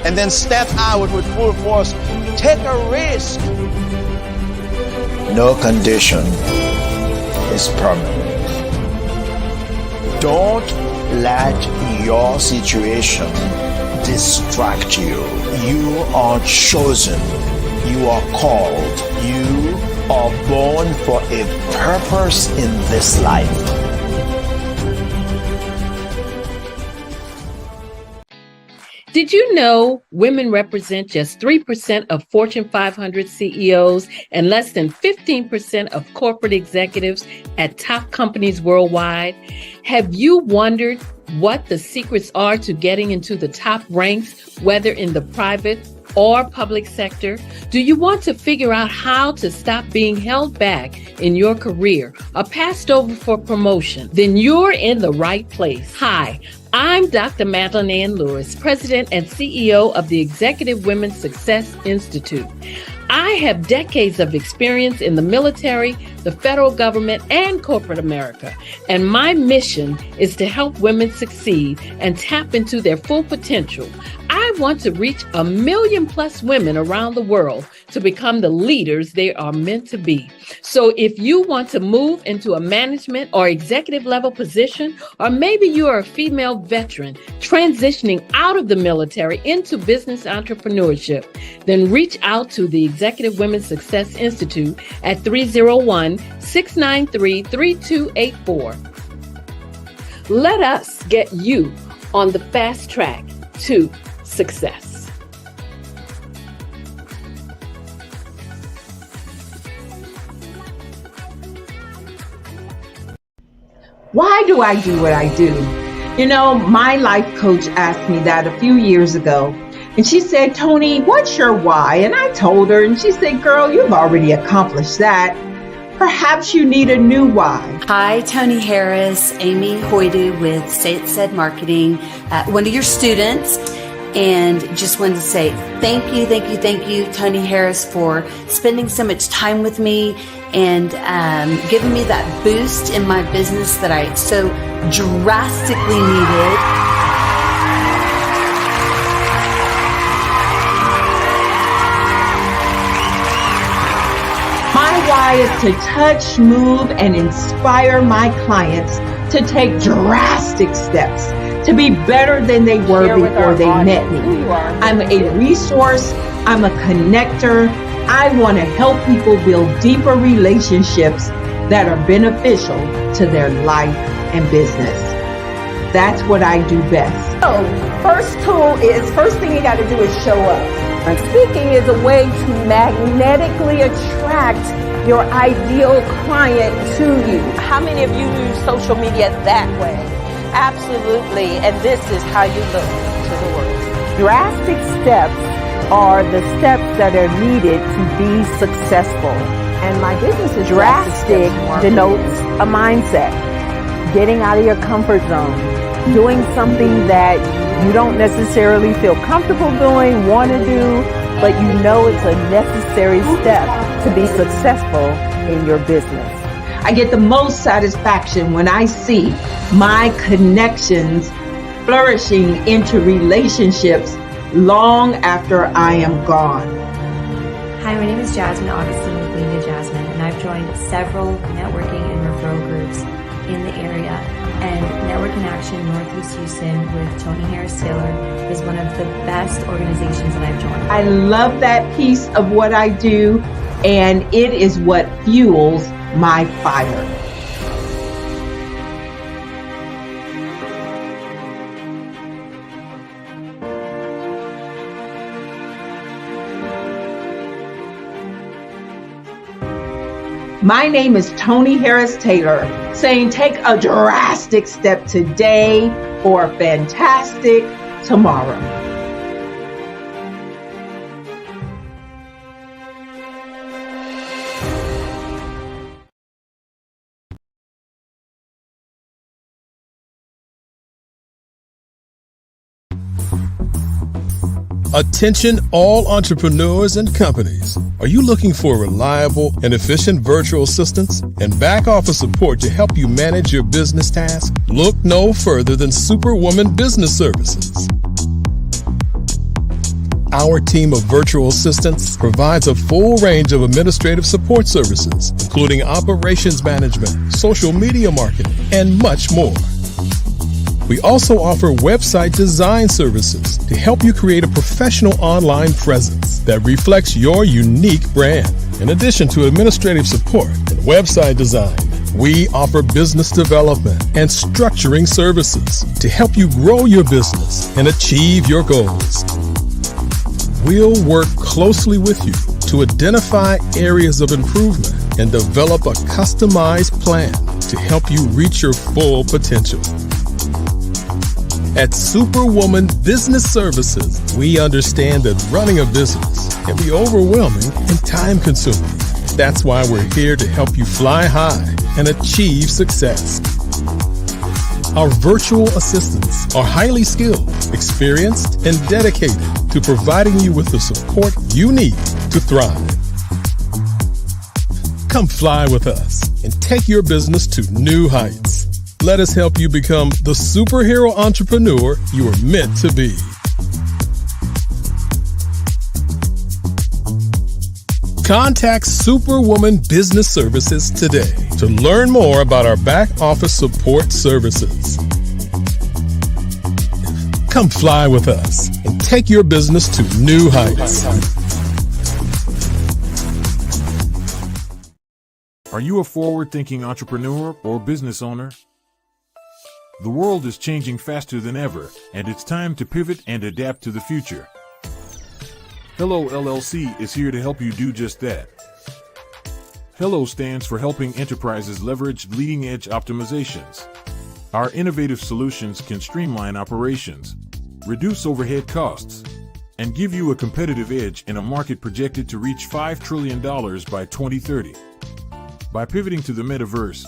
And then step out with full force. Take a risk. No condition is permanent. Don't let your situation distract you. You are chosen. You are called. You are born for a purpose in this life. Did you know women represent just 3% of Fortune 500 CEOs and less than 15% of corporate executives at top companies worldwide? Have you wondered what the secrets are to getting into the top ranks, whether in the private or public sector? Do you want to figure out how to stop being held back in your career or passed over for promotion? Then you're in the right place. Hi, I'm Dr. Madeline Ann Lewis, President and CEO of the Executive Women's Success Institute. I have decades of experience in the military, the federal government, and corporate America, and my mission is to help women succeed and tap into their full potential. I want to reach 1 million plus women around the world to become the leaders they are meant to be. So if you want to move into a management or executive level position, or maybe you are a female veteran transitioning out of the military into business entrepreneurship, then reach out to the Executive Women's Success Institute at 301-693-3284. Let us get you on the fast track to success. Why do I do what I do? You know, my life coach asked me that a few years ago, and she said, Tony, what's your why? And I told her, and she said, girl, you've already accomplished that. Perhaps you need a new why. Hi, Tony Harris, Amy Hoydu with Say It Said Marketing, one of your students. And just wanted to say thank you, Tony Harris, for spending so much time with me and giving me that boost in my business that I so drastically needed. My why is to touch, move, and inspire my clients to take drastic steps to be better than they were before they met me. I'm a resource. I'm a connector. I want to help people build deeper relationships that are beneficial to their life and business. That's what I do best. So, first thing you got to do is show up. And speaking is a way to magnetically attract your ideal client to you. How many of you use social media that way? Absolutely, and this is how you look to the world. Drastic steps are the steps that are needed to be successful. And my business is drastic denotes a mindset. Getting out of your comfort zone. Doing something that you don't necessarily feel comfortable doing, want to do, but you know it's a necessary step to be successful in your business. I get the most satisfaction when I see my connections flourishing into relationships long after I am gone. Hi, my name is Jasmine Augustine with Linda Jasmine, and I've joined several networking and referral groups in the area. And Network in Action Northeast Houston with Tony Harris Taylor is one of the best organizations that I've joined. I love that piece of what I do, and it is what fuels my fire. My name is Tony Harris Taylor, saying take a drastic step today for a fantastic tomorrow. Attention all entrepreneurs and companies. Are you looking for reliable and efficient virtual assistants and back office support to help you manage your business tasks? Look no further than Superwoman Business Services. Our team of virtual assistants provides a full range of administrative support services, including operations management, social media marketing, and much more. We also offer website design services to help you create a professional online presence that reflects your unique brand. In addition to administrative support and website design, we offer business development and structuring services to help you grow your business and achieve your goals. We'll work closely with you to identify areas of improvement and develop a customized plan to help you reach your full potential. At Superwoman Business Services, we understand that running a business can be overwhelming and time-consuming. That's why we're here to help you fly high and achieve success. Our virtual assistants are highly skilled, experienced, and dedicated to providing you with the support you need to thrive. Come fly with us and take your business to new heights. Let us help you become the superhero entrepreneur you are meant to be. Contact Superwoman Business Services today to learn more about our back office support services. Come fly with us and take your business to new heights. Are you a forward-thinking entrepreneur or business owner? The world is changing faster than ever, and it's time to pivot and adapt to the future. Hello LLC is here to help you do just that. Hello stands for helping enterprises leverage leading-edge optimizations. Our innovative solutions can streamline operations, reduce overhead costs, and give you a competitive edge in a market projected to reach $5 trillion by 2030. By pivoting to the metaverse,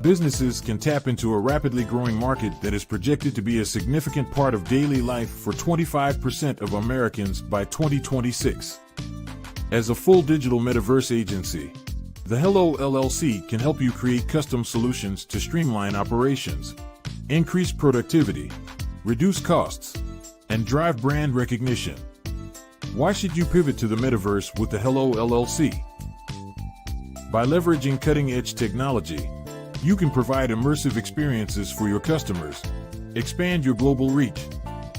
businesses can tap into a rapidly growing market that is projected to be a significant part of daily life for 25% of Americans by 2026. As a full digital metaverse agency, the Hello LLC can help you create custom solutions to streamline operations, increase productivity, reduce costs, and drive brand recognition. Why should you pivot to the metaverse with the Hello LLC? By leveraging cutting-edge technology, you can provide immersive experiences for your customers, expand your global reach,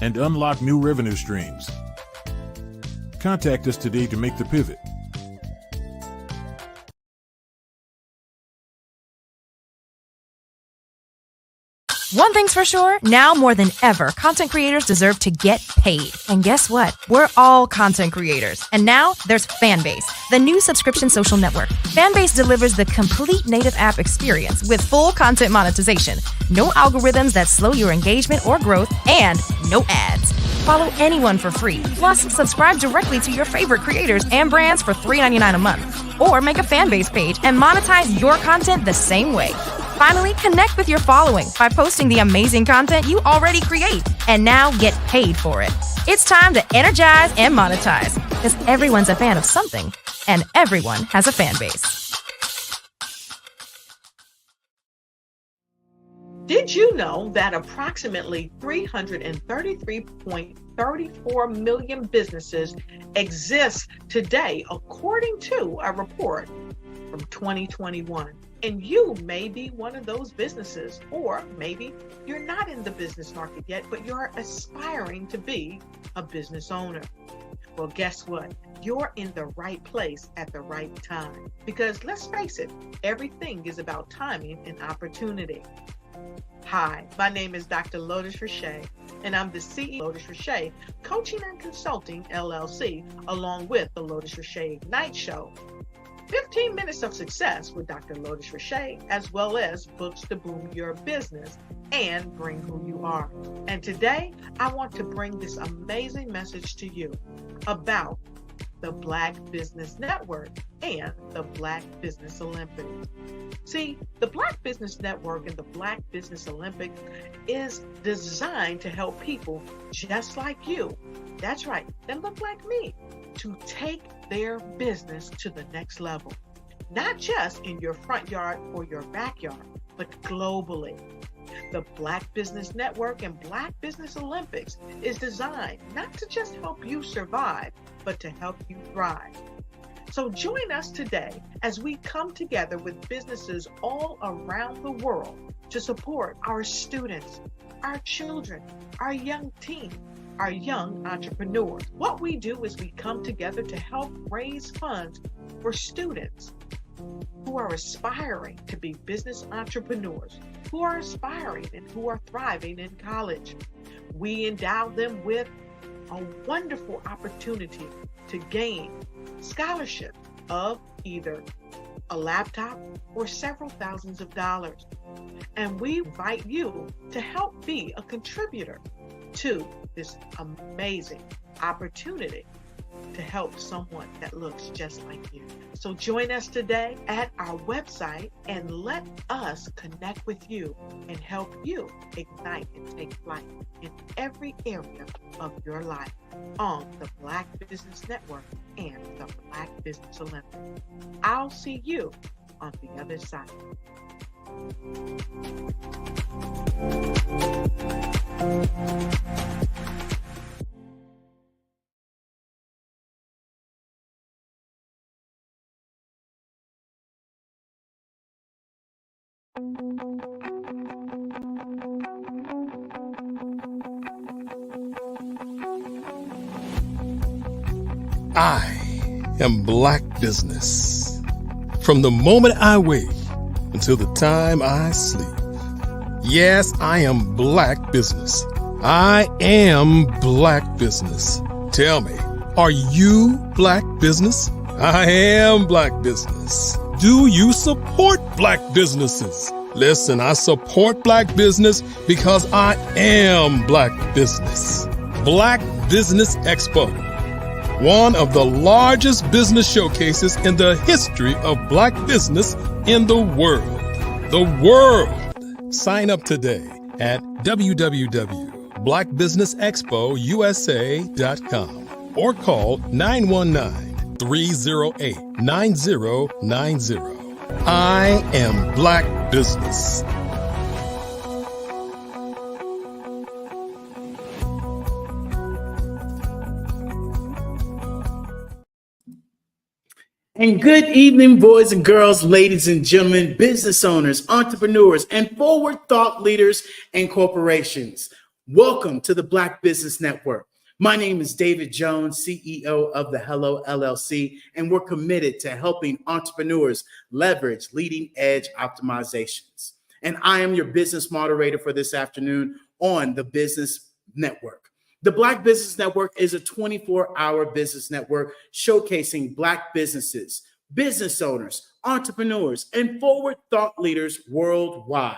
and unlock new revenue streams. Contact us today to make the pivot. One thing's for sure, now more than ever, content creators deserve to get paid. And guess what? We're all content creators. And now there's Fanbase, the new subscription social network. Fanbase delivers the complete native app experience with full content monetization, no algorithms that slow your engagement or growth, and no ads. Follow anyone for free. Plus, subscribe directly to your favorite creators and brands for $3.99 a month. Or make a Fanbase page and monetize your content the same way. Finally, connect with your following by posting the amazing content you already create and now get paid for it. It's time to energize and monetize because everyone's a fan of something and everyone has a fan base. Did you know that approximately 333.34 million businesses exist today, according to a report from 2021? And you may be one of those businesses, or maybe you're not in the business market yet, but you're aspiring to be a business owner. Well, guess what? You're in the right place at the right time. Because let's face it, everything is about timing and opportunity. Hi, my name is Dr. Lotus Richey, and I'm the CEO of Lotus Richey Coaching and Consulting, LLC, along with the Lotus Richey Ignite Show. 15 minutes of success with Dr. Lotus Richey, as well as books to boom your business and bring who you are. And today, I want to bring this amazing message to you about the Black Business Network and the Black Business Olympics. See, the Black Business Network and the Black Business Olympics is designed to help people just like you, that's right, that look like me, to take their business to the next level. Not just in your front yard or your backyard, but globally. The Black Business Network and Black Business Olympics is designed not to just help you survive, but to help you thrive. So join us today as we come together with businesses all around the world to support our students, our children, our young teens, our young entrepreneurs. What we do is we come together to help raise funds for students who are aspiring to be business entrepreneurs, who are aspiring and who are thriving in college. We endow them with a wonderful opportunity to gain scholarship of either a laptop or several thousands of dollars. And we invite you to help be a contributor to this amazing opportunity to help someone that looks just like you. So join us today at our website and let us connect with you and help you ignite and take flight in every area of your life on the Black Business Network and the Black Business Olympics. I'll see you on the other side. I am Black Business. From the moment I wake until the time I sleep. Yes, I am Black Business. I am Black Business. Tell me, are you Black Business? I am Black Business. Do you support Black businesses? Listen, I support Black business because I am Black Business. Black Business Expo, one of the largest business showcases in the history of Black business in the world. The world! Sign up today at www.blackbusinessexpousa.com or call 919-308-9090. I am Black Business. And good evening, boys and girls, ladies and gentlemen, business owners, entrepreneurs, and forward thought leaders and corporations. Welcome to the Black Business Network. My name is David Jones, CEO of the Hello LLC, and we're committed to helping entrepreneurs leverage leading edge optimizations. And I am your business moderator for this afternoon on the Business Network. The Black Business Network is a 24-hour business network showcasing Black businesses, business owners, entrepreneurs, and forward thought leaders worldwide.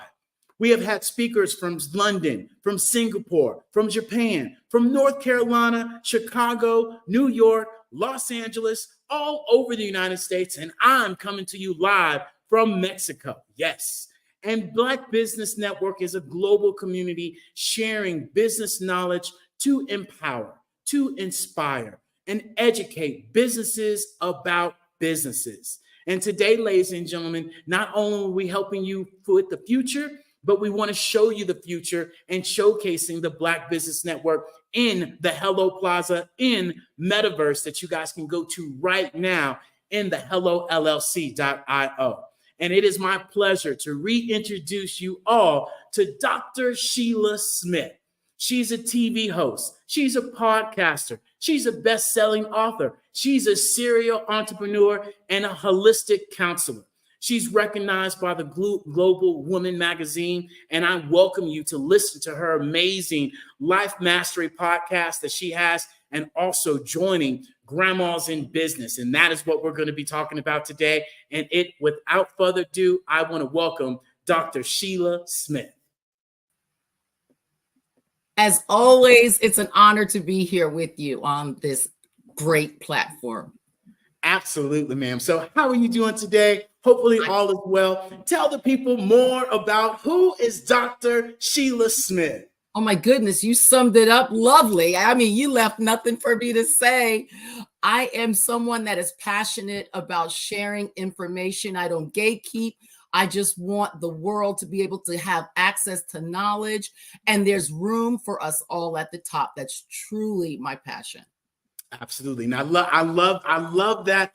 We have had speakers from London, from Singapore, from Japan, from North Carolina, Chicago, New York, Los Angeles, all over the United States, and I'm coming to you live from Mexico. Yes. And Black Business Network is a global community sharing business knowledge to empower, to inspire, and educate businesses about businesses. And today, ladies and gentlemen, not only are we helping you with the future, but we want to show you the future and showcasing the Black Business Network in the Hello Plaza in Metaverse that you guys can go to right now in the hellollc.io. And it is my pleasure to reintroduce you all to Dr. Sheila Smith. She's a TV host. She's a podcaster. She's a best-selling author. She's a serial entrepreneur and a holistic counselor. She's recognized by the Global Woman magazine, and I welcome you to listen to her amazing Life Mastery podcast that she has, and also joining Grandmas in Business. And that is what we're going to be talking about today. And without further ado, I want to welcome Dr. Sheila Smith. As always, it's an honor to be here with you on this great platform. Absolutely, ma'am. So how are you doing today? Hopefully all is well. Tell the people more about who is Dr. Sheila Smith. Oh my goodness, you summed it up lovely. I mean, you left nothing for me to say. I am someone that is passionate about sharing information. I don't gatekeep. I just want the world to be able to have access to knowledge, and there's room for us all at the top. That's truly my passion. Absolutely. And I love that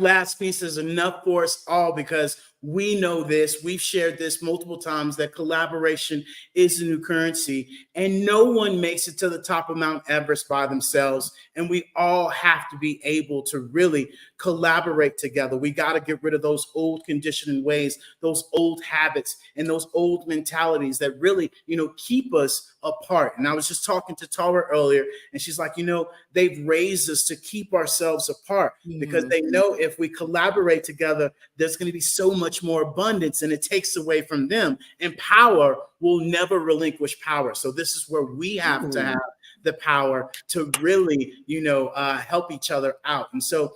last piece is enough for us all, because we know this, we've shared this multiple times, that collaboration is the new currency, and no one makes it to the top of Mount Everest by themselves. And we all have to be able to really collaborate together. We got to get rid of those old conditioning ways, those old habits, and those old mentalities that really, keep us apart. And I was just talking to Tara earlier, and she's like, they've raised us to keep ourselves apart because they know if we collaborate together, there's going to be so much much more abundance, and it takes away from them. And power will never relinquish power. So this is where we have to have the power to really, help each other out. And so,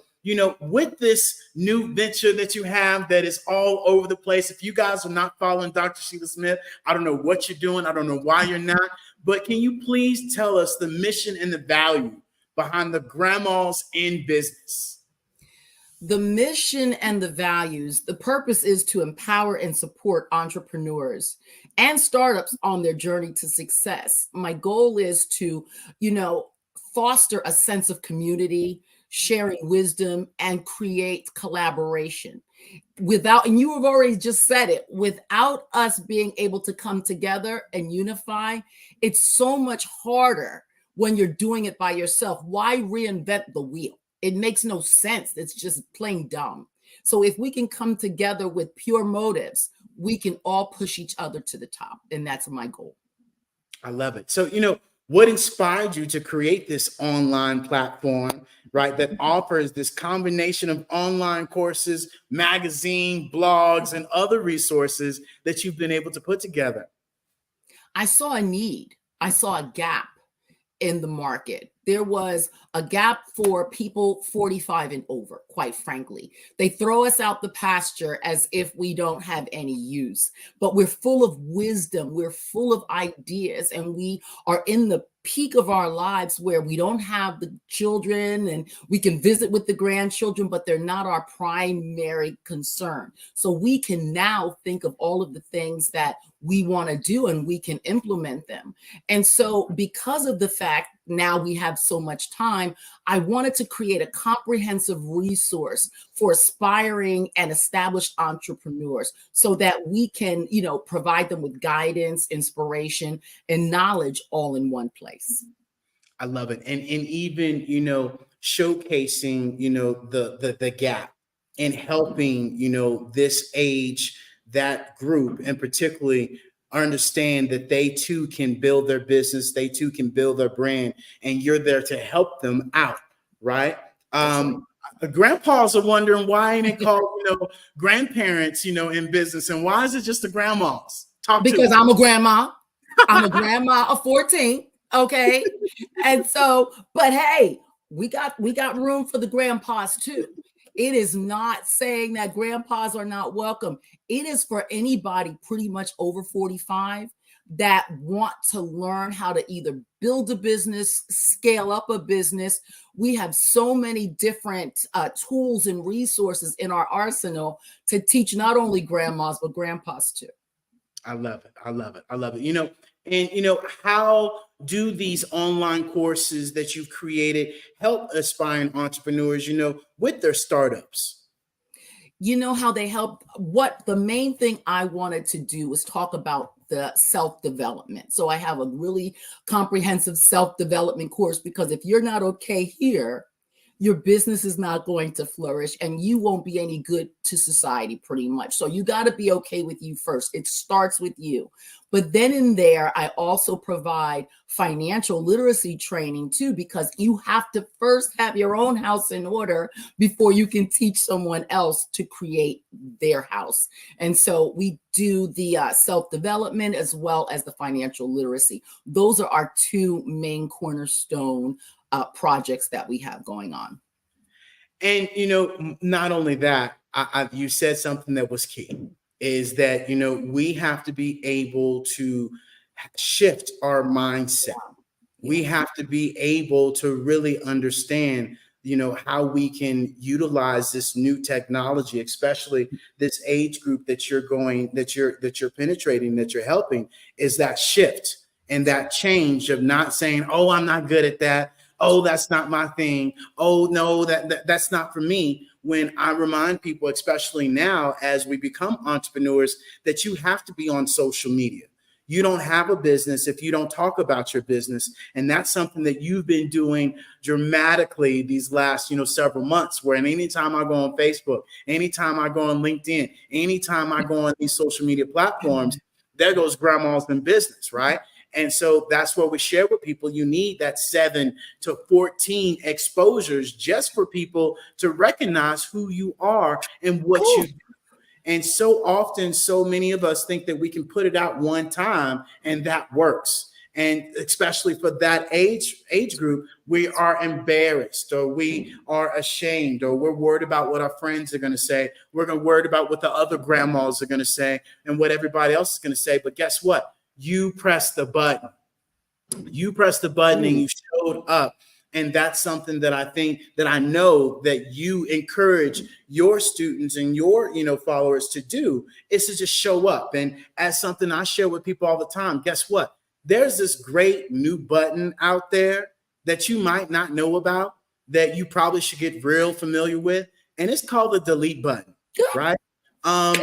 with this new venture that you have that is all over the place, if you guys are not following Dr. Sheila Smith, I don't know what you're doing. I don't know why you're not, but can you please tell us the mission and the value behind the Grandmas in Business? The mission and the values, the purpose is to empower and support entrepreneurs and startups on their journey to success. My goal is to, foster a sense of community, sharing wisdom, and create collaboration. And you have already just said it, without us being able to come together and unify, it's so much harder when you're doing it by yourself. Why reinvent the wheel? It makes no sense. It's just plain dumb. So if we can come together with pure motives, we can all push each other to the top. And that's my goal. I love it. So, what inspired you to create this online platform, right, that offers this combination of online courses, magazine, blogs, and other resources that you've been able to put together? I saw a need. I saw a gap in the market. There was a gap for people 45 and over, quite frankly. They throw us out the pasture as if we don't have any use, but we're full of wisdom. We're full of ideas, and we are in the peak of our lives where we don't have the children and we can visit with the grandchildren, but they're not our primary concern. So we can now think of all of the things that we want to do, and we can implement them. And so because of the fact now we have so much time, I wanted to create a comprehensive resource for aspiring and established entrepreneurs so that we can, provide them with guidance, inspiration, and knowledge all in one place. I love it. And even, showcasing, the gap and helping, this age, that group, and particularly understand that they too can build their business, they too can build their brand, and you're there to help them out, right? Grandpas are wondering why ain't it called, grandparents, in business, and why is it just the grandmas? Because I'm a grandma. I'm a grandma of 14. Okay. And so, but hey, we got room for the grandpas too. It is not saying that grandpas are not welcome. It is for anybody pretty much over 45 that want to learn how to either build a business, scale up a business. We have so many different tools and resources in our arsenal to teach not only grandmas, but grandpas too. I love it. I love it. I love it. And how do these online courses that you've created help aspiring entrepreneurs, with their startups? How they help? What the main thing I wanted to do was talk about the self-development. So I have a really comprehensive self-development course, because if you're not okay here, your business is not going to flourish and you won't be any good to society pretty much. So you got to be okay with you first. It starts with you. But then in there, I also provide financial literacy training too, because you have to first have your own house in order before you can teach someone else to create their house. And so we do the self-development as well as the financial literacy. Those are our two main cornerstone projects that we have going on. And, not only that, you said something that was key, is that, we have to be able to shift our mindset. We have to be able to really understand, how we can utilize this new technology, especially this age group that you're penetrating, that you're helping, is that shift and that change of not saying, oh, I'm not good at that. Oh, that's not my thing. Oh, no, that's not for me. When I remind people, especially now as we become entrepreneurs, that you have to be on social media. You don't have a business if you don't talk about your business. And that's something that you've been doing dramatically these last, several months, where anytime I go on Facebook, anytime I go on LinkedIn, anytime I go on these social media platforms, there goes Grandmas in Business, right? And so that's what we share with people. You need that 7 to 14 exposures just for people to recognize who you are and what you do. And so often, so many of us think that we can put it out one time and that works. And especially for that age group, we are embarrassed, or we are ashamed, or we're worried about what our friends are going to say. We're worried about what the other grandmas are going to say and what everybody else is going to say. But guess what? You press the button. You pressed the button and you showed up. And that's something that I think, that I know that you encourage your students and your, followers to do, is to just show up. And as something I share with people all the time, guess what? There's this great new button out there that you might not know about, that you probably should get real familiar with. And it's called the delete button, right? And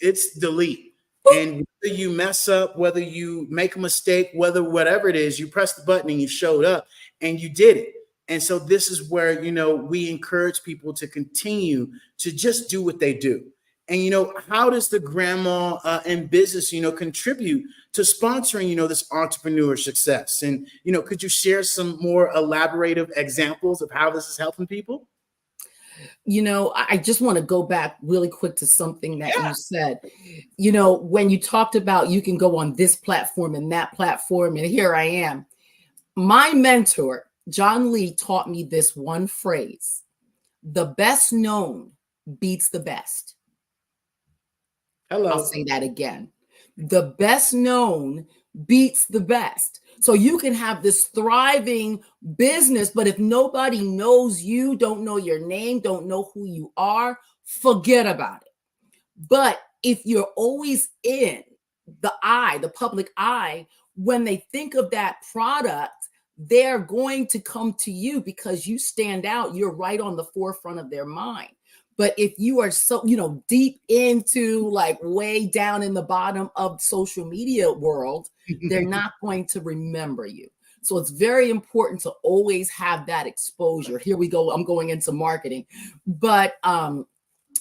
it's delete. And whether you mess up, whether you make a mistake, whatever it is, you press the button and you showed up and you did it. And so this is where, we encourage people to continue to just do what they do. And, how does the grandma in business, contribute to sponsoring, this entrepreneur success? And, could you share some more elaborative examples of how this is helping people? I just want to go back really quick to something that you said. When you talked about you can go on this platform and that platform, and here I am. My mentor, John Lee, taught me this one phrase: the best known beats the best. Hello. I'll say that again. The best known beats the best. So you can have this thriving business, but if nobody knows you, don't know your name, don't know who you are, forget about it. But if you're always in the public eye, when they think of that product, they're going to come to you because you stand out. You're right on the forefront of their mind. But if you are so, deep into, like, way down in the bottom of social media world, they're not going to remember you. So it's very important to always have that exposure. Here we go. I'm going into marketing. But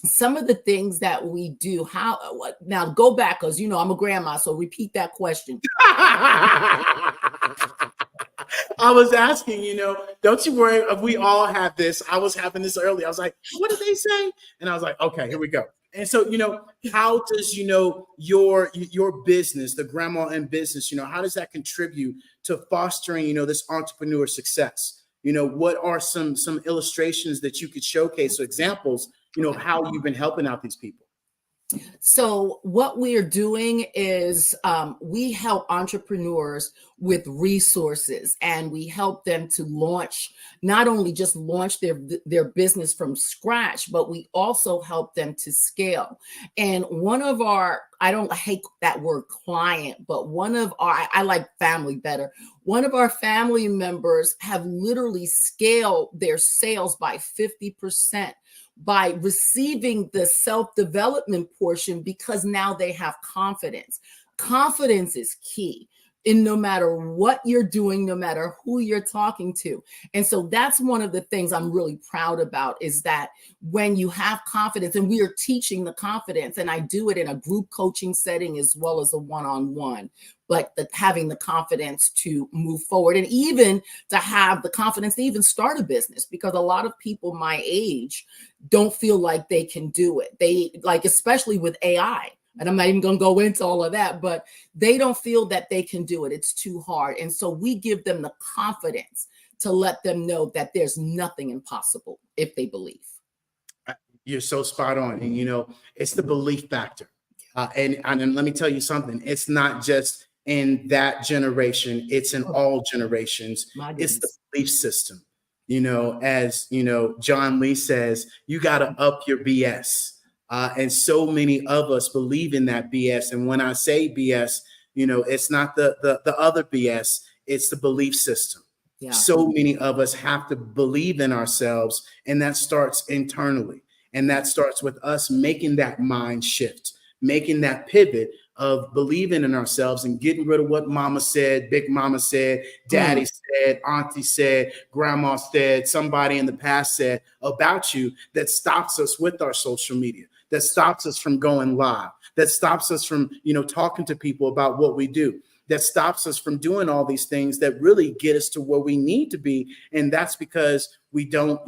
some of the things that we do, now go back, because, I'm a grandma. So repeat that question. I was asking, don't you worry, we all have this. I was having this earlier. I was like, what did they say? And I was like, okay, here we go. And so, how does, your business, the grandma in business, how does that contribute to fostering, this entrepreneur success? What are some illustrations that you could showcase, or examples, of how you've been helping out these people? So what we're doing is we help entrepreneurs with resources, and we help them to not only just launch their business from scratch, but we also help them to scale. And one of our, I hate that word client, but I like family better. One of our family members have literally scaled their sales by 50%. By receiving the self-development portion, because now they have confidence. Confidence is key in no matter what you're doing, no matter who you're talking to. And so that's one of the things I'm really proud about, is that when you have confidence, and we are teaching the confidence, and I do it in a group coaching setting as well as a one-on-one, but having the confidence to move forward, and even to have the confidence to even start a business, because a lot of people my age don't feel like they can do it. They, like, especially with AI, and I'm not even going to go into all of that, but they don't feel that they can do it. It's too hard. And so we give them the confidence to let them know that there's nothing impossible if they believe. You're so spot on. And, it's the belief factor. And let me tell you something. It's not just in that generation. It's in all generations. It's the belief system. As, John Lee says, you got to up your BS. And so many of us believe in that BS. And when I say BS, it's not the other BS, it's the belief system. Yeah. So many of us have to believe in ourselves, and that starts internally. And that starts with us making that mind shift, making that pivot of believing in ourselves and getting rid of what mama said, big mama said, daddy said, auntie said, grandma said, somebody in the past said about you, that stops us with our social media, that stops us from going live, that stops us from, talking to people about what we do, that stops us from doing all these things that really get us to where we need to be. And that's because we don't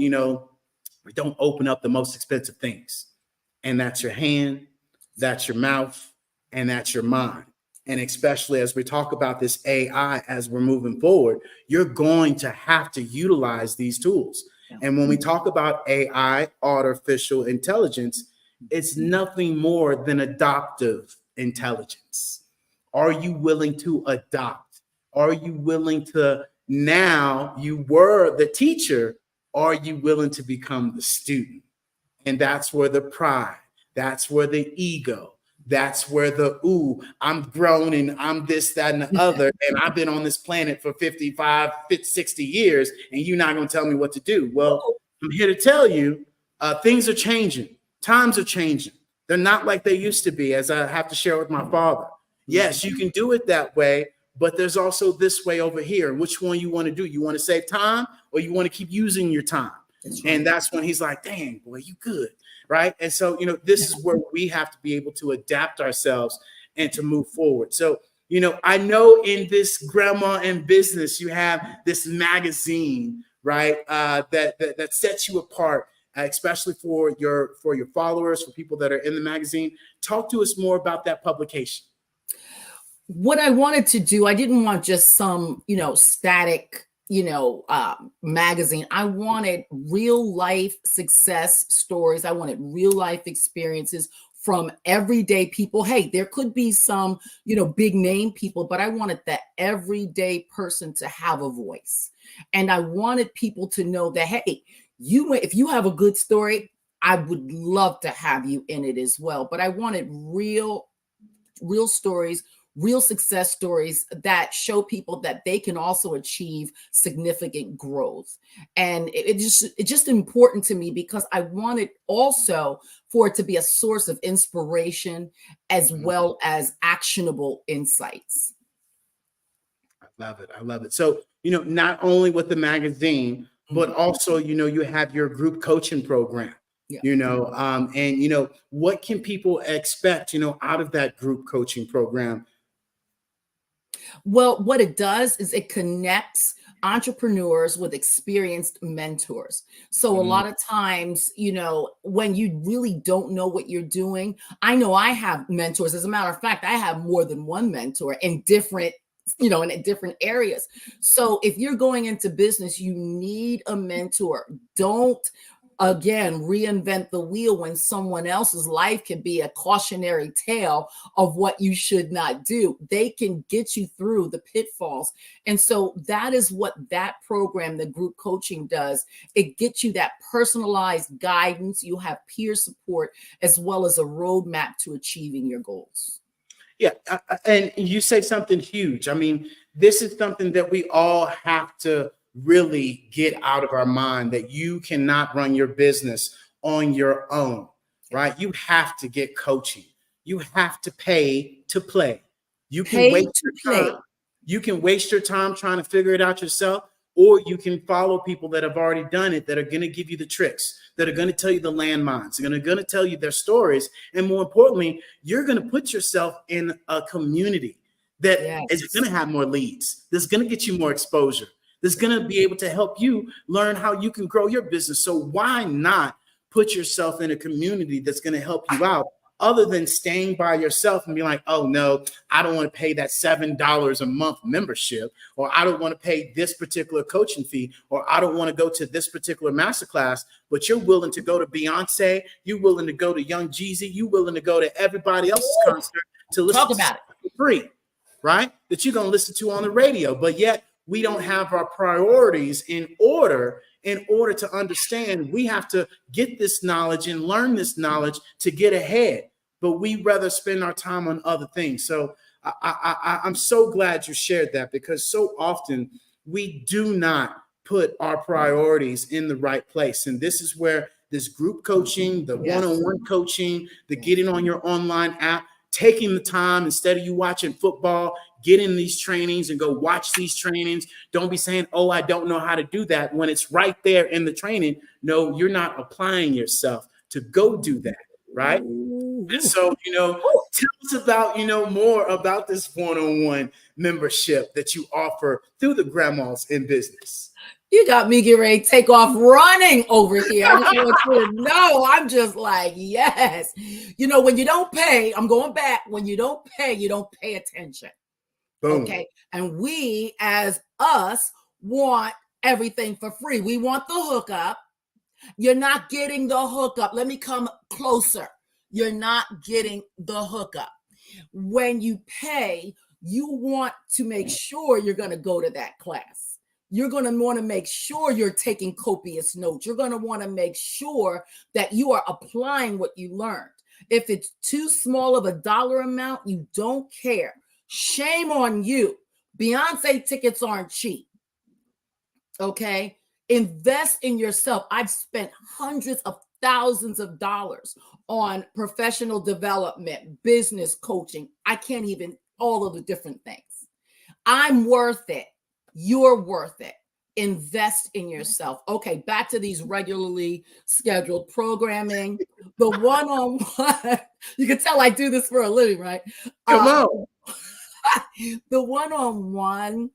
open up the most expensive things. And that's your hand, that's your mouth, and that's your mind. And especially as we talk about this AI as we're moving forward, you're going to have to utilize these tools. And when we talk about AI, artificial intelligence, it's nothing more than adaptive intelligence. Are you willing to adopt? Are you willing to, now you were the teacher, are you willing to become the student? And that's where the pride, that's where the ego, that's where the, ooh, I'm grown and I'm this, that, and the other. And I've been on this planet for 55, 50, 60 years, and you're not going to tell me what to do. Well, I'm here to tell you, things are changing. Times are changing. They're not like they used to be, as I have to share with my father. Yes, you can do it that way, but there's also this way over here. Which one you want to do? You want to save time, or you want to keep using your time? And that's when he's like, dang, boy, you good. Right. And so, this is where we have to be able to adapt ourselves and to move forward. So, I know in this Grandma in Business, you have this magazine, right, that sets you apart, especially for your followers, for people that are in the magazine. Talk to us more about that publication. What I wanted to do, I didn't want just some, static magazine. I wanted real life success stories. I wanted real life experiences from everyday people. Hey, there could be some, big name people, but I wanted that everyday person to have a voice. And I wanted people to know that, hey, if you have a good story, I would love to have you in it as well. But I wanted real stories, real success stories that show people that they can also achieve significant growth. And it's just important to me because I wanted also for it to be a source of inspiration as well as actionable insights. I love it. I love it. So, not only with the magazine, but also, you have your group coaching program. And what can people expect, out of that group coaching program? Well, what it does is it connects entrepreneurs with experienced mentors. So a lot of times, when you really don't know what you're doing, I know I have mentors. As a matter of fact, I have more than one mentor in different in different areas. So if you're going into business, you need a mentor. Don't again reinvent the wheel when someone else's life can be a cautionary tale of what you should not do. They can get you through the pitfalls. And so that is what that program, the group coaching, does. It gets you that personalized guidance. You have peer support as well as a roadmap to achieving your goals. Yeah. And you say something huge. I mean, this is something that we all have to really get out of our mind, that you cannot run your business on your own, right? You have to get coaching. You have to pay to play. You can waste your time. You can waste your time trying to figure it out yourself, or you can follow people that have already done it, that are going to give you the tricks, that are going to tell you the landmines, they're going to tell you their stories. And more importantly, you're going to put yourself in a community that is going to have more leads, that's going to get you more exposure, that's going to be able to help you learn how you can grow your business. So why not put yourself in a community that's going to help you out, other than staying by yourself and be like, oh no, I don't want to pay that $7 a month membership, or I don't want to pay this particular coaching fee, or I don't want to go to this particular masterclass. But you're willing to go to Beyonce, you're willing to go to Young Jeezy, you're willing to go to everybody else's concert to listen to it for free, right? That you're going to listen to on the radio. But yet we don't have our priorities in order to understand we have to get this knowledge and learn this knowledge to get ahead. But we rather spend our time on other things. So I'm so glad you shared that, because so often we do not put our priorities in the right place. And this is where this group coaching, the one-on-one coaching, the getting on your online app, taking the time instead of you watching football, get in these trainings and go watch these trainings. Don't be saying, oh, I don't know how to do that, when it's right there in the training. No, you're not applying yourself to go do that, right? And so, Tell us about, more about this one-on-one membership that you offer through the Grandmas in Business. You got me getting ready to take off running over here. I just want you to know, I'm just like, yes. When you don't pay, I'm going back. When you don't pay attention. Boom. Okay. And we, as us, want everything for free. We want the hookup. You're not getting the hookup. Let me come closer. You're not getting the hookup. When you pay, you want to make sure you're going to go to that class. You're going to want to make sure you're taking copious notes. You're going to want to make sure that you are applying what you learned. If it's too small of a dollar amount, you don't care. Shame on you. Beyonce tickets aren't cheap. Okay? Invest in yourself. I've spent hundreds of thousands of dollars on professional development, business coaching. I can't even, all of the different things. I'm worth it. You're worth it. Invest in yourself. Okay, back to these regularly scheduled programming. The one-on-one, you can tell I do this for a living, right? Come on. The one-on-one,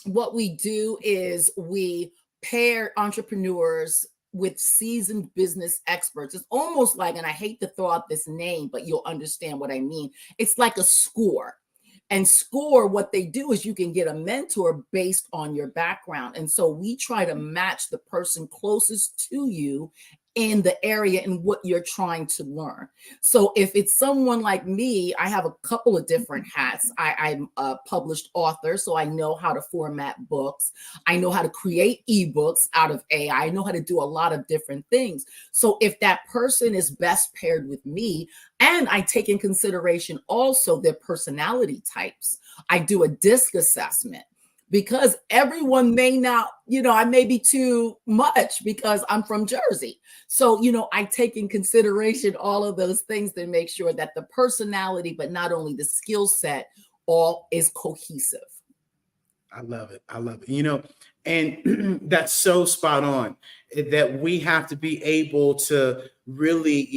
what we do is we pair entrepreneurs with seasoned business experts. It's almost like, and I hate to throw out this name, but you'll understand what I mean. It's like a score. And score, what they do is you can get a mentor based on your background. And so we try to match the person closest to you in the area and what you're trying to learn. So if it's someone like me, I have a couple of different hats. I'm a published author, so I know how to format books. I know how to create ebooks out of AI. I know how to do a lot of different things. So if that person is best paired with me, and I take in consideration also their personality types, I do a DISC assessment. Because everyone may not, I may be too much because I'm from Jersey. So, I take in consideration all of those things to make sure that the personality, but not only the skill set, all is cohesive. I love it. I love it. And that's so spot on that we have to be able to really,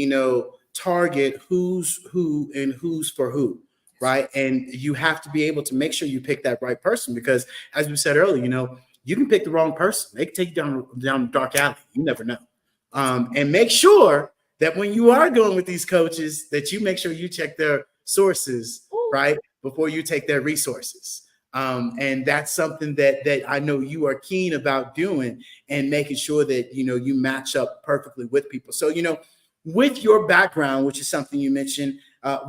target who's who and who's for who. Right. And you have to be able to make sure you pick that right person, because as we said earlier, you can pick the wrong person. They can take you down the dark alley. You never know. And make sure that when you are going with these coaches, that you make sure you check their sources, right, before you take their resources. And that's something that I know you are keen about doing, and making sure that, you match up perfectly with people. So, with your background, which is something you mentioned,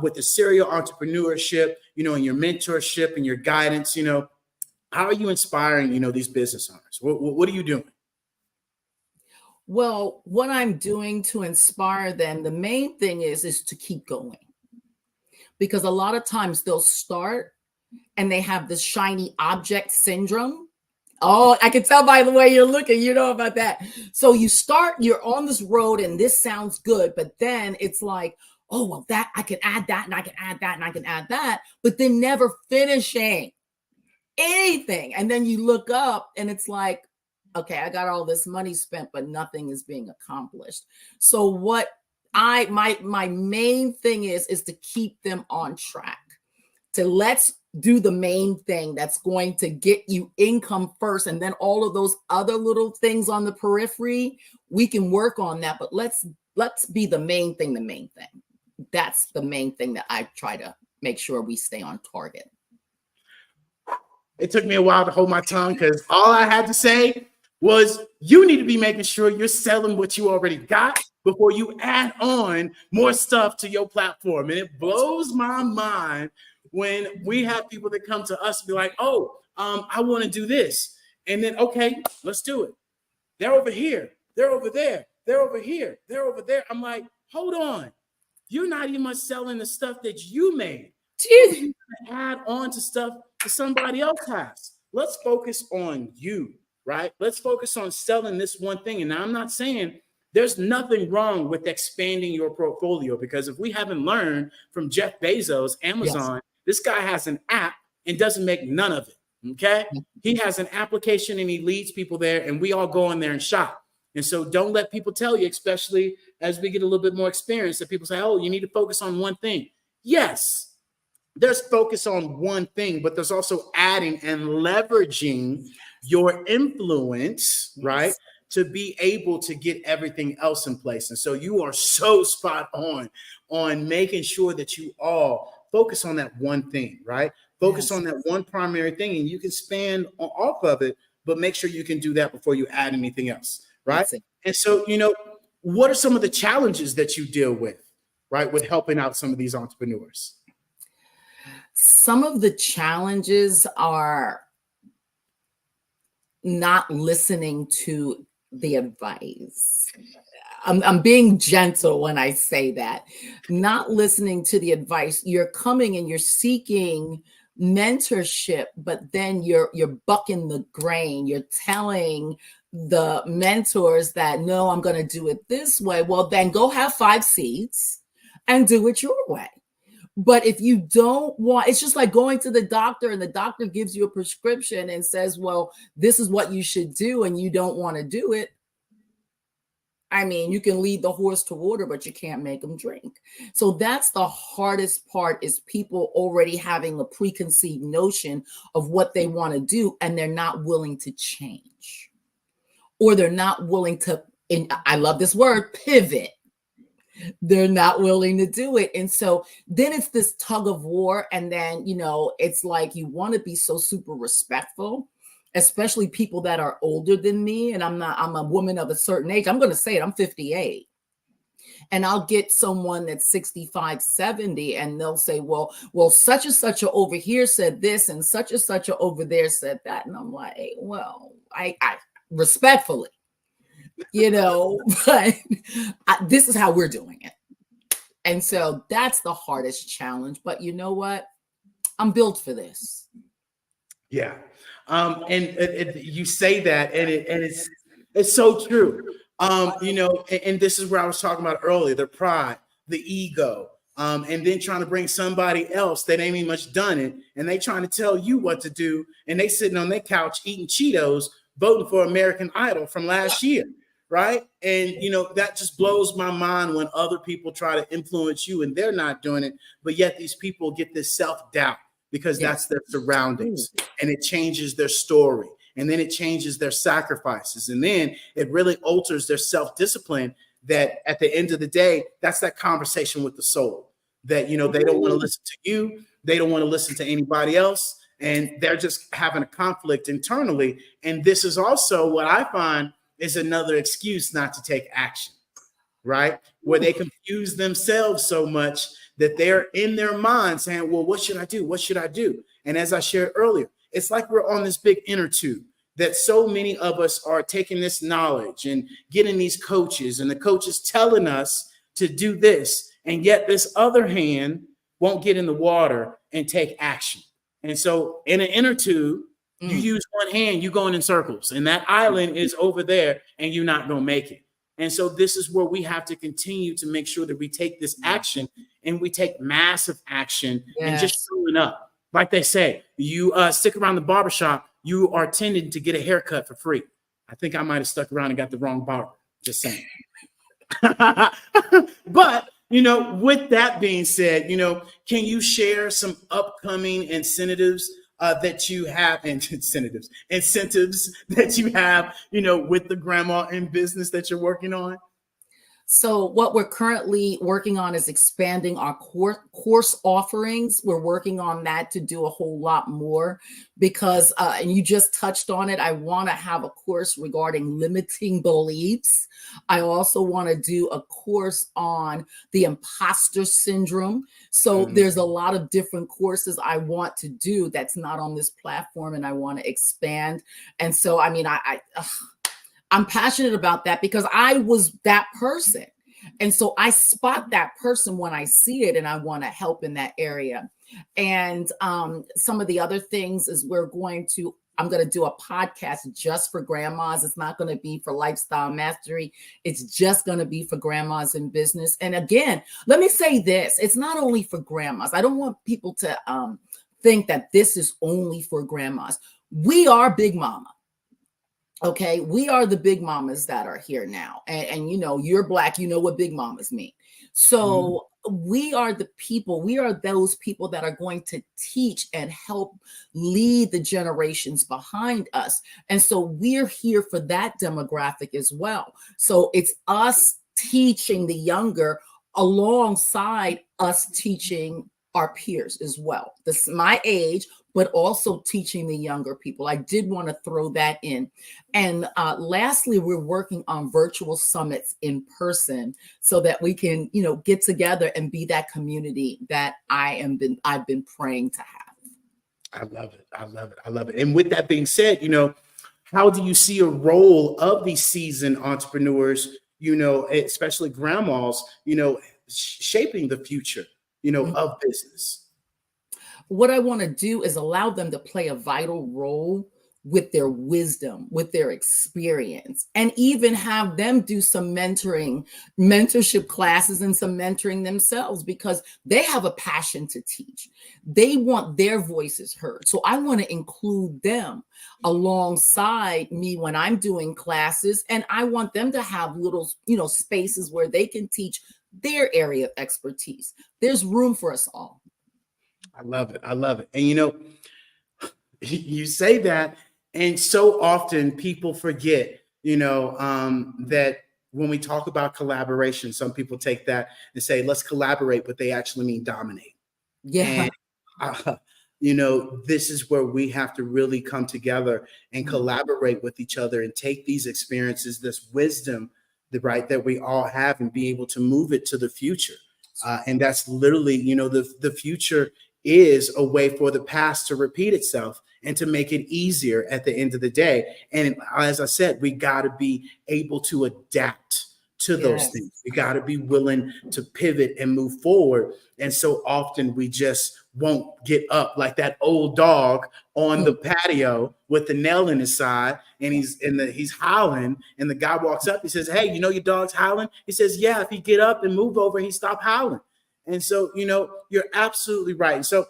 with the serial entrepreneurship, and your mentorship and your guidance, how are you inspiring, these business owners? What are you doing? Well, what I'm doing to inspire them, the main thing is to keep going. Because a lot of times they'll start and they have this shiny object syndrome. Oh, I can tell by the way you're looking, you know about that. So you start, you're on this road and this sounds good, but then it's like, oh, well, that I can add that and I can add that and I can add that, but then never finishing anything. And then you look up and it's like, okay, I got all this money spent, but nothing is being accomplished. So what my main thing is to keep them on track, to let's do the main thing that's going to get you income first. And then all of those other little things on the periphery, we can work on that, but let's be the main thing. That's the main thing that I try to make sure we stay on target. It took me a while to hold my tongue, because all I had to say was you need to be making sure you're selling what you already got before you add on more stuff to your platform. And it blows my mind when we have people that come to us and be like, oh, I want to do this. And then, okay, let's do it. They're over here. They're over there. They're over here. They're over there. I'm like, hold on. You're not even selling the stuff that you made. You add on to stuff that somebody else has. Let's focus on you, right? Let's focus on selling this one thing. And I'm not saying there's nothing wrong with expanding your portfolio, because if we haven't learned from Jeff Bezos, Amazon, yes, this guy has an app and doesn't make none of it. Okay. He has an application and he leads people there, and we all go in there and shop. And so don't let people tell you, especially as we get a little bit more experience, that people say, oh, you need to focus on one thing. Yes, there's focus on one thing, but there's also adding and leveraging your influence, right, to be able to get everything else in place. And so you are so spot on making sure that you all focus on that one thing, right? Focus on that one primary thing, and you can span off of it, but make sure you can do that before you add anything else, right? And so, what are some of the challenges that you deal with, right, with helping out some of these entrepreneurs? Some of the challenges are not listening to the advice. I'm being gentle when I say that. Not listening to the advice. You're coming and you're seeking mentorship, but then you're bucking the grain. You're telling the mentors that, no, I'm going to do it this way. Well, then go have 5 seeds and do it your way. But if you don't want, it's just like going to the doctor and the doctor gives you a prescription and says, well, this is what you should do, and you don't want to do it. I mean, you can lead the horse to water, but you can't make them drink. So that's the hardest part, is people already having a preconceived notion of what they want to do, and they're not willing to change, or they're not willing to, and I love this word, pivot. They're not willing to do it. And so then it's this tug of war. And then, it's like you want to be so super respectful, especially people that are older than me. And I'm a woman of a certain age. I'm going to say it. I'm 58. And I'll get someone that's 65, 70, and they'll say, well, such and such over here said this, and such over there said that. And I'm like, well, I respectfully, but this is how we're doing it. And so that's the hardest challenge. But you know what? I'm built for this. Yeah. And you say that, and it's so true. And this is where I was talking about earlier, the pride, the ego, and then trying to bring somebody else that ain't even much done it, and they trying to tell you what to do, and they sitting on their couch eating Cheetos, voting for American Idol from last year. Right. And, that just blows my mind when other people try to influence you and they're not doing it. But yet these people get this self-doubt because that's their surroundings, and it changes their story, and then it changes their sacrifices. And then it really alters their self-discipline, that at the end of the day, that's that conversation with the soul that, they don't want to listen to you. They don't want to listen to anybody else. And they're just having a conflict internally. And this is also what I find is another excuse not to take action, right? Where they confuse themselves so much that they're in their mind saying, well, what should I do? What should I do? And as I shared earlier, it's like we're on this big inner tube, that so many of us are taking this knowledge and getting these coaches, and the coaches telling us to do this. And yet this other hand won't get in the water and take action. And so in an inner tube, you use one hand, you're going in circles, and that island is over there, and you're not going to make it. And so this is where we have to continue to make sure that we take this action, and we take massive action, and just showing up. Like they say, you stick around the barbershop, you are tending to get a haircut for free. I think I might have stuck around and got the wrong barber. Just saying. But, with that being said, can you share some upcoming incentives that you have, and incentives that you have, with the Grandma in Business that you're working on? So what we're currently working on is expanding our course offerings. We're working on that to do a whole lot more because, and you just touched on it, I want to have a course regarding limiting beliefs. I also want to do a course on the imposter syndrome. So there's a lot of different courses I want to do that's not on this platform, and I want to expand. And so, I mean, I'm passionate about that because I was that person. And so I spot that person when I see it, and I want to help in that area. And some of the other things is I'm going to do a podcast just for grandmas. It's not going to be for lifestyle mastery. It's just going to be for grandmas in business. And again, let me say this. It's not only for grandmas. I don't want people to think that this is only for grandmas. We are Big Mama. Okay, we are the big mamas that are here now. And you know, you're Black, you know what big mamas mean. So we are the people, we are those people that are going to teach and help lead the generations behind us. And so we're here for that demographic as well. So it's us teaching the younger alongside us teaching our peers as well. This is my age, but also teaching the younger people. I did want to throw that in. And lastly, we're working on virtual summits in person so that we can, you know, get together and be that community that I've been praying to have. I love it. I love it. I love it. And with that being said, you know, how do you see a role of these seasoned entrepreneurs, you know, especially grandmas, you know, shaping the future, you know, of business? What I want to do is allow them to play a vital role with their wisdom, with their experience, and even have them do some mentorship classes and some mentoring themselves, because they have a passion to teach. They want their voices heard. So I want to include them alongside me when I'm doing classes, and I want them to have little, you know, spaces where they can teach their area of expertise. There's room for us all. I love it. I love it. And you know, you say that, and so often people forget, you know, that when we talk about collaboration, some people take that and say, let's collaborate, but they actually mean dominate. Yeah. And, you know, this is where we have to really come together and collaborate with each other and take these experiences, this wisdom, that we all have, and be able to move it to the future. And that's literally, you know, the future is a way for the past to repeat itself and to make it easier at the end of the day. And as I said, we got to be able to adapt to those things. We got to be willing to pivot and move forward. And so often we just won't get up like that old dog on the patio with the nail in his side, and he's howling, and the guy walks up, he says, "Hey, you know your dog's howling?" He says, "Yeah, if he get up and move over, he stop howling." And so, you know, you're absolutely right. And so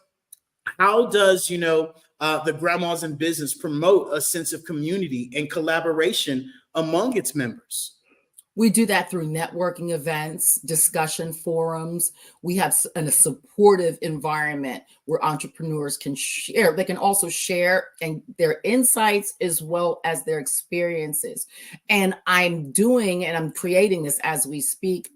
how does, you know, the Grandmas in Business promote a sense of community and collaboration among its members? We do that through networking events, discussion forums. We have a supportive environment where entrepreneurs can share. They can also share and their insights as well as their experiences. And I'm creating this as we speak,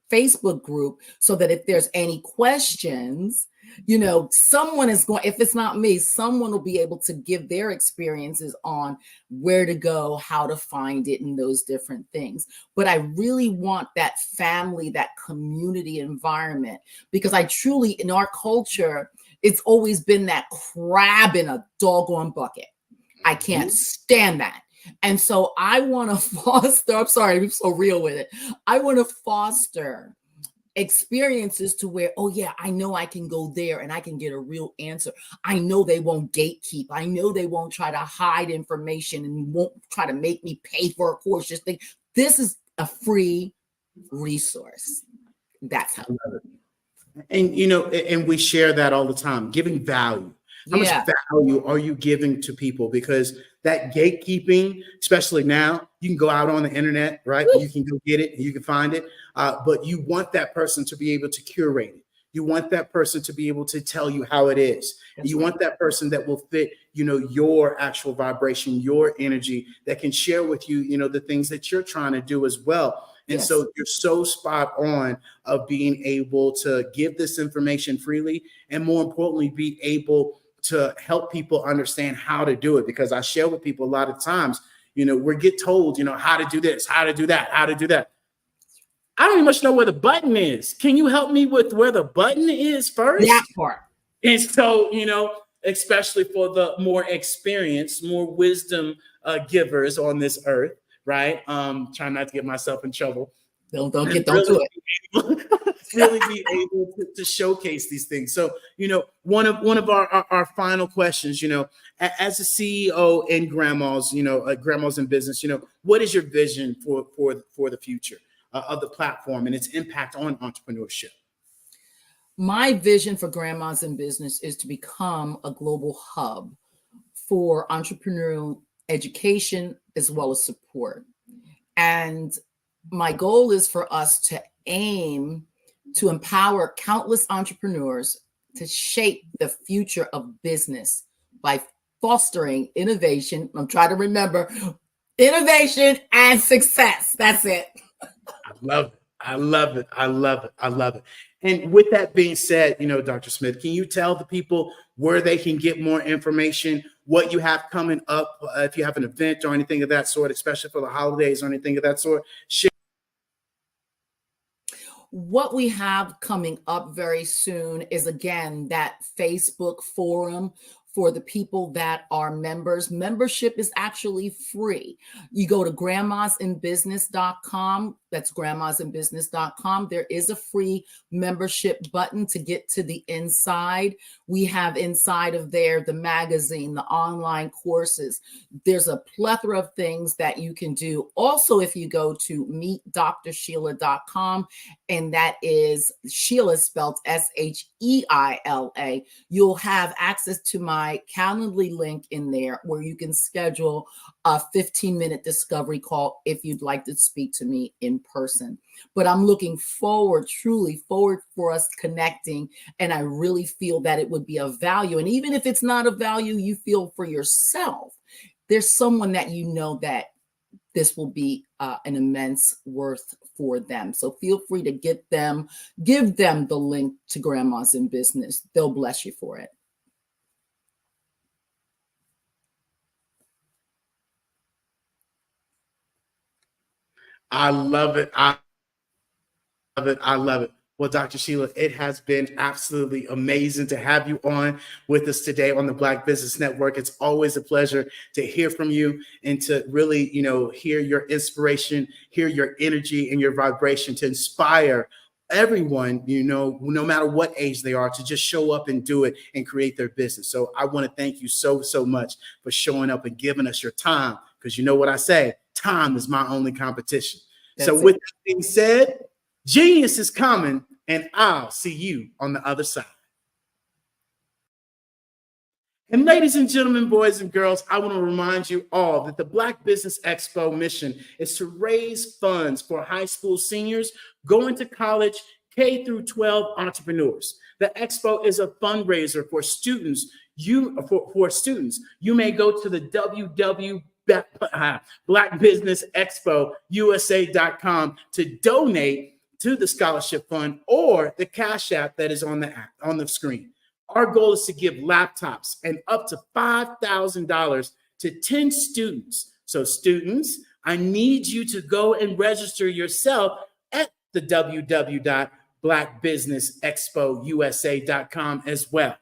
Facebook group, so that if there's any questions, you know, someone is going, if it's not me, someone will be able to give their experiences on where to go, how to find it, and those different things. But I really want that family, that community environment, because I truly, in our culture, it's always been that crab in a doggone bucket. I can't stand that. And so I want to foster, I'm sorry, I'm so real with it. I want to foster experiences to where, oh yeah, I know I can go there and I can get a real answer. I know they won't gatekeep. I know they won't try to hide information and won't try to make me pay for a course. Just think, this is a free resource. That's how. And, you know, and we share that all the time, giving value. How much value are you giving to people? Because that gatekeeping, especially now, you can go out on the internet, right? You can go get it and you can find it. But you want that person to be able to curate it. You want that person to be able to tell you how it is. You want that person that will fit, you know, your actual vibration, your energy, that can share with you, you know, the things that you're trying to do as well. And so you're so spot on of being able to give this information freely, and more importantly, be able to help people understand how to do it. Because I share with people a lot of times, you know, we get told, you know, how to do this, how to do that, how to do that. I don't even much know where the button is. Can you help me with where the button is first? That part. And so, you know, especially for the more experienced, more wisdom givers on this earth, right? Trying not to get myself in trouble. Don't do it. Really be able to showcase these things. So, you know, one of our final questions, you know, as a CEO in Grandmas, you know, Grandmas in Business, you know, what is your vision for the future of the platform and its impact on entrepreneurship? My vision for Grandmas in Business is to become a global hub for entrepreneurial education, as well as support. And my goal is for us to aim to empower countless entrepreneurs to shape the future of business by fostering innovation. I'm trying to remember innovation and success. That's it. I love it. I love it. I love it. I love it. And with that being said, Dr. Smith, can you tell the people where they can get more information, what you have coming up, if you have an event or anything of that sort, especially for the holidays or anything of that sort? What we have coming up very soon is, again, that Facebook forum for the people that are members. Membership is actually free. You go to grandmasinbusiness.com. That's grandmasinbusiness.com. There is a free membership button to get to the inside. We have inside of there the magazine, the online courses. There's a plethora of things that you can do. Also, if you go to meetdrsheila.com, and that is Sheila spelled Sheila, you'll have access to my Calendly link in there where you can schedule a 15-minute discovery call if you'd like to speak to me in person. But I'm looking forward, truly forward for us connecting. And I really feel that it would be of value. And even if it's not of value you feel for yourself, there's someone that you know that this will be an immense worth for them. So feel free to give them the link to Grandmas in Business. They'll bless you for it. I love it. I love it. I love it. Well, Dr. Sheila, it has been absolutely amazing to have you on with us today on the Black Business Network. It's always a pleasure to hear from you and to really, hear your inspiration, hear your energy and your vibration to inspire everyone, no matter what age they are, to just show up and do it and create their business. So I want to thank you so much for showing up and giving us your time, because you know what I say, time is my only competition. So with that being said, genius is coming, and I'll see you on the other side. And ladies and gentlemen, boys and girls, I want to remind you all that the Black Business Expo mission is to raise funds for high school seniors going to college, K through 12 entrepreneurs. The expo is a fundraiser for students. For students, you may go to the Black Business Expo USA.com to donate to the scholarship fund or the Cash App that is on the screen. Our goal is to give laptops and up to $5,000 to 10 students. So students, I need you to go and register yourself at the www.blackbusinessexpousa.com as well.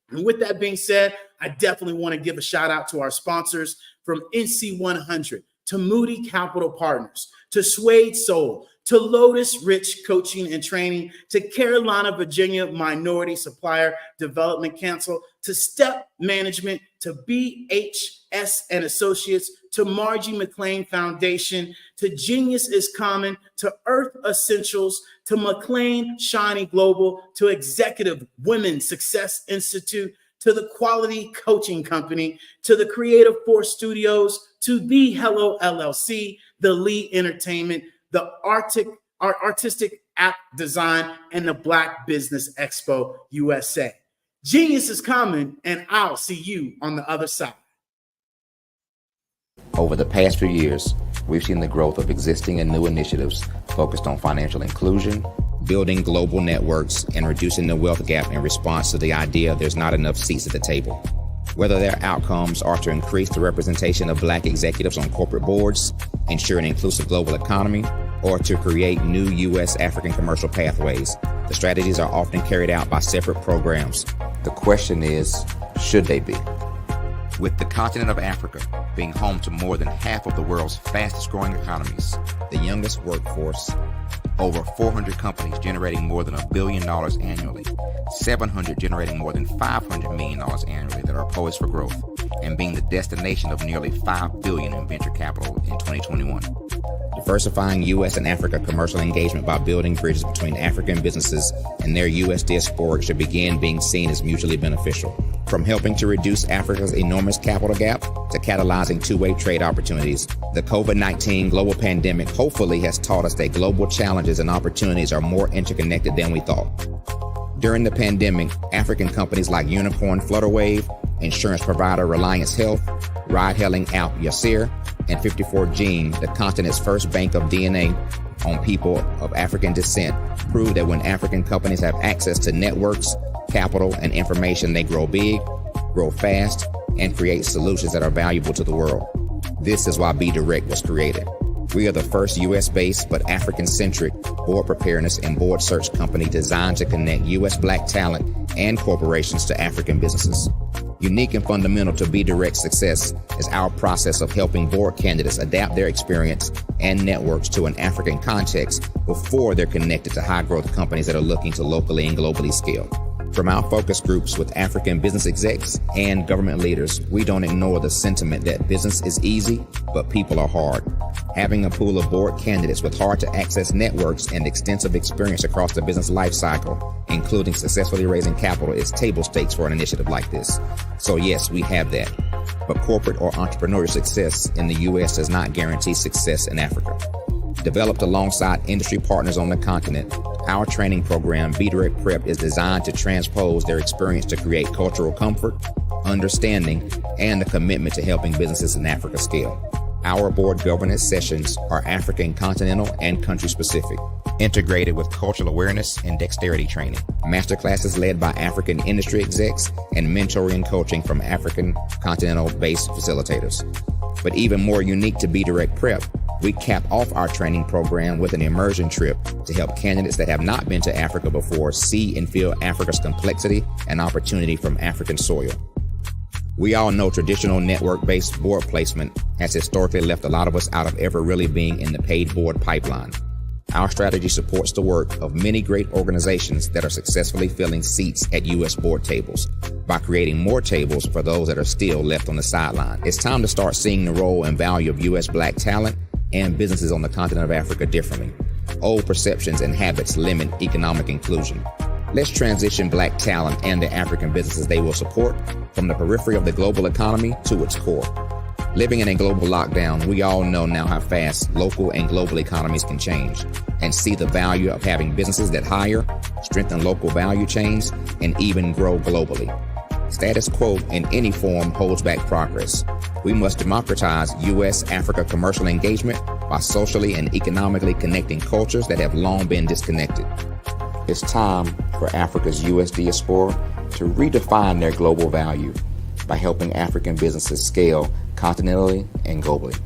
And with that being said, I definitely want to give a shout out to our sponsors, from NC 100 to Moody Capital Partners, to Suede Soul, to Lotus Rich Coaching and Training, to Carolina, Virginia Minority Supplier Development Council, to Step Management, to BHS and Associates, to Margie McLean Foundation, to Genius is Common, to Earth Essentials, to McLean Shiny Global, to Executive Women Success Institute, to the Quality Coaching Company, to the Creative Force Studios, to the Hello LLC, the Lee Entertainment, the Artistic App Design, and the Black Business Expo USA. Genius is coming, and I'll see you on the other side. Over the past few years, we've seen the growth of existing and new initiatives focused on financial inclusion, building global networks, and reducing the wealth gap in response to the idea there's not enough seats at the table. Whether their outcomes are to increase the representation of Black executives on corporate boards, ensure an inclusive global economy, or to create new U.S. African commercial pathways, the strategies are often carried out by separate programs. The question is, should they be? With the continent of Africa being home to more than half of the world's fastest growing economies, the youngest workforce, over 400 companies generating more than $1 billion annually, 700 generating more than $500 million annually that are poised for growth, and being the destination of nearly $5 billion in venture capital in 2021. Diversifying U.S. and Africa commercial engagement by building bridges between African businesses and their U.S. diaspora should begin being seen as mutually beneficial. From helping to reduce Africa's enormous capital gap to catalyzing two-way trade opportunities, the COVID-19 global pandemic hopefully has taught us that global challenges and opportunities are more interconnected than we thought. During the pandemic, African companies like Unicorn Flutterwave, insurance provider Reliance Health, ride-hailing app Yasir, and 54Gene, the continent's first bank of DNA on people of African descent, prove that when African companies have access to networks, capital, and information, they grow big, grow fast, and create solutions that are valuable to the world. This is why Be Direct was created. We are the first U.S.-based but African-centric board preparedness and board search company designed to connect U.S. Black talent and corporations to African businesses. Unique and fundamental to Be Direct's success is our process of helping board candidates adapt their experience and networks to an African context before they're connected to high-growth companies that are looking to locally and globally scale. From our focus groups with African business execs and government leaders, we don't ignore the sentiment that business is easy, but people are hard. Having a pool of board candidates with hard-to-access networks and extensive experience across the business life cycle, including successfully raising capital, is table stakes for an initiative like this. So yes, we have that. But corporate or entrepreneurial success in the U.S. does not guarantee success in Africa. Developed alongside industry partners on the continent, our training program, Be Direct Prep, is designed to transpose their experience to create cultural comfort, understanding, and the commitment to helping businesses in Africa scale. Our board governance sessions are African, continental, and country-specific, integrated with cultural awareness and dexterity training, masterclasses led by African industry execs, and mentoring and coaching from African continental-based facilitators. But even more unique to Be Direct Prep, we cap off our training program with an immersion trip to help candidates that have not been to Africa before see and feel Africa's complexity and opportunity from African soil. We all know traditional network-based board placement has historically left a lot of us out of ever really being in the paid board pipeline. Our strategy supports the work of many great organizations that are successfully filling seats at U.S. board tables by creating more tables for those that are still left on the sideline. It's time to start seeing the role and value of U.S. Black talent and businesses on the continent of Africa differently. Old perceptions and habits limit economic inclusion. Let's transition Black talent and the African businesses they will support from the periphery of the global economy to its core. Living in a global lockdown, we all know now how fast local and global economies can change, and see the value of having businesses that hire, strengthen local value chains, and even grow globally. Status quo in any form holds back progress. We must democratize U.S.-Africa commercial engagement by socially and economically connecting cultures that have long been disconnected. It's time for Africa's U.S. diaspora to redefine their global value by helping African businesses scale continentally and globally.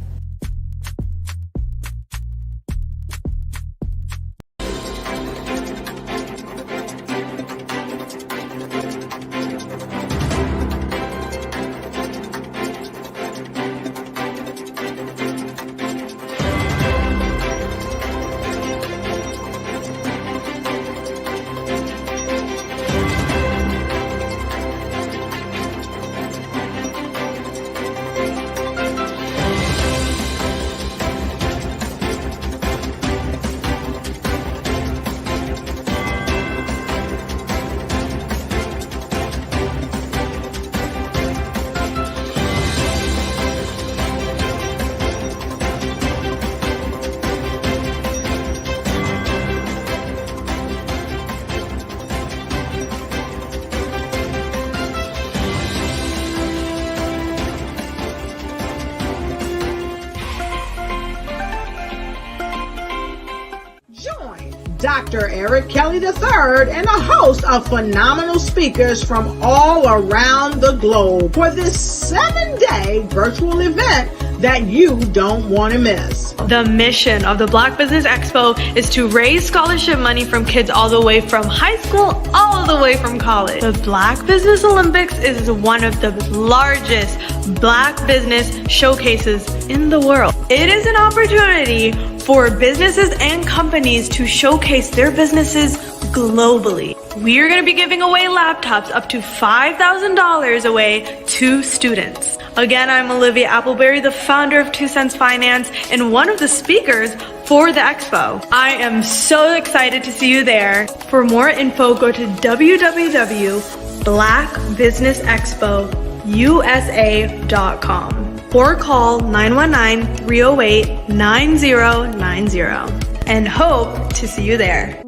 Dr. Eric Kelly III and a host of phenomenal speakers from all around the globe for this 7-day virtual event that you don't want to miss. The mission of the Black Business Expo is to raise scholarship money from kids all the way from high school, all the way from college. The Black Business Olympics is one of the largest Black business showcases in the world. It is an opportunity for businesses and companies to showcase their businesses globally. We are going to be giving away laptops up to $5,000 away to students. Again, I'm Olivia Appleberry, the founder of 2 Cents Finance and one of the speakers for the expo. I am so excited to see you there. For more info, go to www.2centsfinance.com. blackbusinessexpousa.com or call 919-308-9090 and hope to see you there.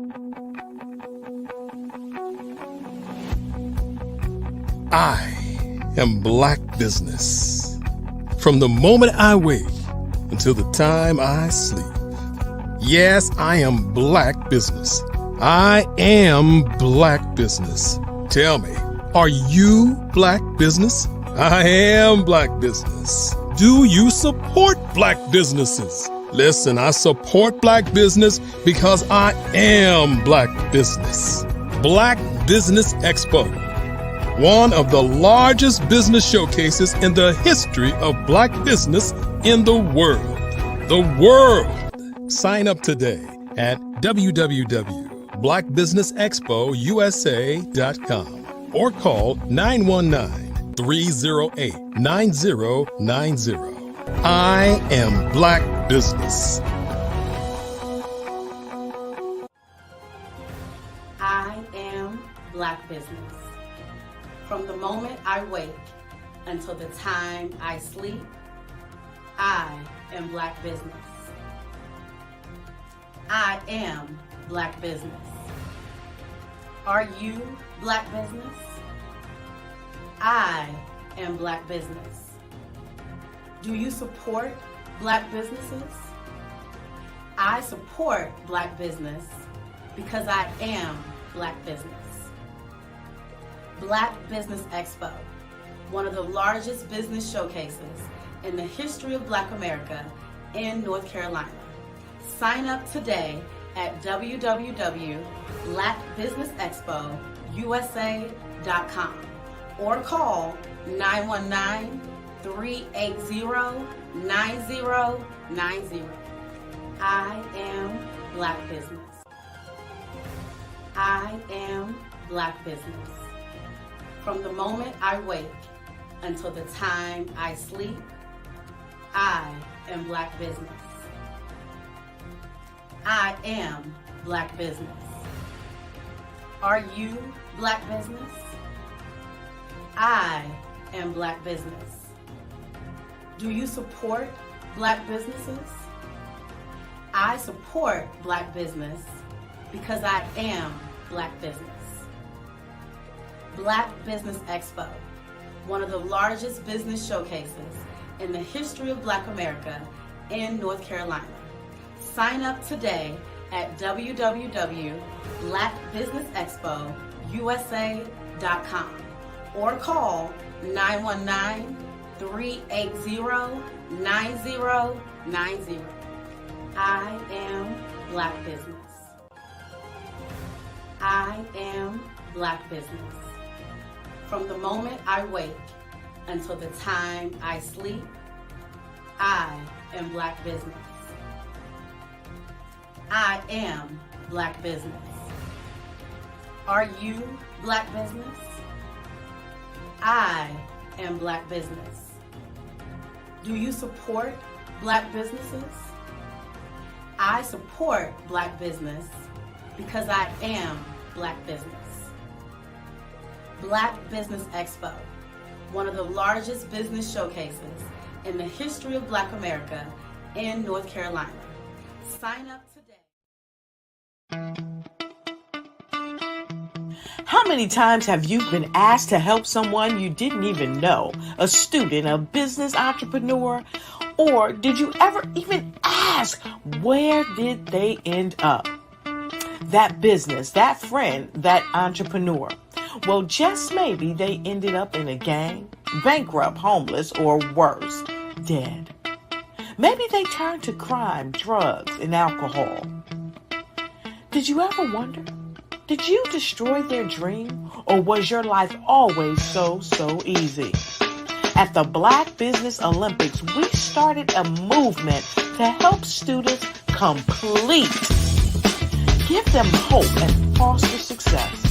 I am Black Business. From the moment I wake until the time I sleep. Yes, I am Black Business. I am Black Business. Tell me, are you Black Business? I am Black Business. Do you support Black businesses? Listen, I support Black business because I am Black Business. Black Business Expo, one of the largest business showcases in the history of Black business in the world. The world! Sign up today at www.blackbusinessexpousa.com or call 919-308-9090. I am Black Business. I am Black Business. From the moment I wake until the time I sleep, I am Black Business. I am Black Business. Are you Black Business? I am Black Business. Do you support Black businesses? I support Black business because I am Black Business. Black Business Expo, one of the largest business showcases in the history of Black America in North Carolina. Sign up today at www.blackbusinessexpousa.com or call 919-380-9090. I am Black Business. I am Black Business. From the moment I wake until the time I sleep, I am Black Business. I am Black Business. Are you Black Business? I am Black Business. Do you support Black businesses? I support Black business because I am Black Business. Black Business Expo, one of the largest business showcases in the history of Black America in North Carolina. Sign up today at www.blackbusinessexpousa.com or call 919-380-9090. I am Black Business. I am Black Business. From the moment I wake until the time I sleep, I am Black Business. I am Black Business. Are you Black Business? I am Black Business. Do you support Black businesses? I support Black business because I am Black Business. Black Business Expo, one of the largest business showcases in the history of Black America in North Carolina. Sign up today. How many times have you been asked to help someone you didn't even know, a student, a business entrepreneur, or did you ever even ask, where did they end up? That business, that friend, that entrepreneur. Well, just maybe they ended up in a gang, bankrupt, homeless, or worse, dead. Maybe they turned to crime, drugs, and alcohol. Did you ever wonder? Did you destroy their dream, or was your life always so easy? At the Black Business Olympics, we started a movement to help students complete. Give them hope and foster success.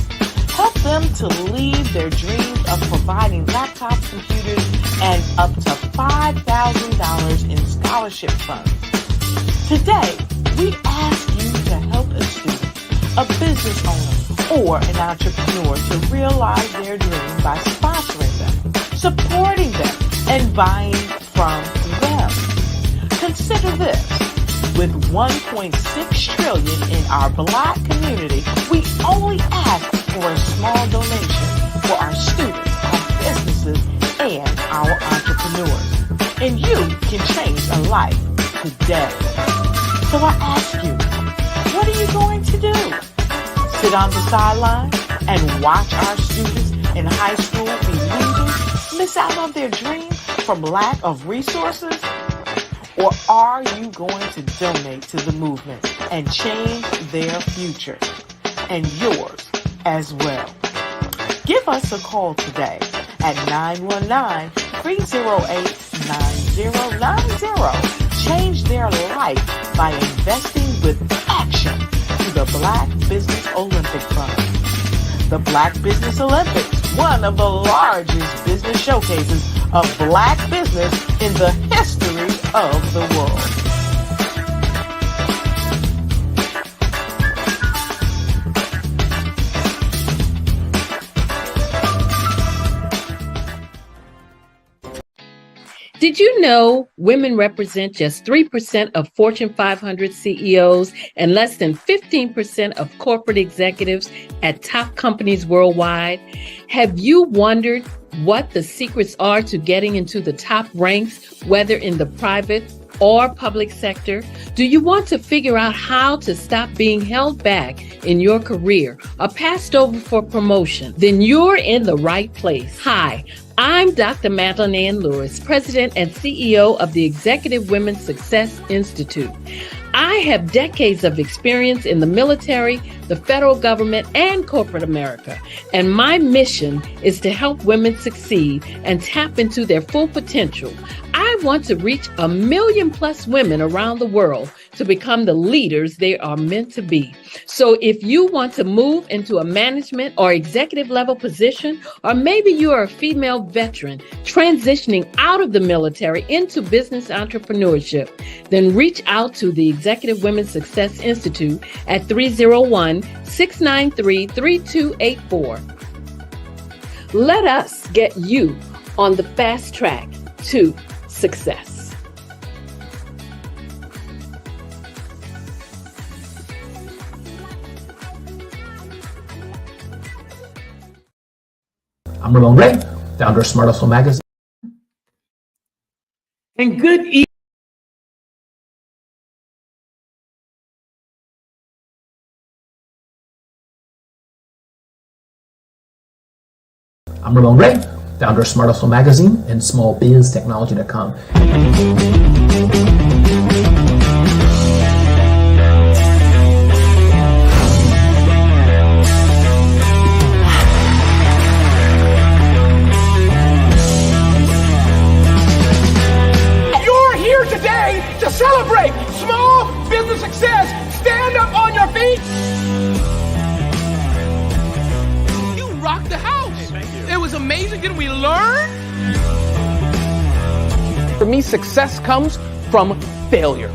Help them to leave their dreams of providing laptops, computers, and up to $5,000 in scholarship funds. Today, we ask you to help a student, a business owner, or an entrepreneur to realize their dreams by sponsoring them, supporting them, and buying from them. Consider this. With $1.6 trillion in our Black community, we only ask for a small donation for our students, our businesses, and our entrepreneurs. And you can change a life today. So I ask you, what are you going to do? Sit on the sideline and watch our students in high school be losers, miss out on their dreams from lack of resources? Or are you going to donate to the movement and change their future and yours as well? Give us a call today at 919-308-9090. Change their life by investing with action to the Black Business Olympic Fund. The Black Business Olympics, one of the largest business showcases of Black business in the history of the world. Did you know women represent just 3% of Fortune 500 CEOs and less than 15% of corporate executives at top companies worldwide? Have you wondered what the secrets are to getting into the top ranks, whether in the private or public sector? Do you want to figure out how to stop being held back in your career or passed over for promotion? Then you're in the right place. Hi, I'm Dr. Madeline Ann Lewis, President and CEO of the Executive Women's Success Institute. I have decades of experience in the military, the federal government, and corporate America. And my mission is to help women succeed and tap into their full potential. I want to reach 1 million plus women around the world to become the leaders they are meant to be. So if you want to move into a management or executive level position, or maybe you are a female veteran transitioning out of the military into business entrepreneurship, then reach out to the Executive Women's Success Institute at 301-693-3284. Let us get you on the fast track to success. I'm Ramon Ray, founder of Smart Hustle Magazine. And good evening. I'm Ramon Ray, founder of Smart Hustle Magazine and smallbiztechnology.com. You're here today to celebrate small business success. Stand up on your feet. You rocked the house. It was amazing. Didn't we learn? For me, success comes from failure.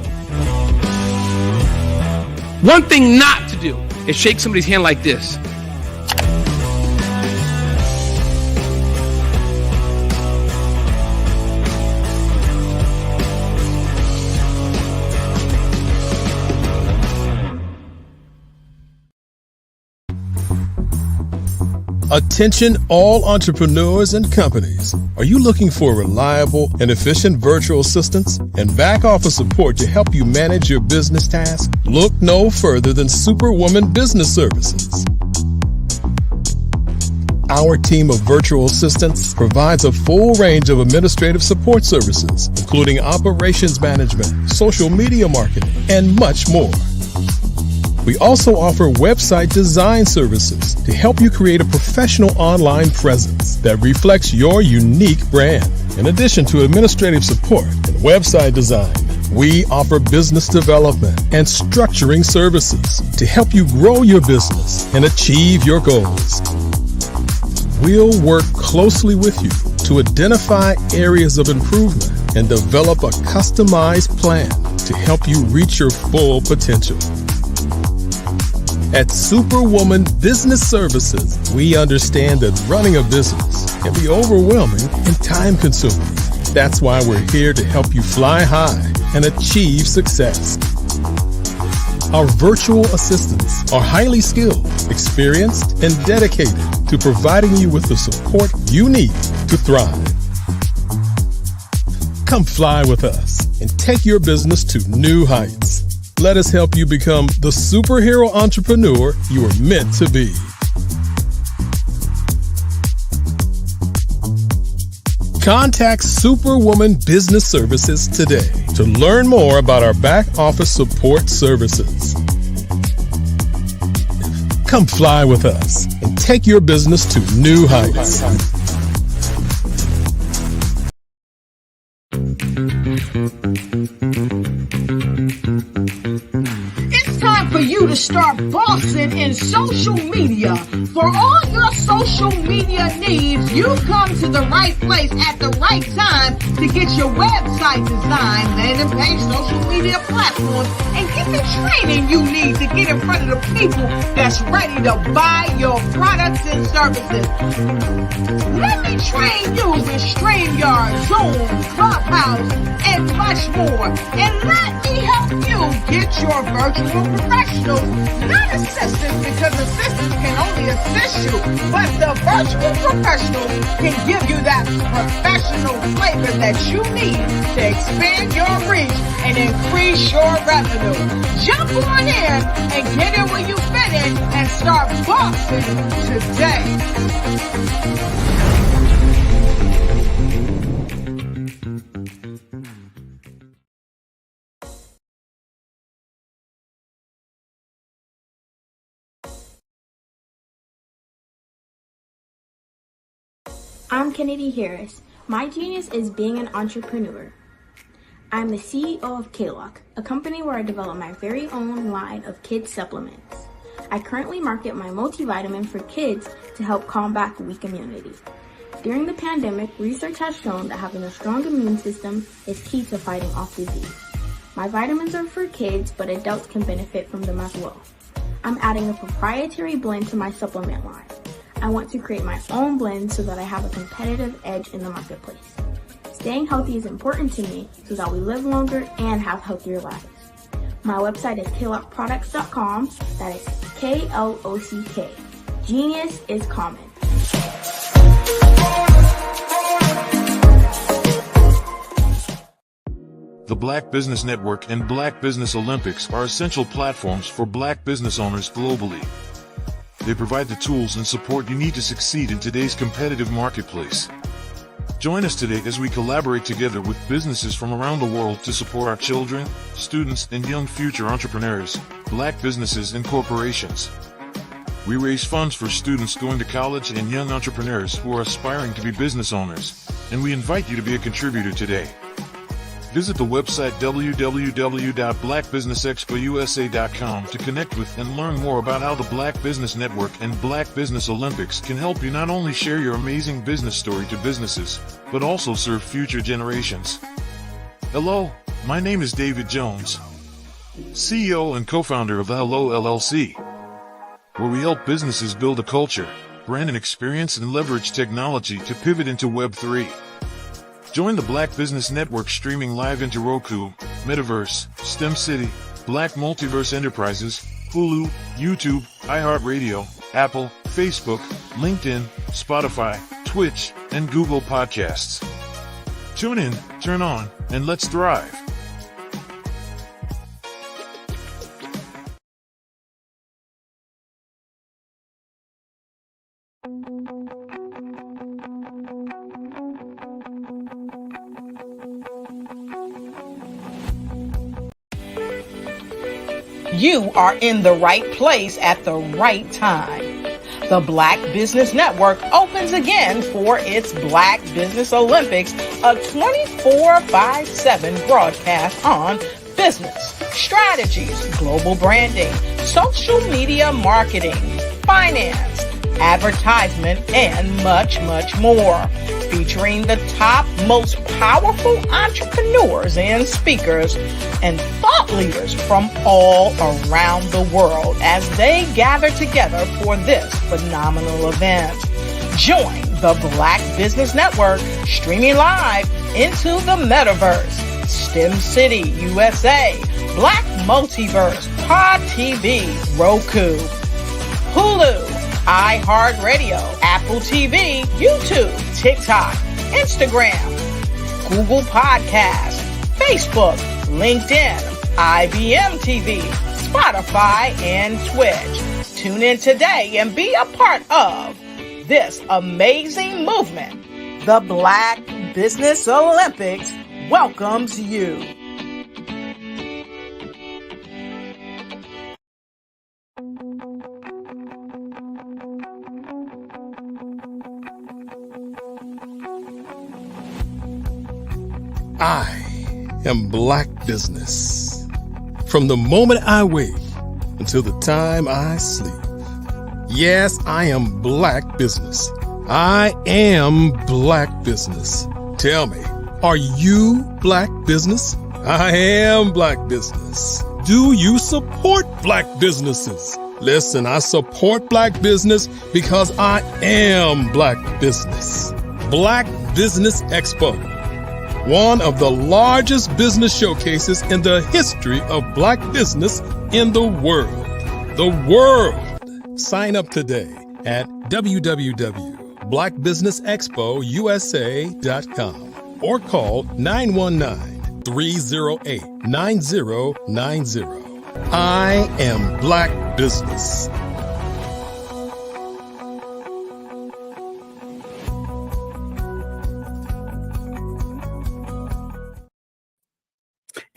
One thing not to do is shake somebody's hand like this. Attention all entrepreneurs and companies. Are you looking for reliable and efficient virtual assistants and back office support to help you manage your business tasks? Look no further than Superwoman Business Services. Our team of virtual assistants provides a full range of administrative support services, including operations management, social media marketing, and much more. We also offer website design services to help you create a professional online presence that reflects your unique brand. In addition to administrative support and website design, we offer business development and structuring services to help you grow your business and achieve your goals. We'll work closely with you to identify areas of improvement and develop a customized plan to help you reach your full potential. At Superwoman Business Services, we understand that running a business can be overwhelming and time-consuming. That's why we're here to help you fly high and achieve success. Our virtual assistants are highly skilled, experienced, and dedicated to providing you with the support you need to thrive. Come fly with us and take your business to new heights. Let us help you become the superhero entrepreneur you are meant to be. Contact Superwoman Business Services today to learn more about our back office support services. Come fly with us and take your business to new heights. It's time for you to start bossing in social media. For all your social media needs, you've come to the right place at the right time to get your website designed, landing page, social media platforms, and get the training you need to get in front of the people that's ready to buy your products and services. Let me train you with StreamYard, Zoom, Clubhouse, and much more. And let me help you get your virtual professionals, not assistants, because assistants can only assist you, but the virtual professionals can give you that professional flavor that you need to expand your reach and increase your revenue. Jump on in and get in where you fit in and start bossing today. I'm Kennedy Harris. My genius is being an entrepreneur. I'm the CEO of K-Lock, a company where I develop my very own line of kids supplements. I currently market my multivitamin for kids to help combat weak immunity. During the pandemic, research has shown that having a strong immune system is key to fighting off disease. My vitamins are for kids, but adults can benefit from them as well. I'm adding a proprietary blend to my supplement line. I want to create my own blend so that I have a competitive edge in the marketplace. Staying healthy is important to me so that we live longer and have healthier lives. My website is klockproducts.com. That is Klock. Genius is common. The Black Business Network and Black Business Olympics are essential platforms for Black business owners globally. They provide the tools and support you need to succeed in today's competitive marketplace. Join us today as we collaborate together with businesses from around the world to support our children, students, and young future entrepreneurs, Black businesses and corporations. We raise funds for students going to college and young entrepreneurs who are aspiring to be business owners, and we invite you to be a contributor today. Visit the website www.blackbusinessexpousa.com to connect with and learn more about how the Black Business Network and Black Business Olympics can help you not only share your amazing business story to businesses, but also serve future generations. Hello, my name is David Jones, CEO and co-founder of the Hello LLC, where we help businesses build a culture, brand an experience, and leverage technology to pivot into Web3. Join the Black Business Network streaming live into Roku, Metaverse, STEM City, Black Multiverse Enterprises, Hulu, YouTube, iHeartRadio, Apple, Facebook, LinkedIn, Spotify, Twitch, and Google Podcasts. Tune in, turn on, and let's thrive. You are in the right place at the right time. The Black Business Network opens again for its Black Business Olympics, a 24/7 broadcast on business, strategies, global branding, social media marketing, finance, advertisement, and much, much more. featuring the top, most powerful entrepreneurs and speakers and thought leaders from all around the world as they gather together for this phenomenal event. Join the Black Business Network streaming live into the metaverse, STEM City USA, Black Multiverse, Pod TV, Roku, Hulu, iHeartRadio, Apple TV, YouTube, TikTok, Instagram, Google Podcasts, Facebook, LinkedIn, IBM TV, Spotify, and Twitch. Tune in today and be a part of this amazing movement. The Black Business Olympics welcomes you. I am Black Business. From the moment I wake until the time I sleep. Yes, I am Black Business. I am Black Business. Tell me, are you Black Business? I am Black Business. Do you support Black businesses? Listen, I support Black business because I am Black Business. Black Business Expo, one of the largest business showcases in the history of Black business in the world. The world! Sign up today at www.blackbusinessexpousa.com or call 919-308-9090. I am Black Business.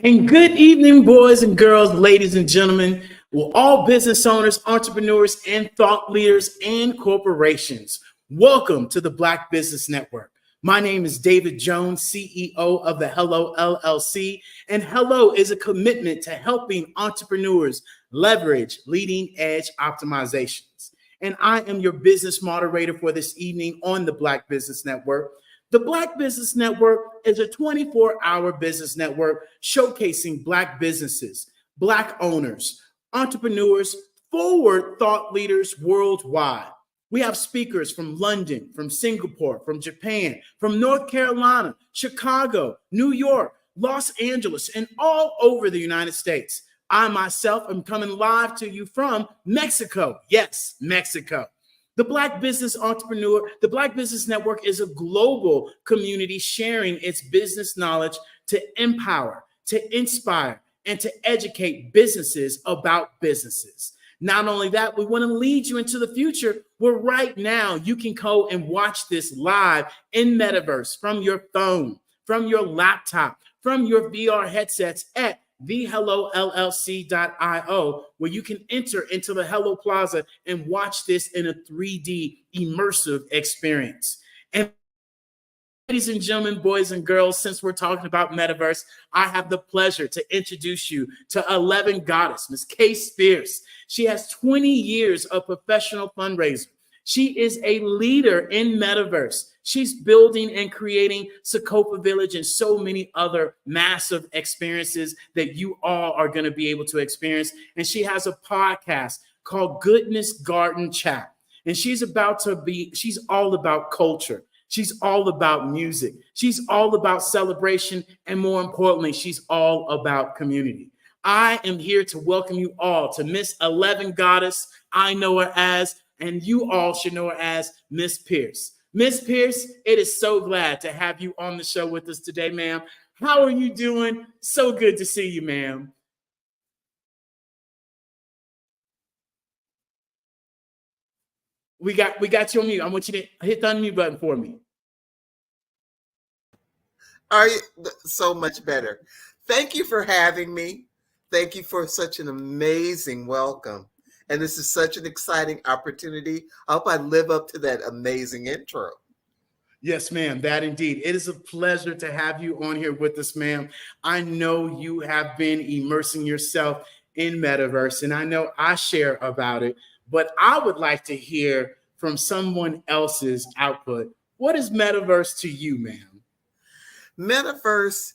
And good evening, boys and girls, ladies and gentlemen, well, all business owners, entrepreneurs, and thought leaders and corporations. Welcome to the Black Business Network. My name is David Jones, CEO of the Hello LLC, and Hello is a commitment to helping entrepreneurs leverage leading edge optimizations. And I am your business moderator for this evening on the Black Business Network. The Black Business Network is a 24-hour business network showcasing Black businesses, Black owners, entrepreneurs, forward thought leaders worldwide. We have speakers from London, from Singapore, from Japan, from North Carolina, Chicago, New York, Los Angeles, and all over the United States. I myself am coming live to you from Mexico. Yes, Mexico. The Black Business Network is a global community sharing its business knowledge to empower, to inspire, and to educate businesses about businesses. Not only that, we want to lead you into the future where right now you can go and watch this live in Metaverse from your phone, from your laptop, from your VR headsets at thehellollc.io, where you can enter into the Hello Plaza and watch this in a 3D immersive experience. And ladies and gentlemen, boys and girls, since we're talking about Metaverse, I have the pleasure to introduce you to 11 Goddess, Ms. Kay Spears. She has 20 years of professional fundraising. She is a leader in Metaverse. She's building and creating Socopa Village and so many other massive experiences that you all are going to be able to experience. And she has a podcast called Goodness Garden Chat. And she's all about culture. She's all about music. She's all about celebration. And more importantly, she's all about community. I am here to welcome you all to Miss 11 Goddess. I know her as, and you all should know her as, Miss Pierce. Miss Pierce, it is so glad to have you on the show with us today, ma'am. How are you doing? So good to see you, ma'am. We got you on mute. I want you to hit the unmute button for me. Are you so much better? Thank you for having me. Thank you for such an amazing welcome. And this is such an exciting opportunity. I hope I live up to that amazing intro. Yes, ma'am, that indeed. It is a pleasure to have you on here with us, ma'am. I know you have been immersing yourself in Metaverse, and I know I share about it, but I would like to hear from someone else's output. what is metaverse to you, ma'am? Metaverse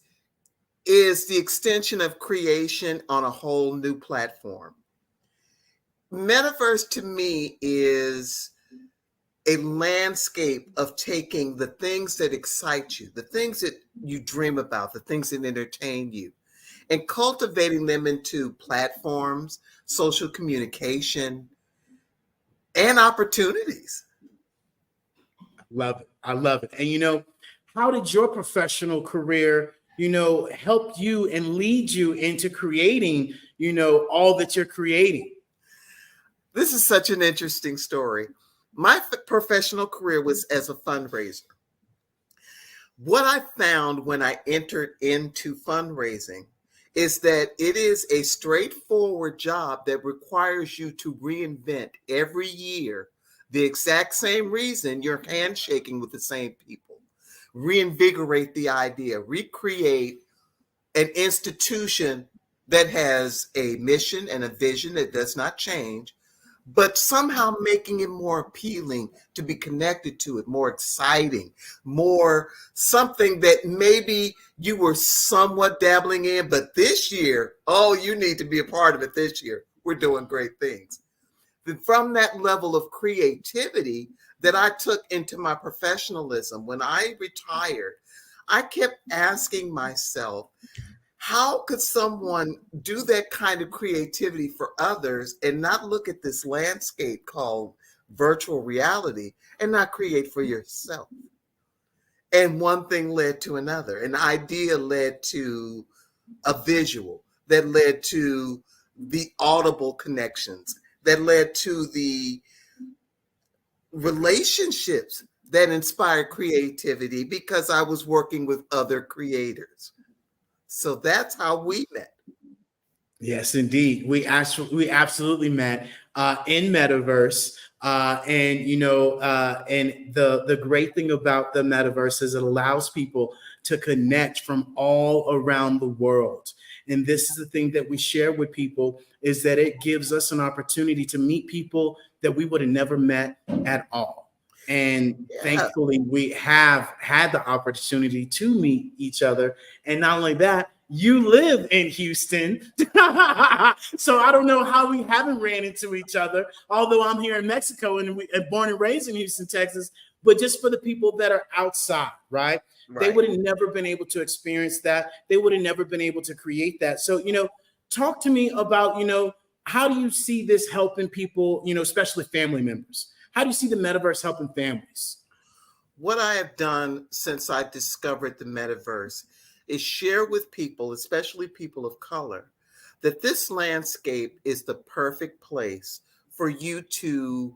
is the extension of creation on a whole new platform. Metaverse to me is a landscape of taking the things that excite you, the things that you dream about, the things that entertain you, and cultivating them into platforms, social communication, and opportunities. Love it. I love it. And how did your professional career, help you and lead you into creating, all that you're creating? This is such an interesting story. My professional career was as a fundraiser. What I found when I entered into fundraising is that it is a straightforward job that requires you to reinvent every year the exact same reason you're handshaking with the same people. Reinvigorate the idea, recreate an institution that has a mission and a vision that does not change, but somehow making it more appealing to be connected to it, more exciting, more something that maybe you were somewhat dabbling in, but this year, oh, you need to be a part of it this year. We're doing great things. Then from that level of creativity that I took into my professionalism, when I retired, I kept asking myself, how could someone do that kind of creativity for others and not look at this landscape called virtual reality and not create for yourself? And one thing led to another. An idea led to a visual that led to the audible connections, that led to the relationships that inspired creativity because I was working with other creators. So that's how we met. Yes, indeed. We absolutely met in Metaverse. And the great thing about the Metaverse is it allows people to connect from all around the world. And this is the thing that we share with people, is that it gives us an opportunity to meet people that we would have never met at all. And thankfully, we have had the opportunity to meet each other. And not only that, you live in Houston. So I don't know how we haven't ran into each other, although I'm here in Mexico and born and raised in Houston, Texas. But just for the people that are outside, right? They would have never been able to experience that. They would have never been able to create that. So, talk to me about, how do you see this helping people, especially family members? How do you see the metaverse helping families? What I have done since I discovered the metaverse is share with people, especially people of color, that this landscape is the perfect place for you to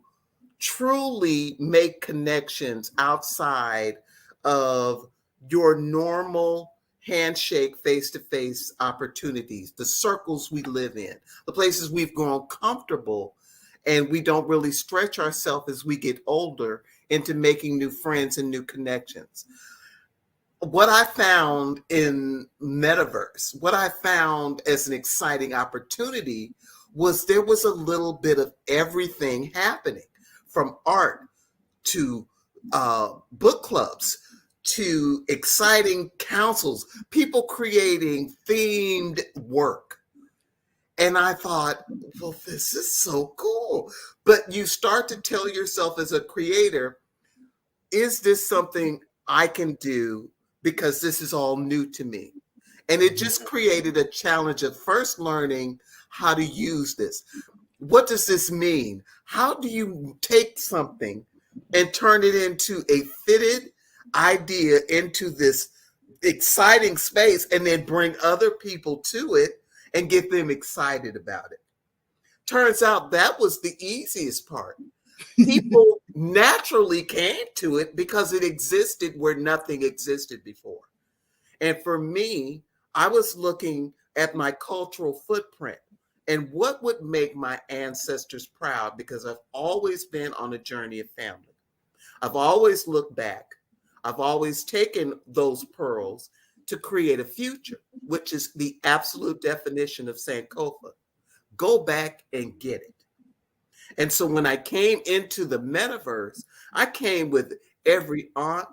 truly make connections outside of your normal handshake, face-to-face opportunities, the circles we live in, the places we've grown comfortable, and we don't really stretch ourselves as we get older into making new friends and new connections. What I found in Metaverse, what I found as an exciting opportunity was there was a little bit of everything happening, from art to book clubs to exciting councils, people creating themed work. And I thought, well, this is so cool. But you start to tell yourself as a creator, is this something I can do? Because this is all new to me. And it just created a challenge of first learning how to use this. What does this mean? How do you take something and turn it into a fitted idea into this exciting space and then bring other people to it and get them excited about it? Turns out that was the easiest part. People naturally came to it because it existed where nothing existed before. And for me, I was looking at my cultural footprint and what would make my ancestors proud, because I've always been on a journey of family. I've always looked back. I've always taken those pearls to create a future, which is the absolute definition of Sankofa. Go back and get it. And so when I came into the metaverse, I came with every aunt,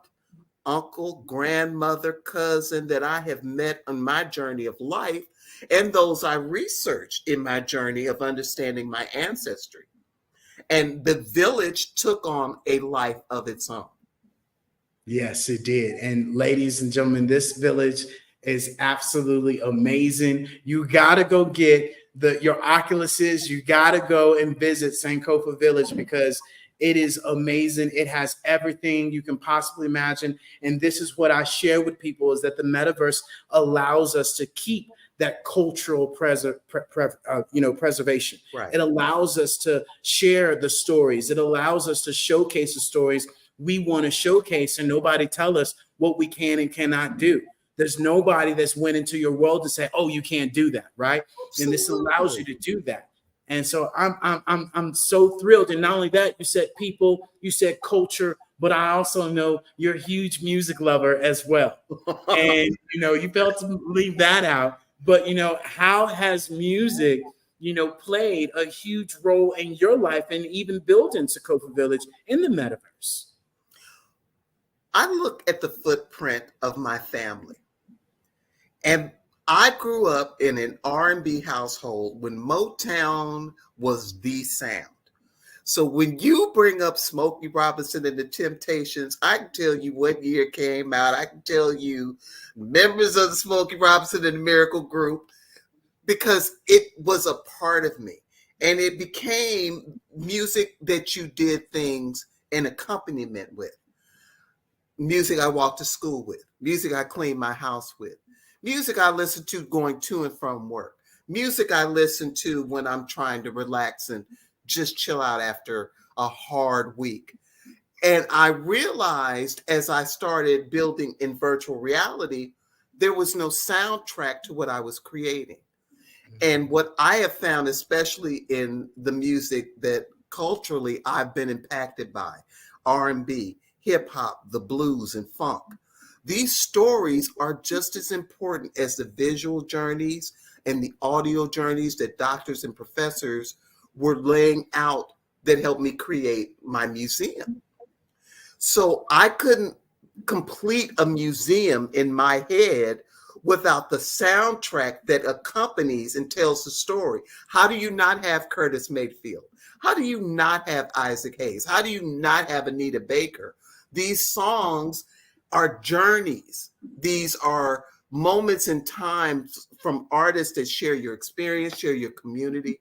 uncle, grandmother, cousin that I have met on my journey of life, and those I researched in my journey of understanding my ancestry. And the village took on a life of its own. Yes, it did. And ladies and gentlemen, this village is absolutely amazing. You got to go get your Oculuses. You got to go and visit Sankofa Village because it is amazing. It has everything you can possibly imagine. And this is what I share with people, is that the metaverse allows us to keep that cultural preservation. Right. It allows us to share the stories. It allows us to showcase the stories we want to showcase, and nobody tell us what we can and cannot do. There's nobody that's went into your world to say, "Oh, you can't do that," right? Absolutely. And this allows you to do that. And so I'm so thrilled. And not only that, you said people, you said culture, but I also know you're a huge music lover as well. And you failed to leave that out. But how has music played a huge role in your life and even building Sankofa Village in the metaverse? I look at the footprint of my family, and I grew up in an R&B household when Motown was the sound. So when you bring up Smokey Robinson and the Temptations, I can tell you what year it came out. I can tell you members of the Smokey Robinson and the Miracle Group, because it was a part of me. And it became music that you did things in accompaniment with. Music I walked to school with, music I cleaned my house with, music I listened to going to and from work, music I listen to when I'm trying to relax and just chill out after a hard week. And I realized as I started building in virtual reality, there was no soundtrack to what I was creating. And what I have found, especially in the music that culturally I've been impacted by, R&B, hip hop, the blues, and funk. These stories are just as important as the visual journeys and the audio journeys that doctors and professors were laying out that helped me create my museum. So I couldn't complete a museum in my head without the soundtrack that accompanies and tells the story. How do you not have Curtis Mayfield? How do you not have Isaac Hayes? How do you not have Anita Baker? These songs are journeys. These are moments in time from artists that share your experience, share your community,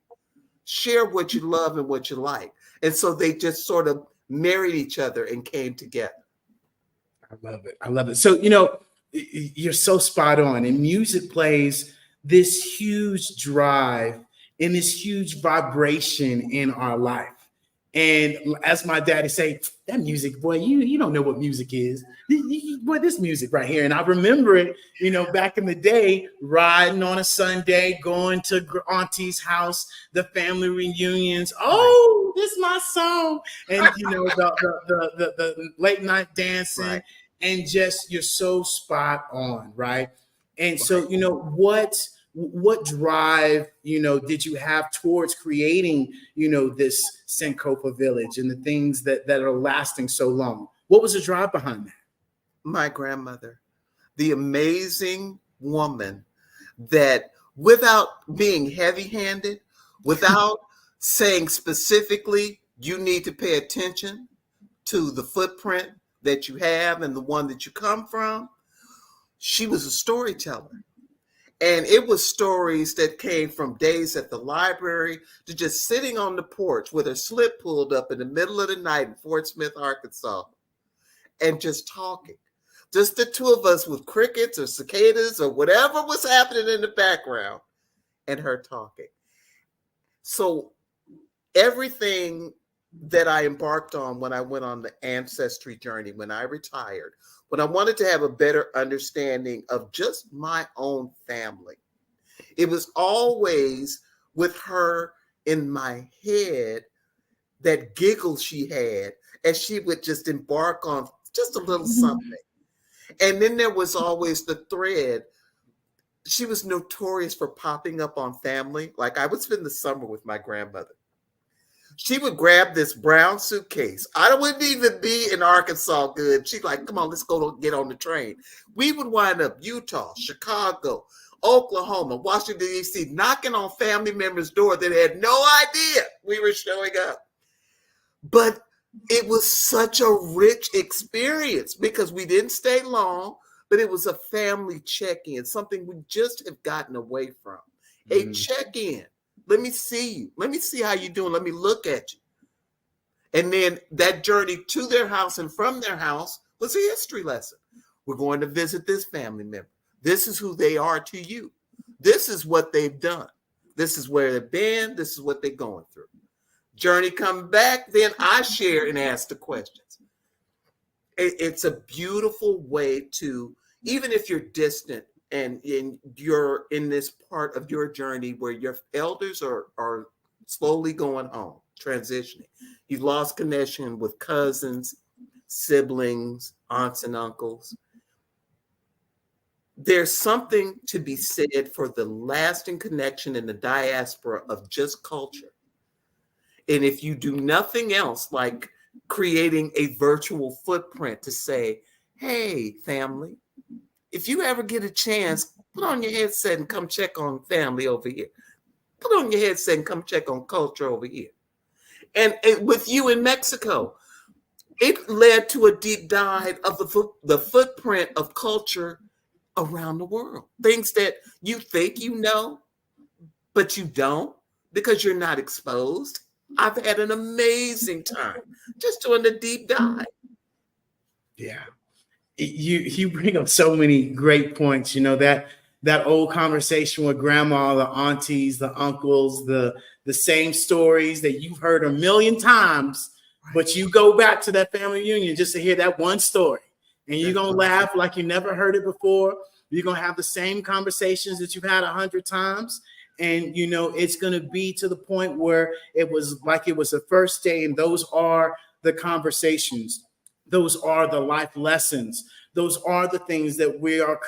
share what you love and what you like. And so they just sort of married each other and came together. I love it. I love it. So, you're so spot on. And music plays this huge drive and this huge vibration in our life. And as my daddy say, that music, boy, you don't know what music is. Boy, this music right here. And I remember it, back in the day, riding on a Sunday, going to auntie's house, the family reunions. Oh, this is my song. And, the late night dancing. Right. And just, you're so spot on, right? And so, what drive, did you have towards creating, this Sankofa Village and the things that are lasting so long? What was the drive behind that? My grandmother, the amazing woman that, without being heavy-handed, without saying specifically, you need to pay attention to the footprint that you have and the one that you come from, she was a storyteller. And it was stories that came from days at the library to just sitting on the porch with her slip pulled up in the middle of the night in Fort Smith, Arkansas, and just talking. Just the two of us with crickets or cicadas or whatever was happening in the background and her talking. So everything that I embarked on when I went on the ancestry journey, when I retired, when I wanted to have a better understanding of just my own family, it was always with her in my head, that giggle she had as she would just embark on just a little something. And then there was always the thread. She was notorious for popping up on family. Like I would spend the summer with my grandmother. She would grab this brown suitcase. I wouldn't even be in Arkansas good. She's like, come on, let's go get on the train. We would wind up Utah, Chicago, Oklahoma, Washington, D.C., knocking on family members' door that had no idea we were showing up. But it was such a rich experience because we didn't stay long, but it was a family check-in, something we just have gotten away from. A check-in. Let me see you. Let me see how you're doing. Let me look at you. And then that journey to their house and from their house was a history lesson. We're going to visit this family member. This is who they are to you. This is what they've done. This is where they've been. This is what they're going through. Journey come back, then I share and ask the questions. It's a beautiful way to, even if you're distant, and you're in this part of your journey where your elders are slowly going home, transitioning. You've lost connection with cousins, siblings, aunts and uncles. There's something to be said for the lasting connection in the diaspora of just culture. And if you do nothing else like creating a virtual footprint to say, hey, family, if you ever get a chance, put on your headset and come check on family over here. Put on your headset and come check on culture over here. And with you in Mexico, it led to a deep dive of the footprint of culture around the world. Things that you think you know, but you don't because you're not exposed. I've had an amazing time just doing the deep dive. Yeah. You bring up so many great points, that old conversation with grandma, the aunties, the uncles, the same stories that you've heard a million times, but you go back to that family reunion just to hear that one story and you're going to laugh like you never heard it before. You're going to have the same conversations that you've had 100 times. And, it's going to be to the point where it was like it was the first day. And those are the conversations. Those are the life lessons. Those are the things that we are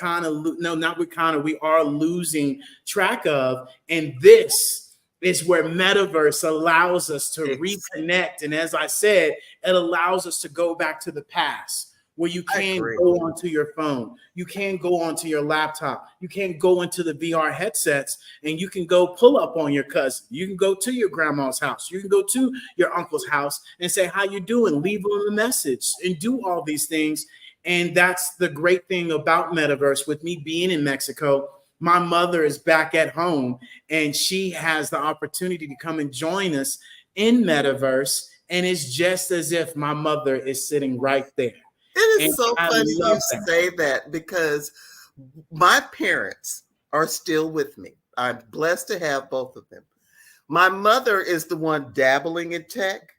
we are losing track of. And this is where metaverse allows us to reconnect. And as I said, it allows us to go back to the past where you can go onto your phone. You can go onto your laptop. You can go into the VR headsets and you can go pull up on your cousin. You can go to your grandma's house. You can go to your uncle's house and say, how you doing? Leave them a message and do all these things. And that's the great thing about metaverse. With me being in Mexico, my mother is back at home and she has the opportunity to come and join us in metaverse. And it's just as if my mother is sitting right there. It is so funny you say that because my parents are still with me. I'm blessed to have both of them. My mother is the one dabbling in tech.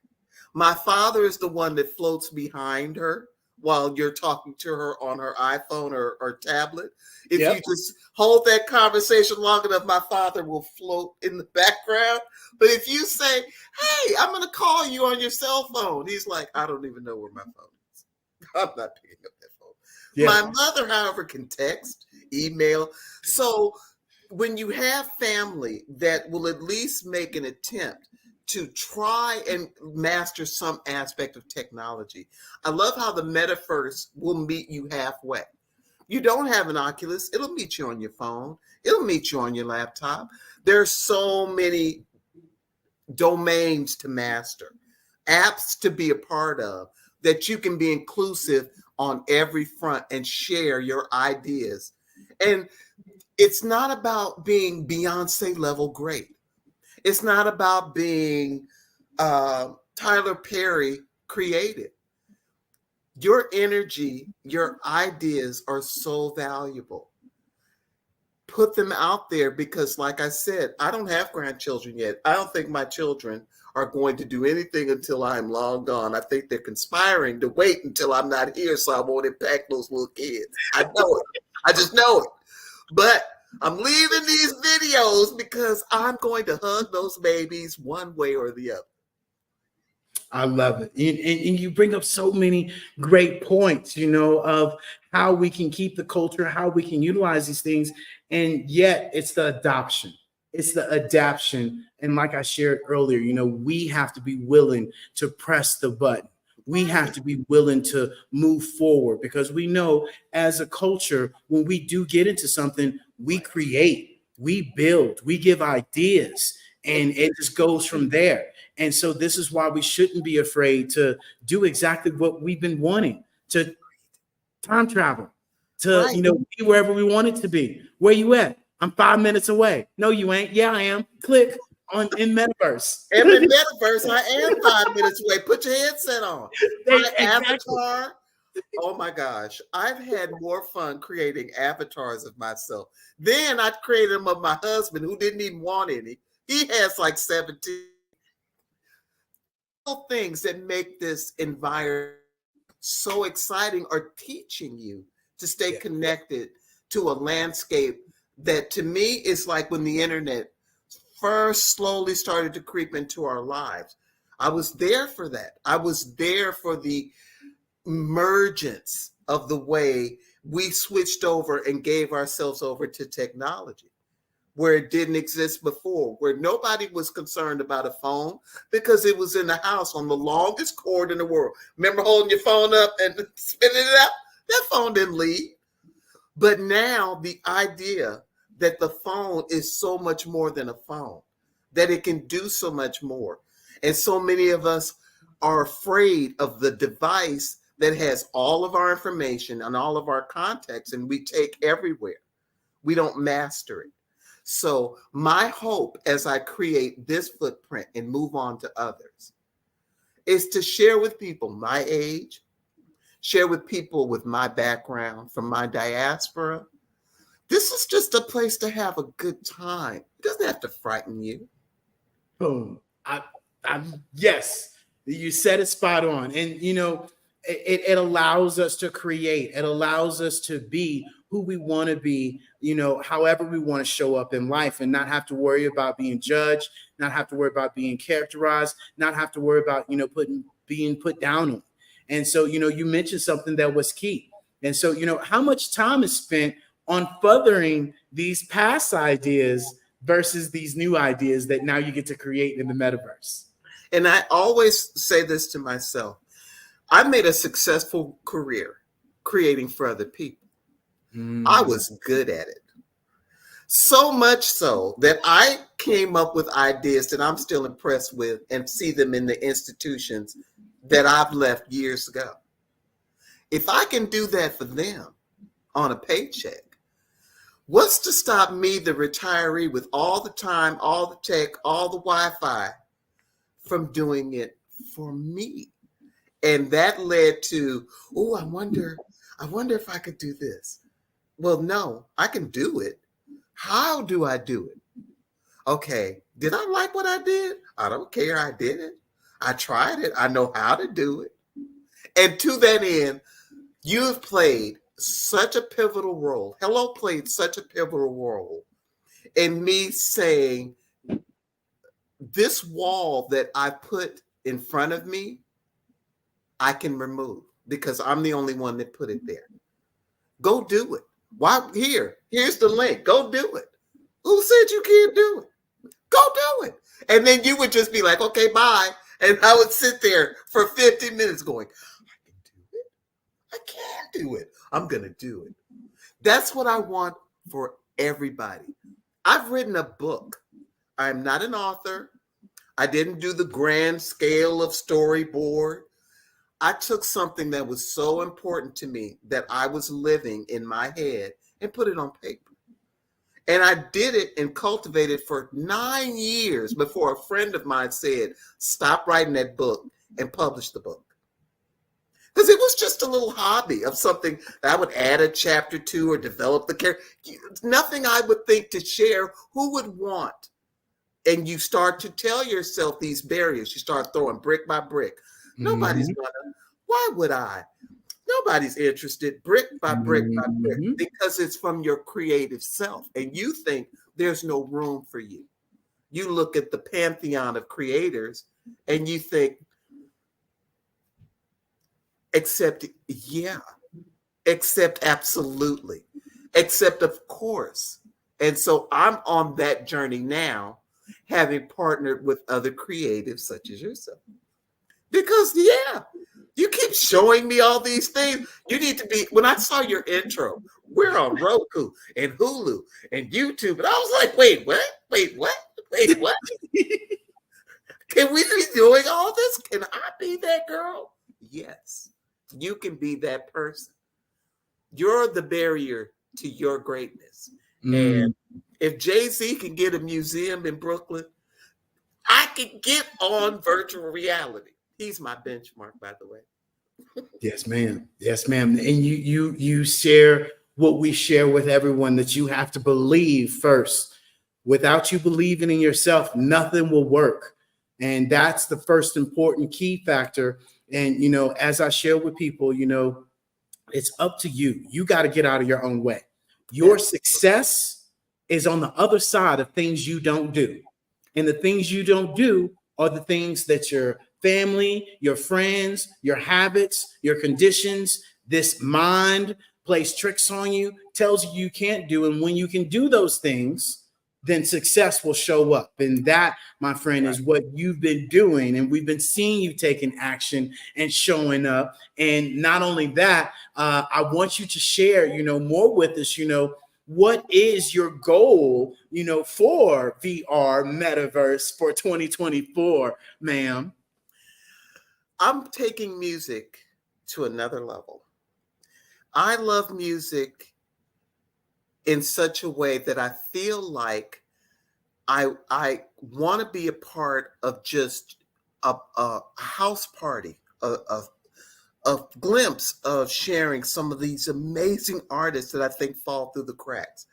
My father is the one that floats behind her while you're talking to her on her iPhone or tablet. If you just hold that conversation long enough, my father will float in the background. But if you say, hey, I'm going to call you on your cell phone, he's like, I don't even know where my phone is. I'm not picking up that phone. Yeah. My mother, however, can text, email. So when you have family that will at least make an attempt to try and master some aspect of technology, I love how the metaverse will meet you halfway. You don't have an Oculus, it'll meet you on your phone. It'll meet you on your laptop. There's so many domains to master, apps to be a part of, that you can be inclusive on every front and share your ideas. And it's not about being Beyonce level great. It's not about being Tyler Perry creative. Your energy, your ideas are so valuable. Put them out there because, like I said, I don't have grandchildren yet. I don't think my children are going to do anything until I'm long gone. I think they're conspiring to wait until I'm not here so I won't impact those little kids. I know it. I just know it. But I'm leaving these videos because I'm going to hug those babies one way or the other. I love it. And you bring up so many great points, of how we can keep the culture, how we can utilize these things. And yet it's the adoption. It's the adaption. And like I shared earlier, we have to be willing to press the button. We have to be willing to move forward, because we know as a culture, when we do get into something, we create, we build, we give ideas, and it just goes from there. And so this is why we shouldn't be afraid to do exactly what we've been wanting, to time travel, to be wherever we want it to be. Where you at? I'm 5 minutes away. No, you ain't. Yeah, I am. Click on in metaverse. And in metaverse, I am 5 minutes away. Put your headset on. My avatar. Oh my gosh. I've had more fun creating avatars of myself. Then I created them of my husband, who didn't even want any. He has like 17 things that make this environment so exciting, are teaching you to stay connected to a landscape that, to me, is like when the internet first slowly started to creep into our lives. I was there for that. I was there for the emergence of the way we switched over and gave ourselves over to technology, where it didn't exist before, where nobody was concerned about a phone because it was in the house on the longest cord in the world. Remember holding your phone up and spinning it out? That phone didn't leave. But now the idea that the phone is so much more than a phone, that it can do so much more. And so many of us are afraid of the device that has all of our information and all of our contacts, and we take everywhere. We don't master it. So my hope as I create this footprint and move on to others is to share with people my age, share with people with my background from my diaspora. This is just a place to have a good time. It doesn't have to frighten you. Boom. Yes, you said it spot on. And, it allows us to create. It allows us to be who we want to be, however we want to show up in life, and not have to worry about being judged, not have to worry about being characterized, not have to worry about, being put down on. And so, you mentioned something that was key. And so, how much time is spent on furthering these past ideas versus these new ideas that now you get to create in the metaverse? And I always say this to myself. I made a successful career creating for other people. I was good at it. So much so that I came up with ideas that I'm still impressed with and see them in the institutions that I've left years ago. If I can do that for them on a paycheck, what's to stop me, the retiree with all the time, all the tech, all the Wi-Fi, from doing it for me? And that led to, I wonder if I could do this. Well, no, I can do it. How do I do it? Okay, did I like what I did? I don't care. I did it. I tried it. I know how to do it. And to that end, you have played such a pivotal role. Hello played such a pivotal role in me saying, this wall that I put in front of me, I can remove because I'm the only one that put it there. Go do it. Why? Here's the link. Go do it. Who said you can't do it? Go do it. And then you would just be like, okay, bye. And I would sit there for 50 minutes going, I can do it. I can do it. I'm going to do it. That's what I want for everybody. I've written a book. I'm not an author. I didn't do the grand scale of storyboard. I took something that was so important to me that I was living in my head and put it on paper. And I did it and cultivated for 9 years before a friend of mine said, stop writing that book and publish the book. Because it was just a little hobby of something that I would add a chapter to or develop the character. Nothing I would think to share. Who would want? And you start to tell yourself these barriers. You start throwing brick by brick. Nobody's gonna. Why would I? Nobody's interested brick by brick by brick because it's from your creative self. And you think there's no room for you. You look at the pantheon of creators and you think, except absolutely, except of course, And so I'm on that journey now, having partnered with other creatives such as yourself. Because, yeah, you keep showing me all these things. You need to be, when I saw your intro, we're on Roku and Hulu and YouTube. And I was like, wait, what? Wait, what? Wait, what? Can we be doing all this? Can I be that girl? Yes, you can be that person. You're the barrier to your greatness. And if Jay-Z can get a museum in Brooklyn, I can get on virtual reality. He's my benchmark, by the way. Yes, ma'am. Yes, ma'am. And you share what we share with everyone, that you have to believe first. Without you believing in yourself, nothing will work. And that's the first important key factor. And, you know, as I share with people, you know, it's up to you. You got to get out of your own way. Your success is on the other side of things you don't do. And the things you don't do are the things that your family, your friends, your habits, your conditions, this mind plays tricks on you, tells you can't do. And when you can do those things, then success will show up. And that, my friend, is what you've been doing. And we've been seeing you taking action and showing up. And not only that, I want you to share, you know, more with us, you know, what is your goal, you know, for VR metaverse for 2024, ma'am? I'm taking music to another level. I love music in such a way that I feel like I want to be a part of just a house party, a glimpse of sharing some of these amazing artists that I think fall through the cracks.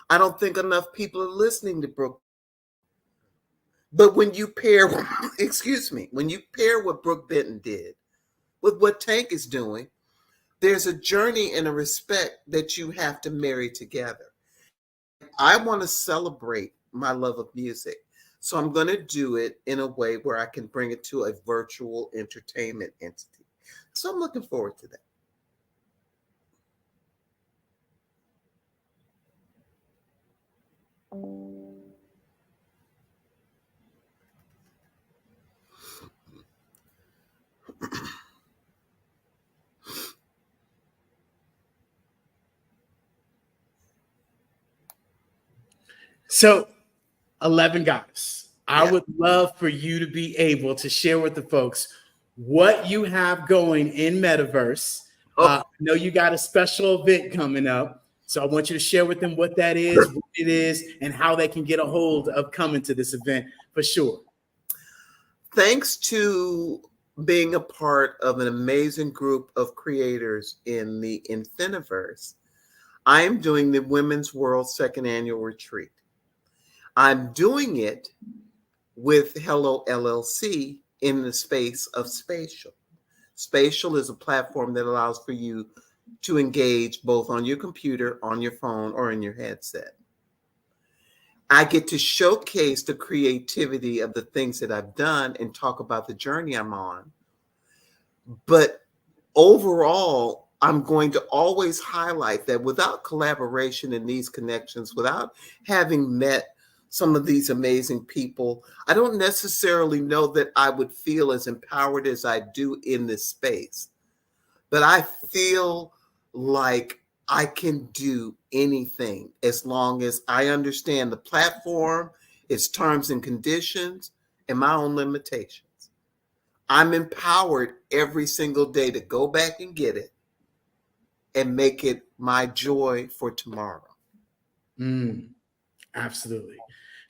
I don't think enough people are listening to Brooke. But when you pair, when you pair what Brooke Benton did with what Tank is doing, there's a journey and a respect that you have to marry together. I want to celebrate my love of music. So I'm going to do it in a way where I can bring it to a virtual entertainment entity. So I'm looking forward to that. So 11 guys, I would love for you to be able to share with the folks what you have going in Metaverse. I know you got a special event coming up. So I want you to share with them what that is, what it is, and how they can get a hold of coming to this event for sure. Thanks to being a part of an amazing group of creators in the Infiniverse, I am doing the Women's World Second Annual Retreat. I'm doing it with Hello LLC in the space of Spatial. Spatial is a platform that allows for you to engage both on your computer, on your phone, or in your headset. I get to showcase the creativity of the things that I've done and talk about the journey I'm on. But overall, I'm going to always highlight that without collaboration and these connections, without having met some of these amazing people, I don't necessarily know that I would feel as empowered as I do in this space. But I feel like I can do anything as long as I understand the platform, its terms and conditions, and my own limitations. I'm empowered every single day to go back and get it and make it my joy for tomorrow. Absolutely.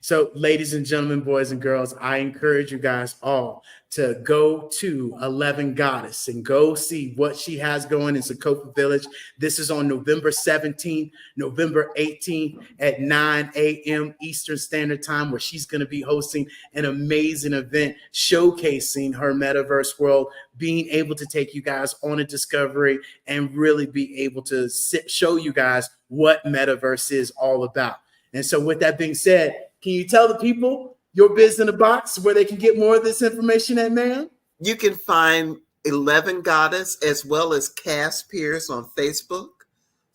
So, ladies and gentlemen, boys and girls, I encourage you guys all to go to 11 Goddess and go see what she has going in Sokopa Village. This is on November 17th, November 18th at 9 a.m. Eastern Standard Time, where she's going to be hosting an amazing event showcasing her metaverse world, being able to take you guys on a discovery and really be able to show you guys what metaverse is all about. And so with that being said, can you tell the people your Biz in a Box where they can get more of this information at, ma'am? You can find 11 Goddess as well as Cass Pierce on Facebook,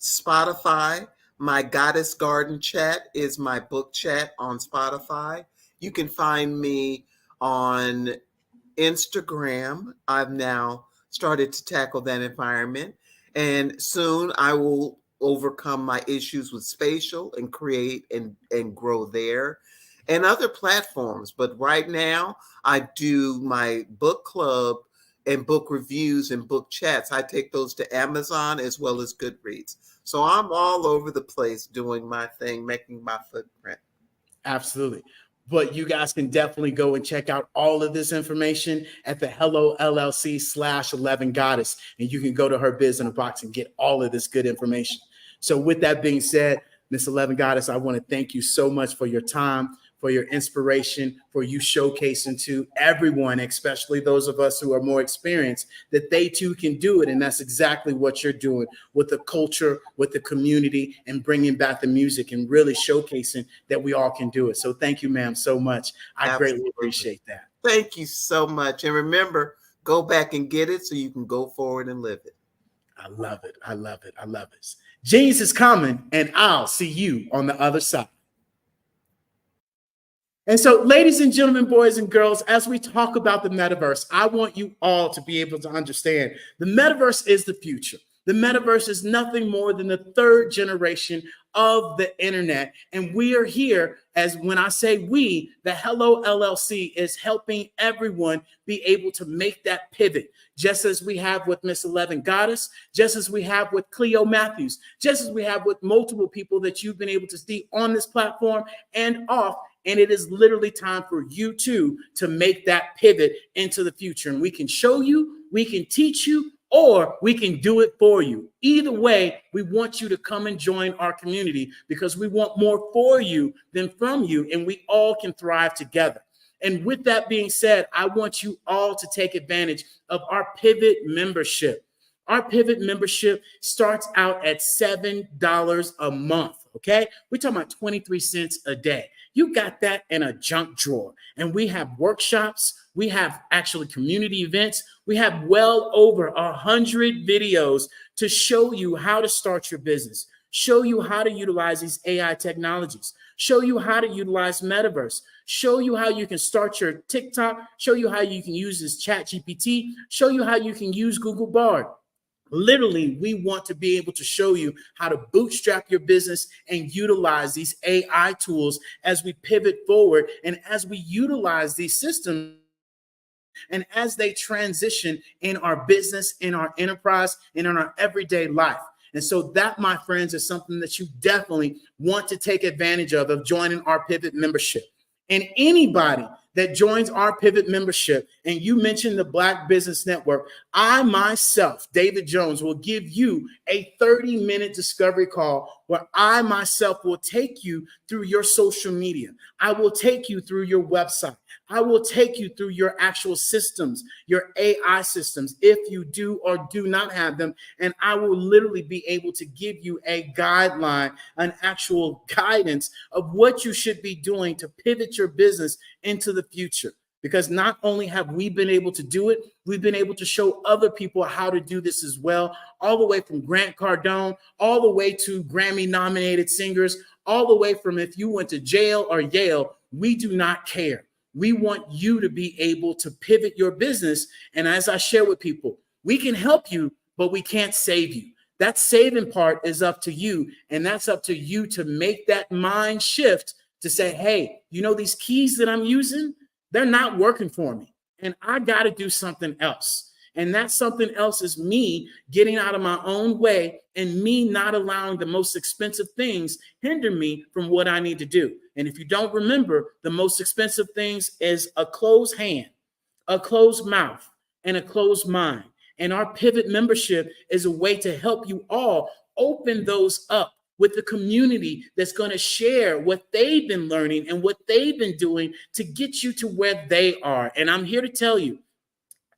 Spotify, My Goddess Garden Chat is my book chat on Spotify. You can find me on Instagram. I've now started to tackle that environment, and soon I will overcome my issues with spatial and create and grow there and other platforms. But right now I do my book club and book reviews and book chats. I take those to Amazon as well as Goodreads. So I'm all over the place doing my thing, making my footprint. Absolutely. But you guys can definitely go and check out all of this information at the Hello LLC/11 Goddess. And you can go to her biz in a box and get all of this good information. So with that being said, Miss 11 Goddess, I want to thank you so much for your time, for your inspiration, for you showcasing to everyone, especially those of us who are more experienced, that they too can do it. And that's exactly what you're doing with the culture, with the community, and bringing back the music and really showcasing that we all can do it. So thank you, ma'am, so much. I greatly appreciate that. Thank you so much. And remember, go back and get it so you can go forward and live it. I love it. I love it. I love it. Genius is coming, and I'll see you on the other side. And so, ladies and gentlemen, boys and girls, as we talk about the metaverse, I want you all to be able to understand the metaverse is the future. The metaverse is nothing more than the third generation of the internet. And we are here, as when I say we, the Hello LLC is helping everyone be able to make that pivot, just as we have with Miss 11 Goddess, just as we have with Cleo Matthews, just as we have with multiple people that you've been able to see on this platform and off. And it is literally time for you too to make that pivot into the future. And we can show you, we can teach you, or we can do it for you. Either way, we want you to come and join our community because we want more for you than from you, and we all can thrive together. And with that being said, I want you all to take advantage of our Pivot membership. Our Pivot membership starts out at $7 a month, okay? We're talking about 23 cents a day. You got that in a junk drawer. And we have workshops. We have actually community events. We have well over 100 videos to show you how to start your business, show you how to utilize these AI technologies, show you how to utilize metaverse, show you how you can start your TikTok, show you how you can use this ChatGPT, show you how you can use Google Bard. Literally, we want to be able to show you how to bootstrap your business and utilize these AI tools as we pivot forward and as we utilize these systems and as they transition in our business, in our enterprise, and in our everyday life. And so that, my friends, is something that you definitely want to take advantage of joining our Pivot membership. And anybody that joins our Pivot membership and you mention the Black Business Network, I myself, David Jones, will give you a 30-minute discovery call where I myself will take you through your social media. I will take you through your website. I will take you through your actual systems, your AI systems, if you do or do not have them. And I will literally be able to give you a guideline, an actual guidance of what you should be doing to pivot your business into the future. Because not only have we been able to do it, we've been able to show other people how to do this as well, all the way from Grant Cardone, all the way to Grammy-nominated singers, all the way from if you went to jail or Yale, we do not care. We want you to be able to pivot your business. And as I share with people, we can help you, but we can't save you. That saving part is up to you. And that's up to you to make that mind shift to say, hey, you know, these keys that I'm using, they're not working for me. And I got to do something else. And that something else is me getting out of my own way and me not allowing the most expensive things hinder me from what I need to do. And if you don't remember, the most expensive things is a closed hand, a closed mouth, and a closed mind. And our Pivot membership is a way to help you all open those up with the community that's going to share what they've been learning and what they've been doing to get you to where they are. And I'm here to tell you,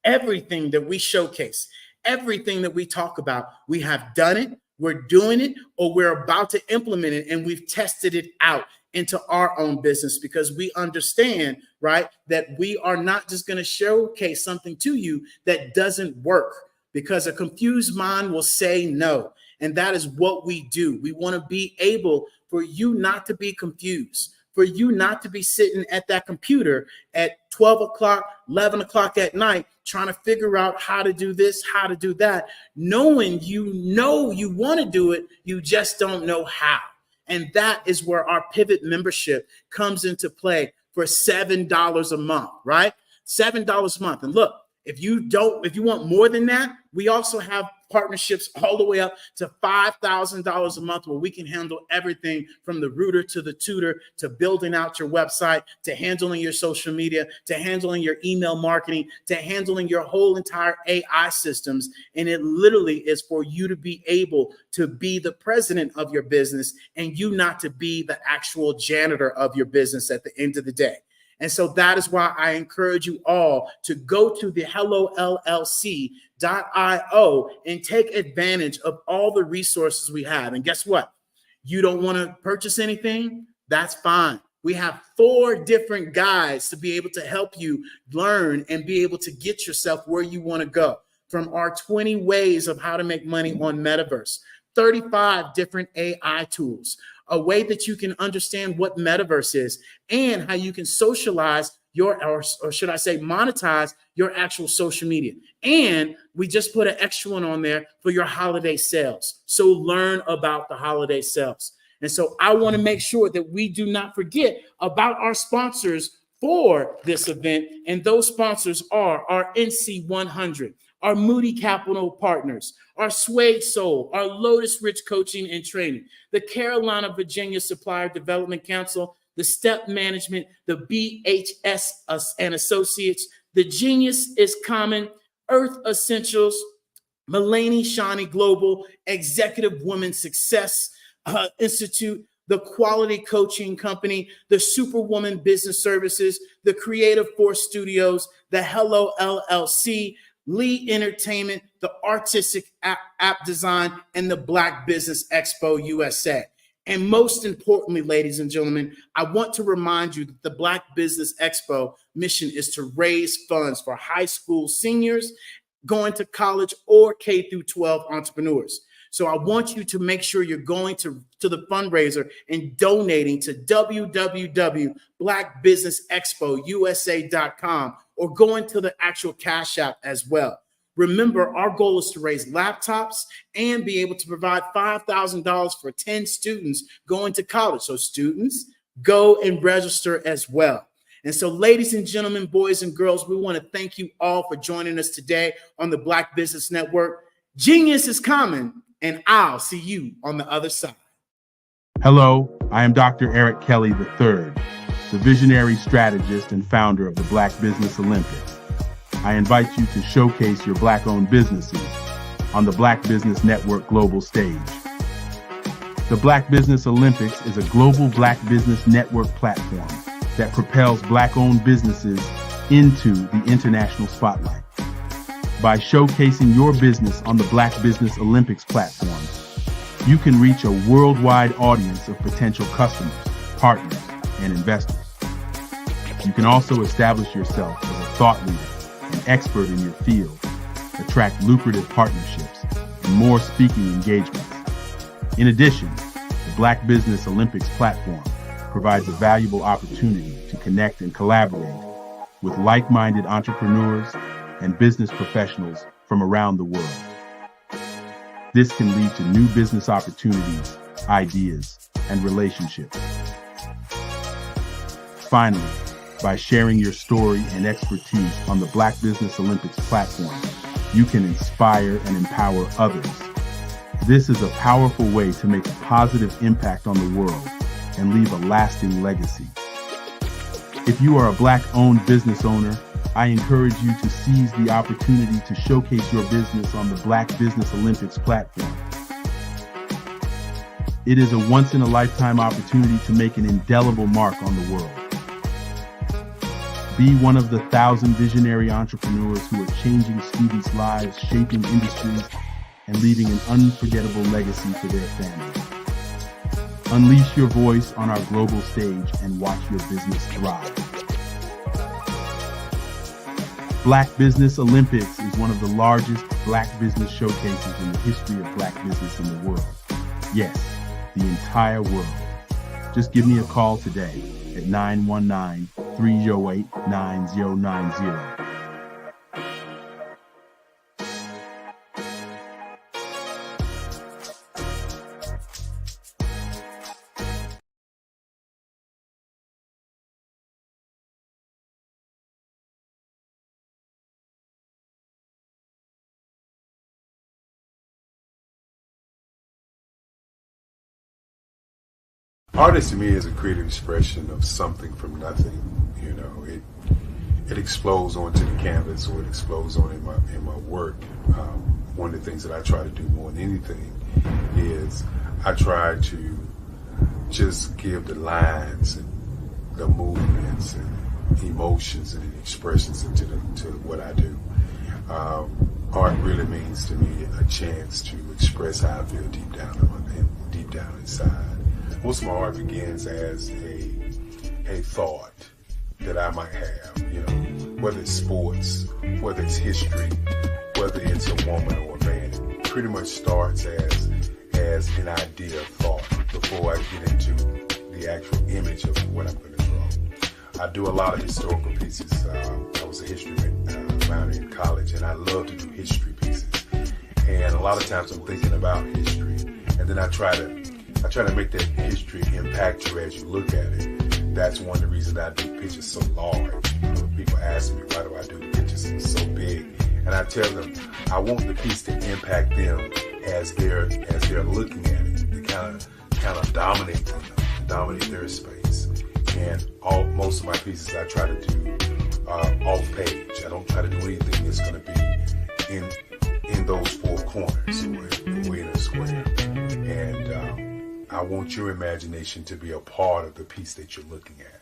everything that we showcase, everything that we talk about, we have done it, we're doing it, or we're about to implement it, and we've tested it out into our own business because we understand, right, that we are not just going to showcase something to you that doesn't work, because a confused mind will say no. And that is what we do. We want to be able for you not to be confused, for you not to be sitting at that computer at 12 o'clock, 11 o'clock at night, trying to figure out how to do this, how to do that, knowing you know you want to do it, you just don't know how. And that is where our Pivot membership comes into play for $7 a month, right? $7 a month. And look, if you want more than that, we also have partnerships all the way up to $5,000 a month where we can handle everything from the rooter to the tutor to building out your website, to handling your social media, to handling your email marketing, to handling your whole entire AI systems. And it literally is for you to be able to be the president of your business and you not to be the actual janitor of your business at the end of the day. And so that is why I encourage you all to go to the hellollc.io and take advantage of all the resources we have. And guess what? You don't want to purchase anything? That's fine. We have 4 different guides to be able to help you learn and be able to get yourself where you want to go. From our 20 ways of how to make money on Metaverse, 35 different AI tools, a way that you can understand what Metaverse is and how you can socialize or should I say monetize your actual social media. And we just put an extra one on there for your holiday sales. So learn about the holiday sales. And so I want to make sure that we do not forget about our sponsors for this event. And those sponsors are our NC 100, our Moody Capital Partners, our Suede Soul, our Lotus Rich Coaching and Training, the Carolina, Virginia Supplier Development Council, the Step Management, the BHS and Associates, the Genius is Common, Earth Essentials, Mulaney Shawnee Global, Executive Women Success Institute, the Quality Coaching Company, the Superwoman Business Services, the Creative Force Studios, the Hello LLC, Lee Entertainment, the Artistic App Design, and the Black Business Expo USA. And most importantly, ladies and gentlemen, I want to remind you that the Black Business Expo mission is to raise funds for high school seniors, going to college, or K through 12 entrepreneurs. So I want you to make sure you're going to the fundraiser and donating to www.blackbusinessexpousa.com or going to the actual Cash App as well. Remember, our goal is to raise laptops and be able to provide $5,000 for 10 students going to college. So students, go and register as well. And so, ladies and gentlemen, boys and girls, we want to thank you all for joining us today on the Black Business Network. Genius is coming, and I'll see you on the other side. Hello, I am Dr. Eric Kelly III, the visionary strategist and founder of the Black Business Olympics. I invite you to showcase your Black-owned businesses on the Black Business Network global stage. The Black Business Olympics is a global Black Business Network platform that propels Black-owned businesses into the international spotlight. By showcasing your business on the Black Business Olympics platform, you can reach a worldwide audience of potential customers, partners, and investors. You can also establish yourself as a thought leader, an expert in your field, attract lucrative partnerships, and more speaking engagements. In addition, the Black Business Olympics platform provides a valuable opportunity to connect and collaborate with like-minded entrepreneurs and business professionals from around the world. This can lead to new business opportunities, ideas, and relationships. Finally, by sharing your story and expertise on the Black Business Olympics platform, you can inspire and empower others. This is a powerful way to make a positive impact on the world and leave a lasting legacy. If you are a Black-owned business owner, I encourage you to seize the opportunity to showcase your business on the Black Business Olympics platform. It is a once-in-a-lifetime opportunity to make an indelible mark on the world. Be one of the 1,000 visionary entrepreneurs who are changing students' lives, shaping industries, and leaving an unforgettable legacy for their families. Unleash your voice on our global stage and watch your business thrive. Black Business Olympics is one of the largest black business showcases in the history of black business in the world. Yes, the entire world. Just give me a call today at 919-308-9090. Artist to me is a creative expression of something from nothing. You know, it explodes onto the canvas, or it explodes on in my work. One of the things that I try to do more than anything is I try to just give the lines and the movements and emotions and expressions into what I do. Art really means to me a chance to express how I feel deep down inside. Most of my art begins as a thought that I might have, you know, whether it's sports, whether it's history, whether it's a woman or a man. It pretty much starts as an idea of thought before I get into the actual image of what I'm going to draw. I do a lot of historical pieces. I was a history minor in college, and I love to do history pieces. And a lot of times I'm thinking about history, and then I try to make that history impact you as you look at it. That's one of the reasons I do pictures so large. You know, people ask me, why do I do the pictures so big? And I tell them, I want the piece to impact them as they're looking at it, to kind of dominate them, dominate their space. And most of my pieces I try to do off page. I don't try to do anything that's going to be in those four corners or in a square. And I want your imagination to be a part of the piece that you're looking at.